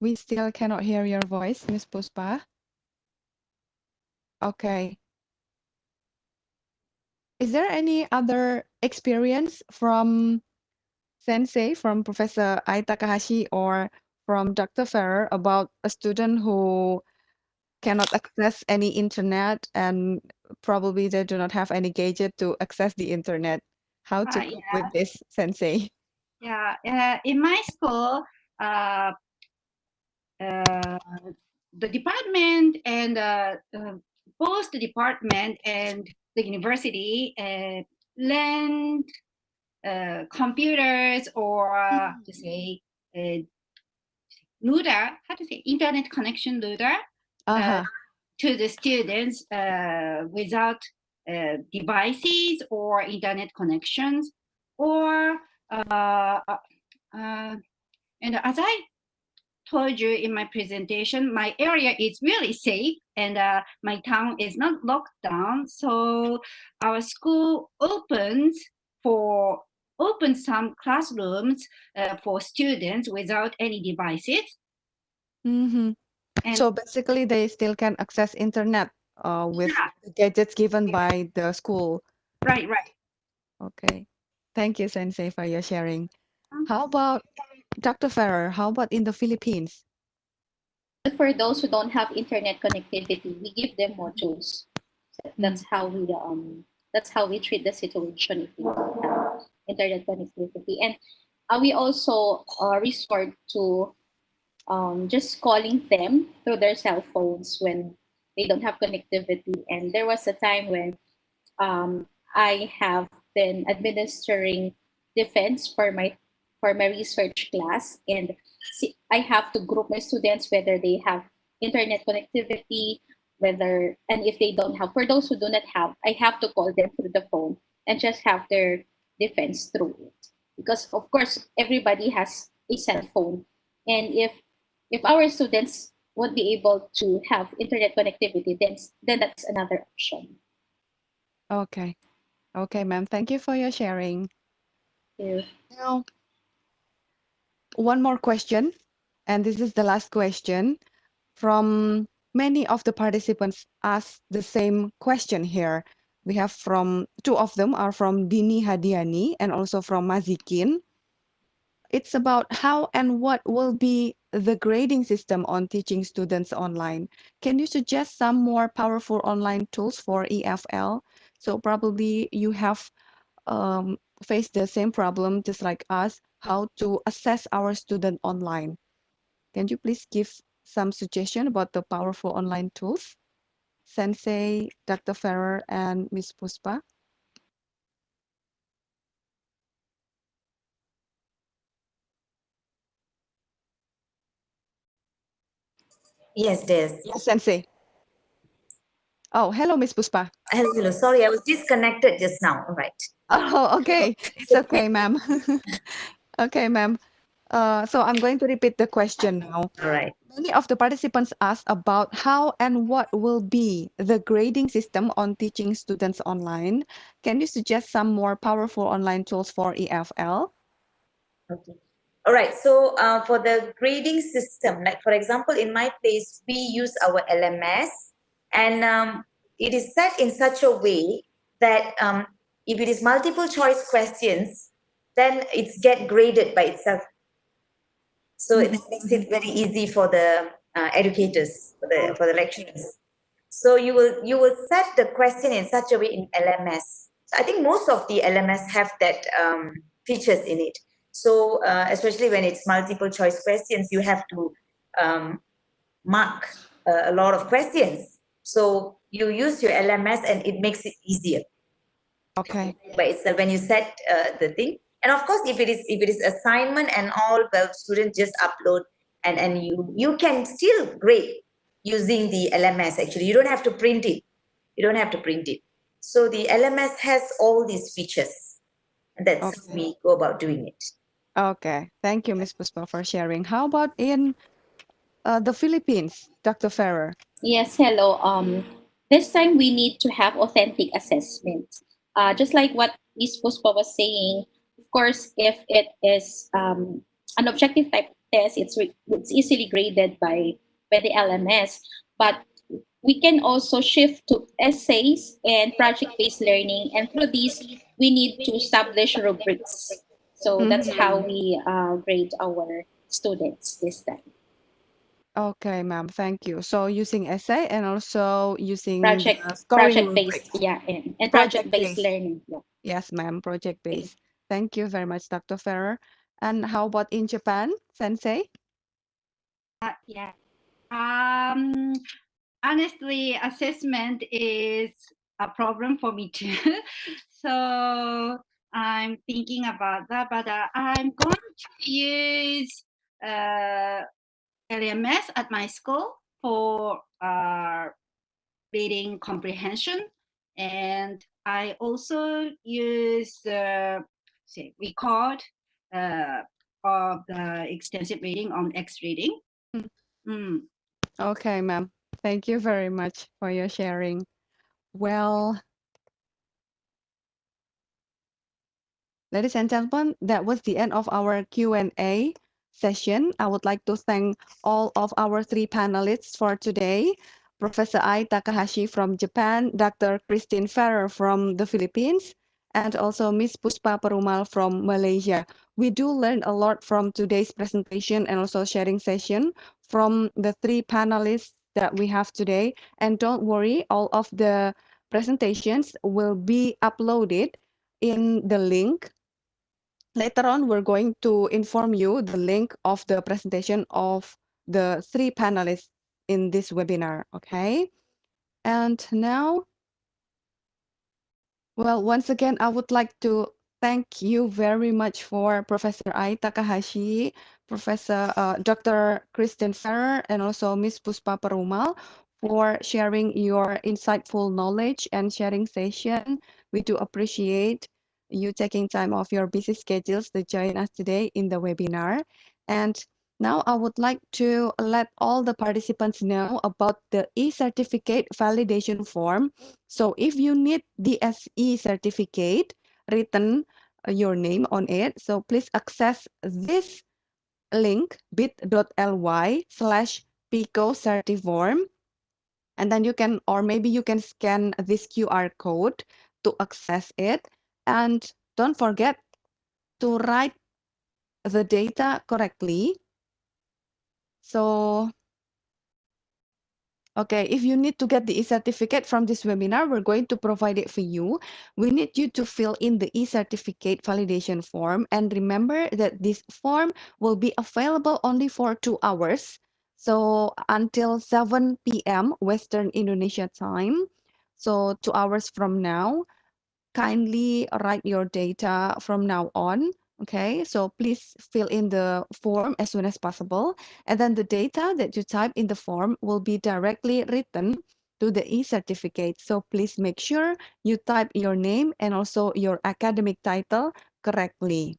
We still cannot hear your voice, Miss Puspa. Okay. Is there any other experience from Sensei, from Professor Ai Takahashi, or from Dr. Ferrer about a student who cannot access any internet and probably they do not have any gadget to access the internet? How to cope Yeah, with this, Sensei? yeah. In my school, uh, uh, the department and both the department and the university lend computers or to say router, how to say internet connection router to the students without devices or internet connections, or and as I told you in my presentation, my area is really safe and my town is not locked down. So our school opens some classrooms for students without any devices. And so basically, they still can access internet with the gadgets given by the school. Right. Okay. Thank you, Sensei, for your sharing. How about Dr. Ferrer? How about in the Philippines? For those who don't have internet connectivity, we give them modules. That's how we treat the situation if we don't have internet connectivity. And we also resort to just calling them through their cell phones when they don't have connectivity. And there was a time when I have been administering defense for my research class, and I have to group my students whether they have internet connectivity, whether, and if they don't have. For those who do not have, I have to call them through the phone and just have their defense through it, because of course everybody has a cell phone, and if our students won't be able to have internet connectivity, then that's another option. Okay. Okay, ma'am. Thank you for your sharing. Yeah. Now, one more question, and this is the last question from many of the participants asked the same question here. We have from two of them are from Dini Hadiani and also from Mazikin. It's about how and what will be the grading system on teaching students online. Can you suggest some more powerful online tools for EFL? So probably you have face the same problem just like us, how to assess our student online. Can you please give some suggestion about the powerful online tools? Sensei, Dr. Ferrer, and Miss Puspa. Yes, Des. Yes, Sensei. Oh, hello, Miss Puspa. Hello. Sorry, I was disconnected just now. All right. Oh, okay. It's okay, ma'am. Okay, ma'am. So I'm going to repeat the question now. All right. Many of the participants asked about how and what will be the grading system on teaching students online. Can you suggest some more powerful online tools for EFL? Okay. All right. So for the grading system, like for example, in my place, we use our LMS, and it is set in such a way that if it is multiple choice questions, then it's get graded by itself. So it makes it very easy for the educators, for the lecturers. So you will set the question in such a way in LMS. So I think most of the LMS have that features in it. So especially when it's multiple choice questions, you have to mark a lot of questions. So you use your LMS and it makes it easier. Okay. But it's when you set the thing, and of course, if it is assignment and all, well, students just upload and you can still grade using the LMS. Actually, you don't have to print it. You don't have to print it. So the LMS has all these features, and that's how we go about doing it. Okay. Thank you, Ms. Puspa, for sharing. How about in the Philippines, Dr. Ferrer? Yes, hello. This time we need to have authentic assessments. Just like what Ms. Puspa was saying, of course, if it is an objective type test, it's easily graded by the LMS. But we can also shift to essays and project-based learning, and through these, we need to establish rubrics. So that's how we grade our students this time. Okay, ma'am. Thank you. So using essay and also using the scoring project-based, rubrics. yeah, and project-based learning. Yeah. Yes, ma'am. Project-based. Thank you very much, Dr. Ferrer. And how about in Japan, Sensei? Yeah. Honestly, assessment is a problem for me too. So I'm thinking about that, but I'm going to use LMS at my school for reading comprehension, and I also use record of the extensive reading on X reading. Okay, ma'am. Thank you very much for your sharing. Well, ladies and gentlemen, that was the end of our Q&A session. I would like to thank all of our three panelists for today. Professor Ai Takahashi from Japan, Dr. Christine Ferrer from the Philippines, and also Ms. Puspa Perumal from Malaysia. We do learn a lot from today's presentation and also sharing session from the three panelists that we have today. And don't worry, all of the presentations will be uploaded in the link. Later on, we're going to inform you the link of the presentation of the three panelists in this webinar, okay? And now, well, once again, I would like to thank you very much for Professor Ai Takahashi, Professor Dr. Kristen Ferrer, and also Ms. Puspa Perumal for sharing your insightful knowledge and sharing session. We do appreciate you taking time off your busy schedules to join us today in the webinar. And now I would like to let all the participants know about the e-certificate validation form. So if you need the SE certificate written your name on it, so please access this link bit.ly/pico certiform, and then you can, or maybe you can scan this QR code to access it. And don't forget to write the data correctly. So okay, if you need to get the e-certificate from this webinar, we're going to provide it for you. We need you to fill in the e-certificate validation form. And remember that this form will be available only for 2 hours. So until 7 p.m. Western Indonesia time. So 2 hours from now, kindly write your data from now on. Okay, so please fill in the form as soon as possible. And then the data that you type in the form will be directly written to the e-certificate. So please make sure you type your name and also your academic title correctly.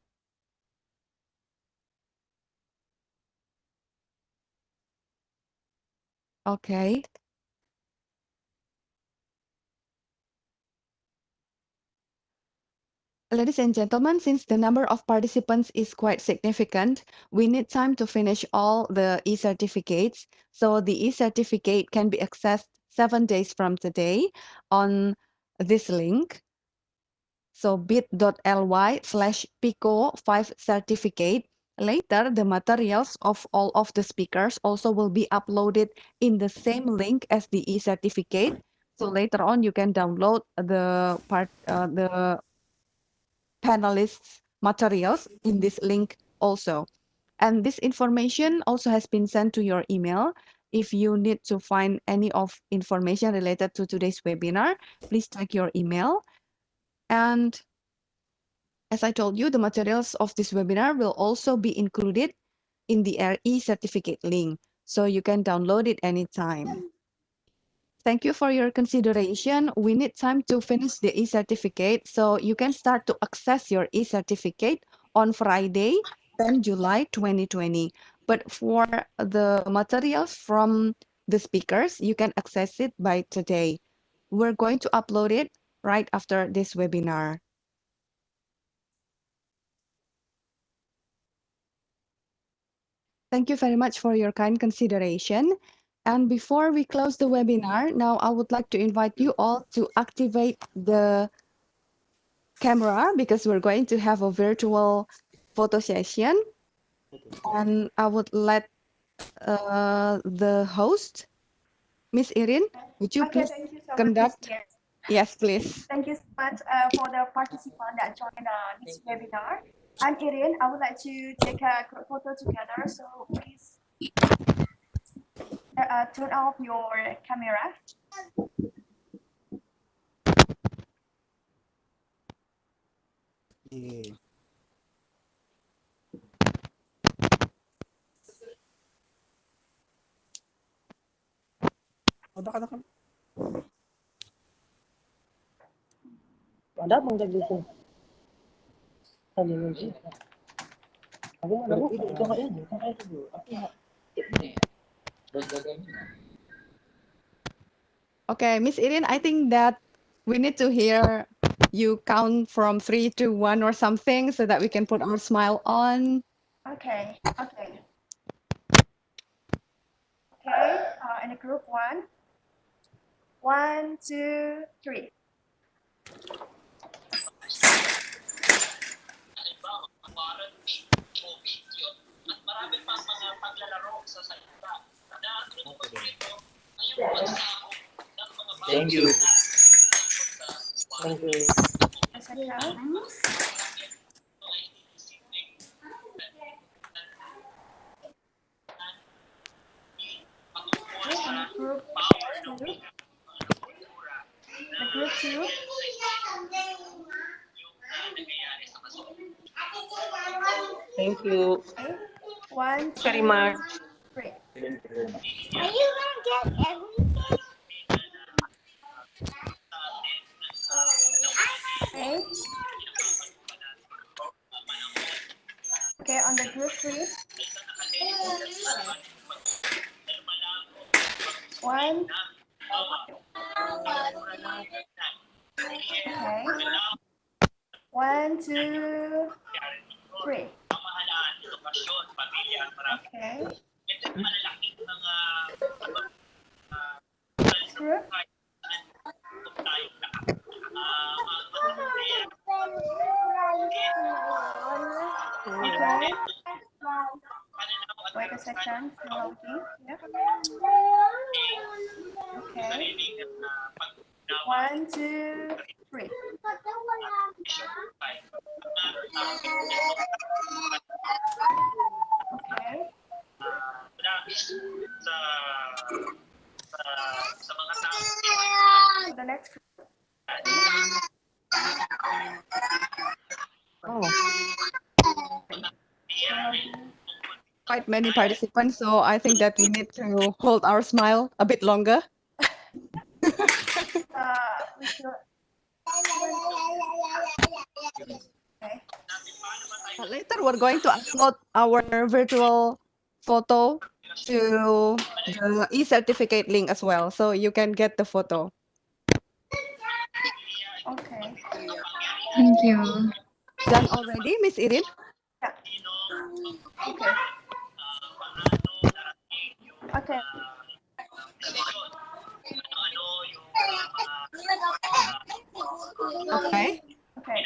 Okay. Ladies and gentlemen, since the number of participants is quite significant, we need time to finish all the e-certificates. So the e-certificate can be accessed 7 days from today on this link. So bit.ly/pico5 certificate. Later, the materials of all of the speakers also will be uploaded in the same link as the e-certificate. So later on, you can download the panelists' materials in this link also. And this information also has been sent to your email. If you need to find any of information related to today's webinar, please check your email. And as I told you, the materials of this webinar will also be included in the e-certificate link, so you can download it anytime. Thank you for your consideration. We need time to finish the e-certificate, so you can start to access your e-certificate on Friday, 10 July 2020. But for the materials from the speakers, you can access it by today. We're going to upload it right after this webinar. Thank you very much for your kind consideration. And before we close the webinar, now I would like to invite you all to activate the camera because we're going to have a virtual photo session. And I would let the host, Miss Irin, would you Okay, please thank you so much, conduct? Yes. Yes, please. Thank you so much for the participant that joined this webinar. I'm Irin. I would like to take a group photo together. So please turn off your camera. Iya. Ada bang dari itu. Ada nanti. Aku mana buka itu kayaknya dulu. Okay, Miss Irin, I think that we need to hear you count from 3 to 1 or something so that we can put our smile on. Okay, okay. Okay, in the group 1. 1, 2, 3. Thank you. Thank you. A second. Okay, and group 2. The group 2. Thank you. Okay. 1, 2, Very much. 3. Are you gonna get everything? Okay. Okay, on the group 3. 1. Okay. 1, 2, 3. Okay. Next group. Okay. Wait a second. Still loading. Yeah. Okay. 1, 2, 3. Okay. So the next group. Oh, quite many participants, so I think that we need to hold our smile a bit longer. We should. Okay. Later, we're going to upload our virtual photo to the e-certificate link as well, so you can get the photo. Okay. Thank you. Done already, Miss Irin? Yeah. Okay. Okay. Okay. Okay.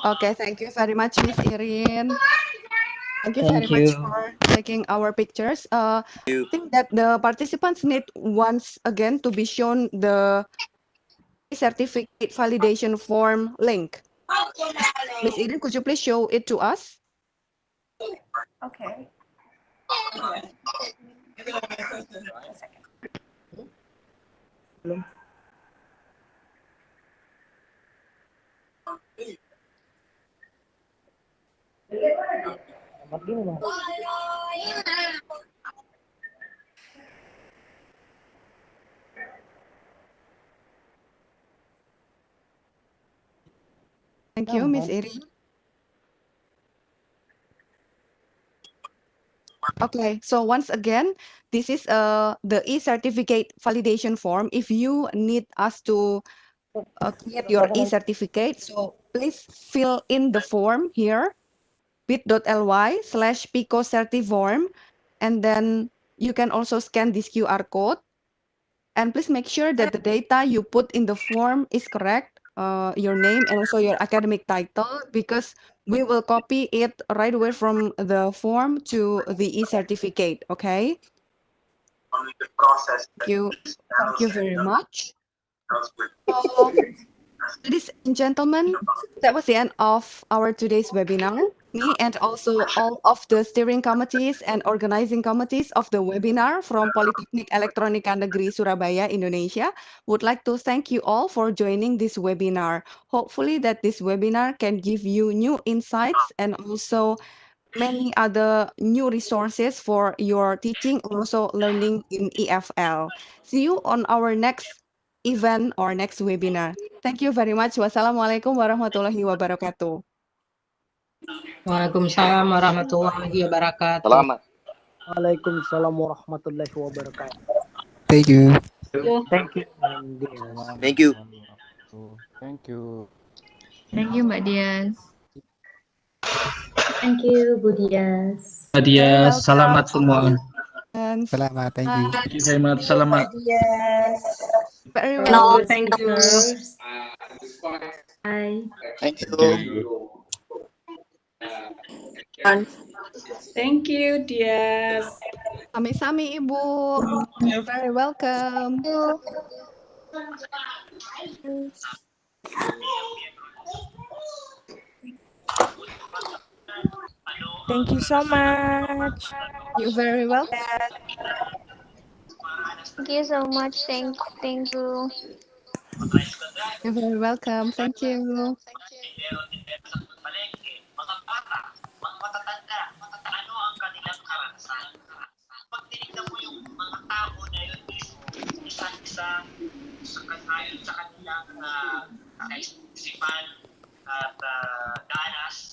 Okay, thank you very much, Miss Irin. Thank you very Thank much you. for taking our pictures. I think that the participants need once again to be shown the certificate validation form link. Miss Irin, could you please show it to us? Okay. Belum. Amat gini bang. Thank you, Miss Irin. Okay, so once again, this is the e-certificate validation form. If you need us to create your e-certificate, so please fill in the form here, bit.ly/picocertiform, and then you can also scan this QR code. And please make sure that the data you put in the form is correct, your name and also your academic title, because we will copy it right away from the form to the e-certificate, okay? Thank you very much. So Ladies and gentlemen, that was the end of our today's webinar. Me and also all of the steering committees and organizing committees of the webinar from Politeknik Elektronika Negeri Surabaya, Indonesia, would like to thank you all for joining this webinar. Hopefully that this webinar can give you new insights and also many other new resources for your teaching and also learning in EFL. See you on our next event or next webinar. Thank you very much. Wassalamualaikum warahmatullahi wabarakatuh. Waalaikumsalam warahmatullahi wabarakatuh. Selamat. Waalaikumsalam warahmatullahi wabarakatuh. Thank you. Thank you, Dias. Thank you. Thank you. Thank you, Mbak Dias. Thank you, Bu Dias. Dias, selamat semua. And Selamat, thank you. Thank you very much. Selamat. Yes. very For well. the Thank you. speakers. Bye. Thank you. Thank you, Dias. Sami-sami, Ibu. You're very welcome. Thank you so much. You're very welcome. Thank you so much. Thank you. You're very welcome. Thank you. Isa-isa ayon sa kanilang kaisipan at danas